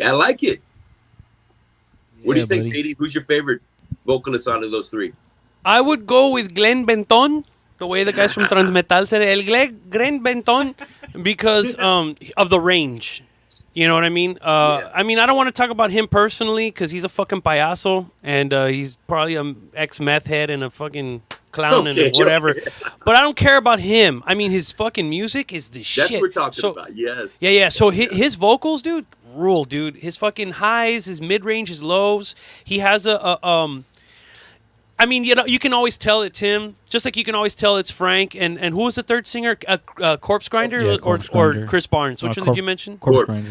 I like it. What do you think, buddy? JD? Who's your favorite vocalist out of those 3? I would go with Glenn Benton, the way the guys from Transmetal said it. Glenn Benton, because of the range. You know what I mean? Yes. I mean, I don't want to talk about him personally because he's a fucking payaso and he's probably an ex-meth head and a fucking clown and whatever. But I don't care about him. I mean, his fucking music is the shit. That's what we're talking about, yes. Yeah. So his vocals, dude, rule, dude. His fucking highs, his mid range, his lows. He has I mean, you know, you can always tell it's him, just like you can always tell it's Frank. And who was the third singer? Corpse Grinder, or Chris Barnes? Which one did you mention? Corpse Grinder.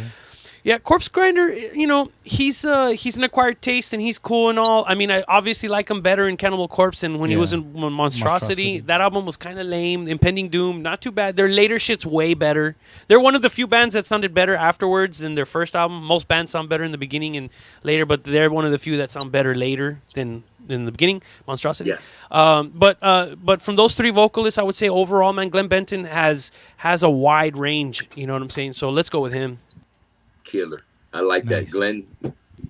Yeah, Corpse Grinder. You know, he's an acquired taste and he's cool and all. I mean, I obviously like him better in Cannibal Corpse than when he was in Monstrosity. That album was kind of lame. Impending Doom, not too bad. Their later shit's way better. They're one of the few bands that sounded better afterwards than their first album. Most bands sound better in the beginning and later, but they're one of the few that sound better later than in the beginning, Monstrosity. Yeah. But from those three vocalists, I would say overall, man, Glenn Benton has a wide range. You know what I'm saying? So let's go with him. Killer. I like that. Glenn.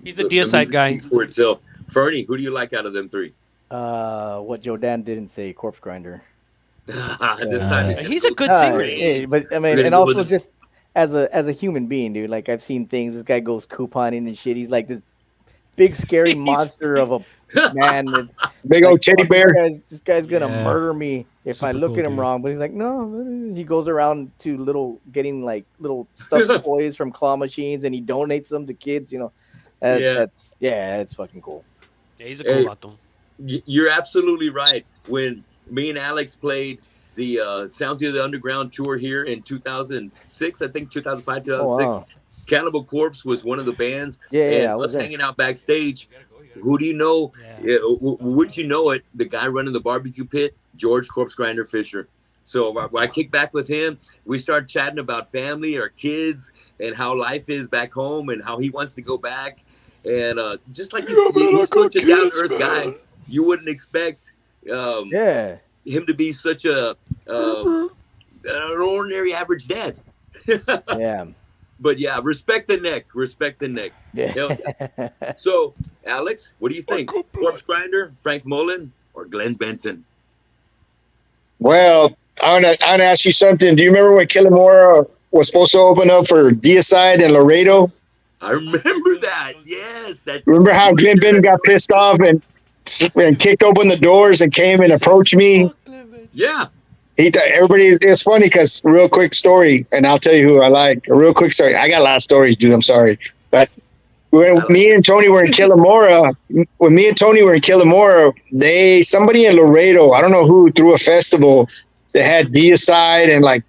He's the Deicide guy. For itself. Fernie, who do you like out of them three? What Joe Dan didn't say, Corpse Grinder. This time he's a good singer. Yeah, but I mean, and also just as a human being, dude. Like I've seen things. This guy goes couponing and shit. He's like this big scary monster of a man. Big old teddy bear. This guy's gonna murder me if I look at him wrong. But he's like, no. He goes around to getting like little stuffed toys from claw machines, and he donates them to kids. You know, it's fucking cool. Yeah, he's a cool vato. You're absolutely right. When me and Alex played the Sound to the Underground tour here in 2006, I think 2005, 2006. Oh, wow. Cannibal Corpse was one of the bands. I and was us there. hanging out backstage. Who do you know? Yeah. Would you know it? The guy running the barbecue pit, George Corpse Grinder Fisher. So I kick back with him. We start chatting about family, our kids, and how life is back home, and how he wants to go back. And just like he's such a down-to-earth guy, you wouldn't expect him to be such an ordinary average dad. Yeah. But yeah, respect the neck. Respect the neck. Yeah. So, Alex, what do you think? Corpse Grinder, Frank Mullen, or Glenn Benton? Well, I want to ask you something. Do you remember when Killamora was supposed to open up for Deicide and Laredo? I remember that. Yes. Remember how Glenn Benton got pissed off and kicked open the doors and came and approached me? Yeah. Everybody, it's funny because real quick story, and I'll tell you who I like. A real quick story. I got a lot of stories, dude. I'm sorry, but when me and Tony were in Killamora, somebody in Laredo, I don't know who, threw a festival that had Deicide and like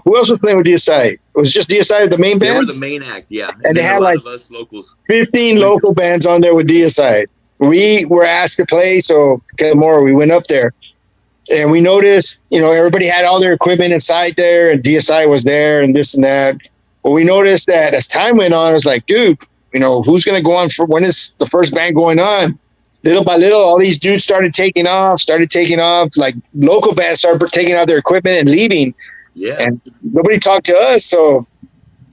who else was playing with Deicide? It was just Deicide, the main band. They were the main act, yeah. And they had like us locals. 15 local bands on there with Deicide. We were asked to play, so Killamora, we went up there. And we noticed, everybody had all their equipment inside there, and Deicide was there, and this and that. But we noticed that as time went on, it was like, dude, who's going to go on for when is the first band going on? Little by little, all these dudes started taking off. Like local bands started taking out their equipment and leaving. Yeah. And nobody talked to us. So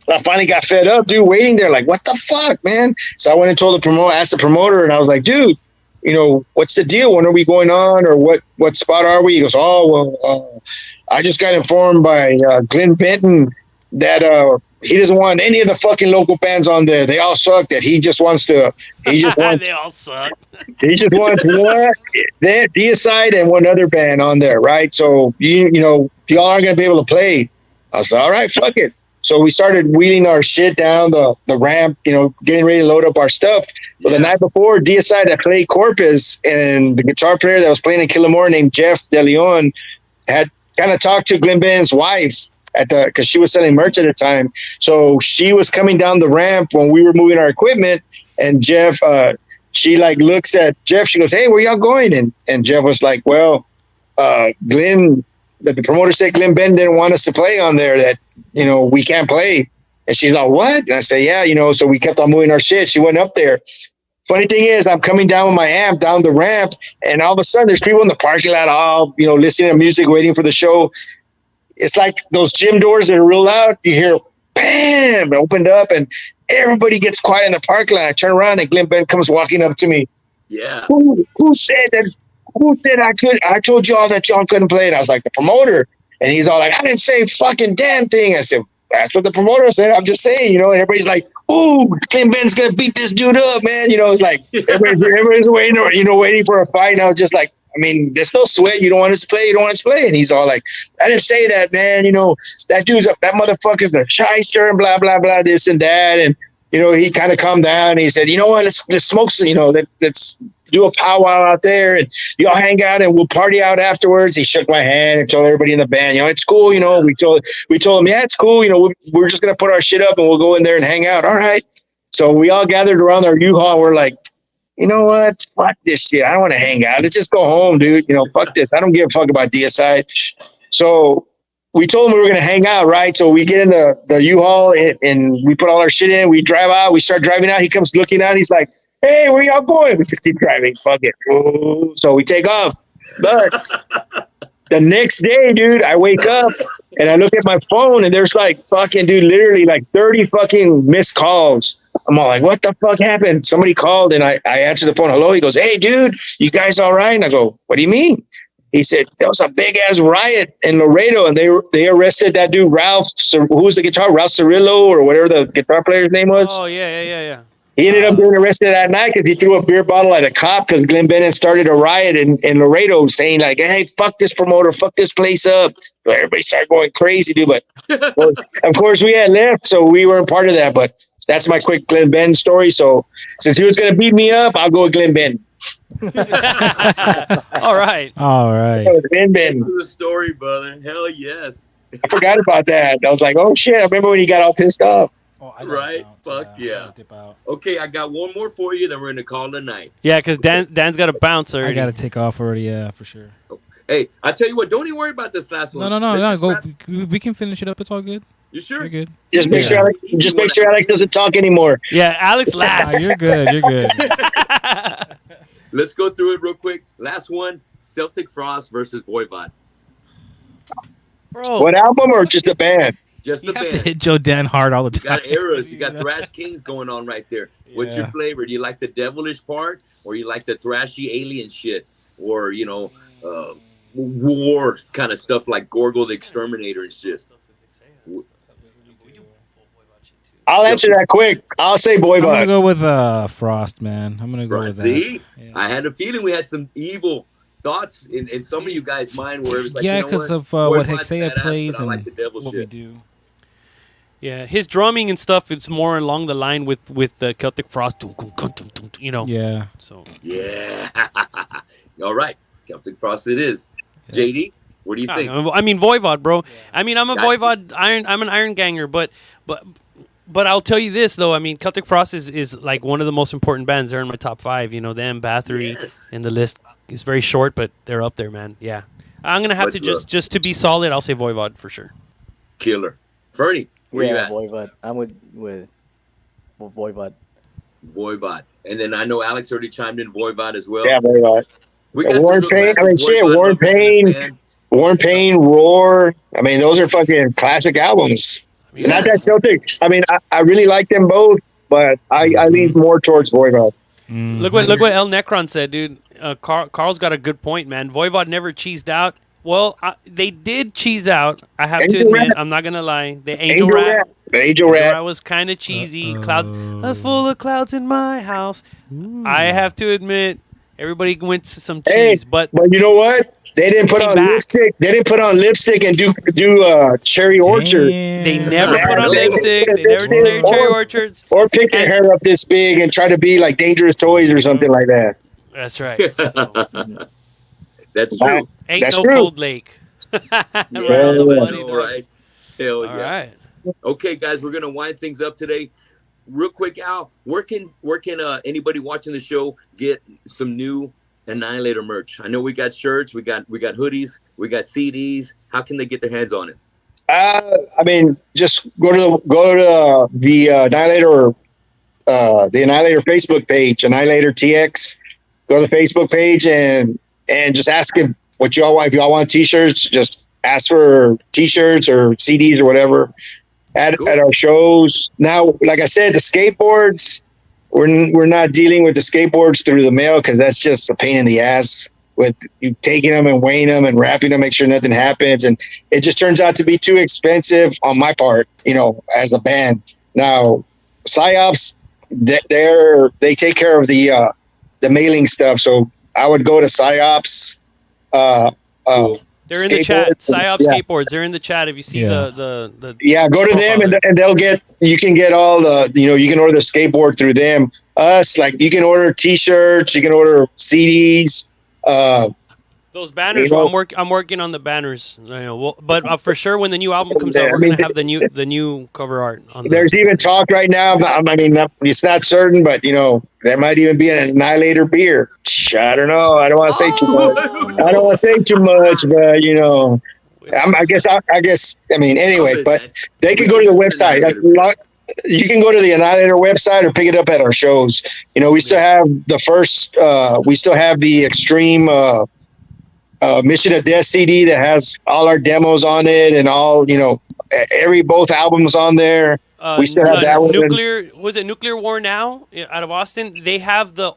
I finally got fed up, dude, waiting there. Like, what the fuck, man? So I went and told asked the promoter, and I was like, dude, what's the deal? When are we going on, or what spot are we? He goes, I just got informed by Glenn Benton that he doesn't want any of the fucking local bands on there. They all suck. That he just wants they all suck. He just wants one Deicide and one other band on there, right? So y'all aren't gonna be able to play. I said, all right, fuck it. So we started wheeling our shit down the ramp, getting ready to load up our stuff. But the night before, Deicide had played Corpus, and the guitar player that was playing in Killamora named Jeff De Leon had kind of talked to Glenn Benton's wife because she was selling merch at the time. So she was coming down the ramp when we were moving our equipment, and Jeff, she like looks at Jeff. She goes, "Hey, where y'all going?" And Jeff was like, "Well, Glenn." The promoter said Glenn Benton didn't want us to play on there, that, we can't play. And she's like, what? And I said, yeah, so we kept on moving our shit. She went up there. Funny thing is, I'm coming down with my amp down the ramp, and all of a sudden there's people in the parking lot all, listening to music, waiting for the show. It's like those gym doors that are real loud. You hear, bam, opened up, and everybody gets quiet in the parking lot. I turn around, and Glenn Benton comes walking up to me. Yeah. Who said that? Who said I could? I told y'all that y'all couldn't play it. I was like, the promoter. And he's all like, I didn't say fucking damn thing. I said, that's what the promoter said. I'm just saying, and everybody's like, ooh, Glenn Benton's going to beat this dude up, man. It's like, everybody's waiting, waiting for a fight. And I was just like, there's no sweat. You don't want us to play. You don't want us to play. And he's all like, I didn't say that, man. That motherfucker's a shyster and blah, blah, blah, this and that. And he kind of calmed down. And he said, you know what, let's smoke some, let's do a powwow out there and y'all hang out and we'll party out afterwards. He shook my hand and told everybody in the band, it's cool. We told him, yeah, it's cool. We're just going to put our shit up and we'll go in there and hang out. All right. So we all gathered around our U-Haul. We're like, you know what? Fuck this shit. I don't want to hang out. Let's just go home, dude. Fuck this. I don't give a fuck about DSI. So we told him we were going to hang out, right? So we get in the U-Haul and we put all our shit in. We drive out. We start driving out. He comes looking out. He's like, hey, where y'all going? We just keep driving. Fuck it. Ooh. So we take off. But the next day, dude, I wake up and I look at my phone and there's like fucking, dude, literally like 30 fucking missed calls. I'm all like, what the fuck happened? Somebody called and I answered the phone. Hello. He goes, hey, dude, you guys all right? And I go, what do you mean? He said, there was a big ass riot in Laredo and they arrested that dude, Ralph, who was the guitar, Ralph Cirillo or whatever the guitar player's name was. Oh, yeah. He ended up getting arrested that night because he threw a beer bottle at a cop because Glenn Bennett started a riot in Laredo saying like, hey, fuck this promoter, fuck this place up. So everybody started going crazy, dude. But well, of course we had left, so we weren't part of that. But that's my quick Glenn Bennett story. So since he was going to beat me up, I'll go with Glenn Bennett. All right. Glenn Bennett. Thanks for the story, brother. Hell yes. I forgot about that. I was like, oh shit, I remember when he got all pissed off. Oh, Right? Fuck yeah. Okay, I got one more for you, then we're going to call it a night. Yeah, because Dan's got to bounce already. I got to take off already, yeah, for sure. Hey, I tell you what, don't even worry about this last one. No, go. We can finish it up. It's all good. You sure? You're good. Just make sure Alex doesn't talk anymore. Yeah, Alex last. You're good. Let's go through it real quick. Last one, Celtic Frost versus Voivod. Bro. What album or just the band? Just the You have to band. hit Joe Dan hard all the You time. got eras. You got Thrash Kings going on right there. What's your flavor? Do you like the devilish part, or you like the thrashy alien shit, or war kind of stuff like Gorgo the Exterminator and shit? I'll answer that quick. I'll say I'm Voivod. gonna go with Frost, man. I'm gonna go with that. See, Yeah. I had a feeling we had some evil thoughts in some of you guys' mind where it was like, because of what Voivod's Hexea badass, plays but I and like the devil what shit. we do. Yeah, his drumming and stuff, it's more along the line with the Celtic Frost, Yeah. So Yeah. All right. Celtic Frost it is. Yeah. JD, what do you think? I mean, Voivod, bro. I mean, I'm a Gotcha. Voivod I'm an Iron Ganger, but I'll tell you this though. I mean, Celtic Frost is like one of the most important bands. They're in my top 5. Them, Bathory, Yes. and the list is very short, but they're up there, man. Yeah, I'm gonna have Much to love. just to be solid. I'll say Voivod for sure. Killer. Fernie, where you Yeah, at? Voivod. I'm with Voivod. Voivod. And then I know Alex already chimed in Voivod as well. Yeah, Voivod. We Yeah, got Warren some Payne. good Voivod Warren numbers in this Payne. band. Warren Payne, Roar. I mean, those are fucking classic albums. Yes. Not that Celtic. I mean, I really like them both, but I lean more towards Voivod. Look what El Necron said, dude. Carl's got a good point, man. Voivod never cheesed out. Well, they did cheese out. I have to Angel admit, Rat. I'm not gonna lie. The Angel Rat. Angel Rat. Was kind of cheesy. Clouds, full of clouds in my house. I have to admit, everybody went to some cheese, but you know what? They didn't put came on back. lipstick. They didn't put on lipstick and do Cherry Orchard they never Yeah, put on they lipstick. put They never lipstick did cherry orchards. or pick their hair up this big and try to be like Dangerous Toys or something like that. That's right. So, That's true. ain't That's no true. cold lake. Right on the I money, know, though. right? Hell All yeah. right. Okay, guys, we're gonna wind things up today. Real quick, Al, where can anybody watching the show get some new Annihilator merch? I know we got shirts, we got hoodies, we got CDs. How can they get their hands on it? I mean, just go to the Annihilator Facebook page, Annihilator TX. Go to the Facebook page and just ask him what y'all want. If y'all want T-shirts, just ask for T-shirts or CDs or whatever at our shows. Now, like I said, the skateboards, we're not dealing with the skateboards through the mail because that's just a pain in the ass with you taking them and weighing them and wrapping them, make sure nothing happens. And it just turns out to be too expensive on my part, as a band. Now, PsyOps, they take care of the mailing stuff. So I would go to PsyOps, Cool. They're in the chat. Psyop Skateboards. They're in the chat. If you see the go to them and they'll get. You can get all the. You can order the skateboard through them. Us, like you can order T-shirts. You can order CDs. Those banners. I'm working on the banners. But for sure, when the new album comes out, we're gonna have the new cover art. There's even talk right now. I mean, it's not certain, but there might even be an Annihilator beer. I don't know. I don't want to say too much. I don't want to say too much, but I guess. I mean, anyway. But they can go to the website. You can go to the Annihilator website or pick it up at our shows. We still have the first. We still have the Extreme. Mission of Death CD that has all our demos on it and all both albums on there. We still have that one. Was it Nuclear War Now out of Austin? They have the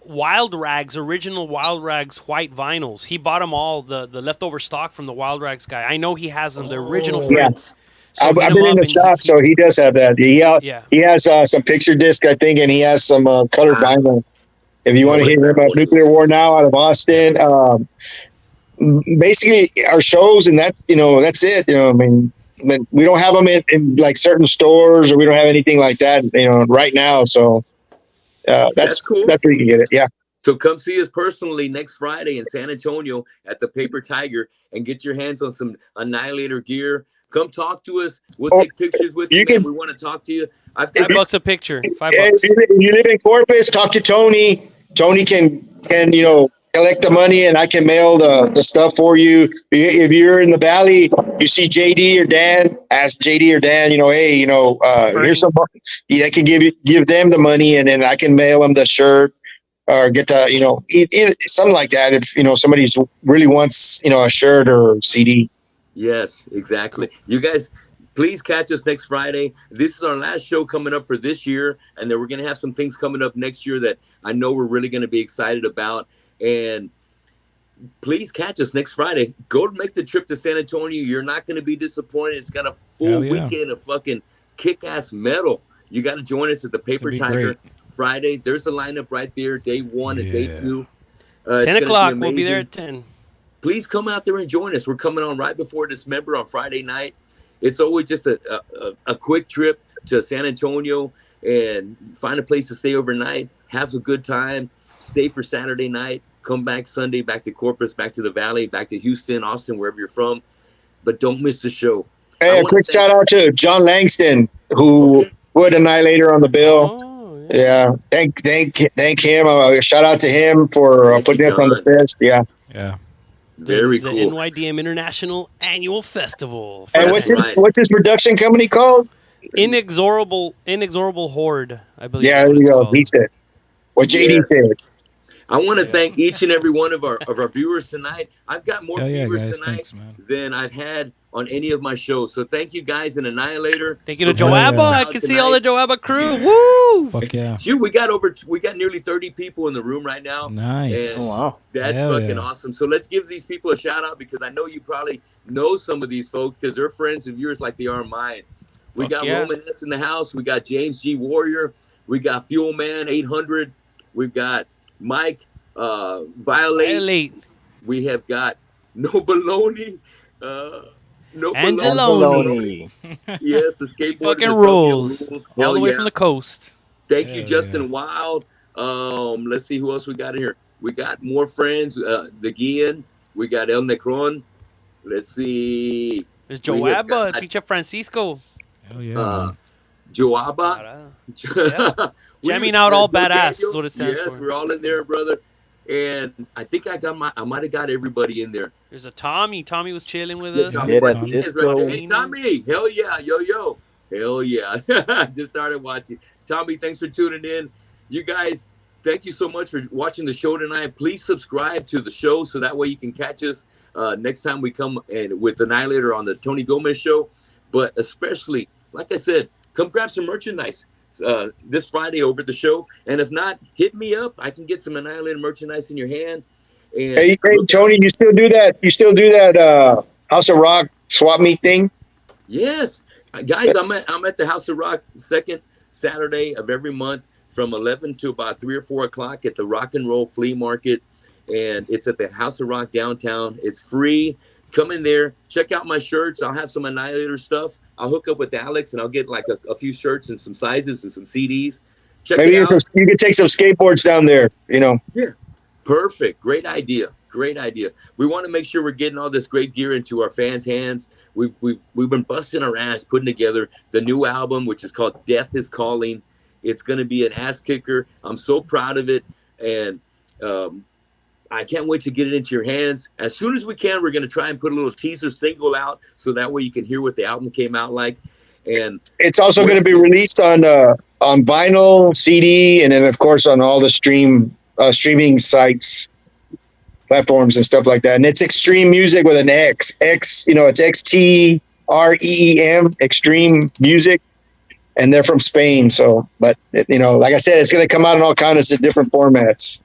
original Wild Rags white vinyls. He bought them all, the leftover stock from the Wild Rags guy. I know he has them, the original prints. So I've been in the shop, so he does have that. He has some picture disc, I think, and he has some colored vinyl. If you want to hear about Nuclear War Now out of Austin, basically our shows and that that's it. I mean, we don't have them in like certain stores, or we don't have anything like that right now, so that's cool. That's where you can get it. Yeah, so come see us personally next Friday in San Antonio at the Paper Tiger and get your hands on some Annihilator gear. Come talk to us. We'll take pictures with you. We want to talk to you. $5 a picture. $5. If you live in Corpus, talk to Tony. Tony can collect the money, and I can mail the stuff for you. If you're in the Valley, you see JD or Dan, ask JD or Dan, hey, here's some money. I can give them the money, and then I can mail them the shirt or get the, something like that. If, somebody really wants, a shirt or CD. Yes, exactly. You guys, please catch us next Friday. This is our last show coming up for this year, and then we're going to have some things coming up next year that I know we're really going to be excited about. And please catch us next Friday. Go make the trip to San Antonio. You're not going to be disappointed. It's got a full weekend of fucking kick-ass metal. You got to join us at the Paper Tiger Friday. There's the lineup right there, day 1 and day 2. 10 o'clock. We'll be there at 10. Please come out there and join us. We're coming on right before Dismember on Friday night. It's always just a quick trip to San Antonio and find a place to stay overnight, have a good time, stay for Saturday night, come back Sunday, back to Corpus, back to the Valley, back to Houston, Austin, wherever you're from. But don't miss the show. Hey, a quick shout out to John Langston, who put Annihilator on the bill. Oh, yeah. Thank him. Shout out to him for putting us on the fest. Yeah. Very cool. The NYDM International Annual Festival. And what's his production company called? Inexorable Horde, I believe. Yeah, there you go. He said what JD said. I want to thank each and every one of our viewers tonight. I've got more viewers guys, tonight thanks, than I've had on any of my shows. So thank you guys in Annihilator. Thank you to Joabba. I can see all the Joabba crew. Woo! Fuck yeah. Shoot, we got nearly 30 people in the room right now. Nice. And that's fucking awesome. So let's give these people a shout out, because I know you probably know some of these folks because they're friends of yours like they are mine. We got Roman S in the house. We got James G. Warrior. We got Fuel Man 800. We've got Mike Violate. We have got No Baloney. Angeloni. Yes, the skateboarder. Fucking rules. All the way from the coast. Thank you, Justin Wild. Let's see who else we got in here. We got more friends. The Guillen. We got El Necron. Let's see. There's Joabba, Teacher Francisco. Hell yeah. Joabba. Jamming out all badass is what it stands for. Yes, we're all in there, brother. And I think I might have got everybody in there. There's a Tommy. Tommy was chilling with us. Hey, Tommy. Hell yeah. Yo. Hell yeah. Just started watching. Tommy, thanks for tuning in. You guys, thank you so much for watching the show tonight. Please subscribe to the show so that way you can catch us next time we come and with Annihilator on the Tony Gomez Show. But especially, like I said, come grab some merchandise this Friday over at the show. And if not, hit me up. I can get some Annihilator merchandise in your hand. And hey, Tony, you still do that? You still do that House of Rock swap meet thing? Yes, guys. I'm at the House of Rock second Saturday of every month from 11 to about 3 or 4 o'clock at the Rock and Roll Flea Market, and it's at the House of Rock downtown. It's free. come in there, check out my shirts. I'll have some Annihilator stuff. I'll hook up with Alex and I'll get like a few shirts and some sizes and some CDs. Check Maybe it out. You could take some skateboards down there, you know. Yeah. Perfect. Great idea. Great idea. We want to make sure we're getting all this great gear into our fans' hands. We've been busting our ass putting together the new album, which is called Death is Calling. It's going to be an ass kicker. I'm so proud of it. And I can't wait to get it into your hands. As soon as we can, we're going to try and put a little teaser single out so that way you can hear what the album came out like. And it's also going to be released on vinyl, CD, and then of course on all the streaming sites, platforms, and stuff like that. And it's Extreme Music with an X. You know, it's XTREEM, Extreme Music, and they're from Spain. So, but you know, like I said, it's going to come out in all kinds of different formats.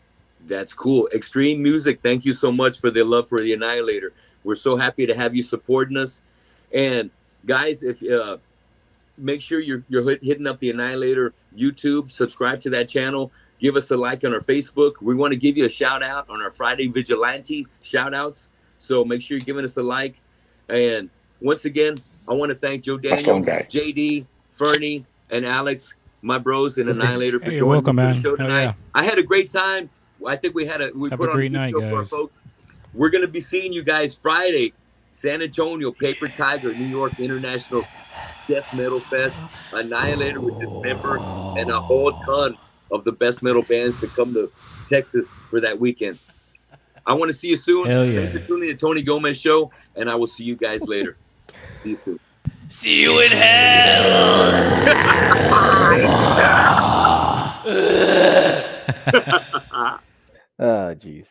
That's cool. Extreme Music, thank you so much for the love for the Annihilator. We're so happy to have you supporting us. And guys, if make sure you're hitting up the Annihilator YouTube, subscribe to that channel, give us a like on our Facebook. We want to give you a shout out on our Friday Vigilante shout outs. So make sure you're giving us a like. And once again, I want to thank Joe Daniel, JD, Fernie, and Alex, my bros in Annihilator, for joining me for the show tonight. Yeah. I had a great time. I think we put on a great night, show for our folks. We're going to be seeing you guys Friday, San Antonio, Paper Tiger, New York International Death Metal Fest, Annihilator with his member, and a whole ton of the best metal bands to come to Texas for that weekend. I want to see you soon. Thanks for tuning in to Tony Gomez Show, and I will see you guys later. See you soon. See you in hell. Oh, jeez.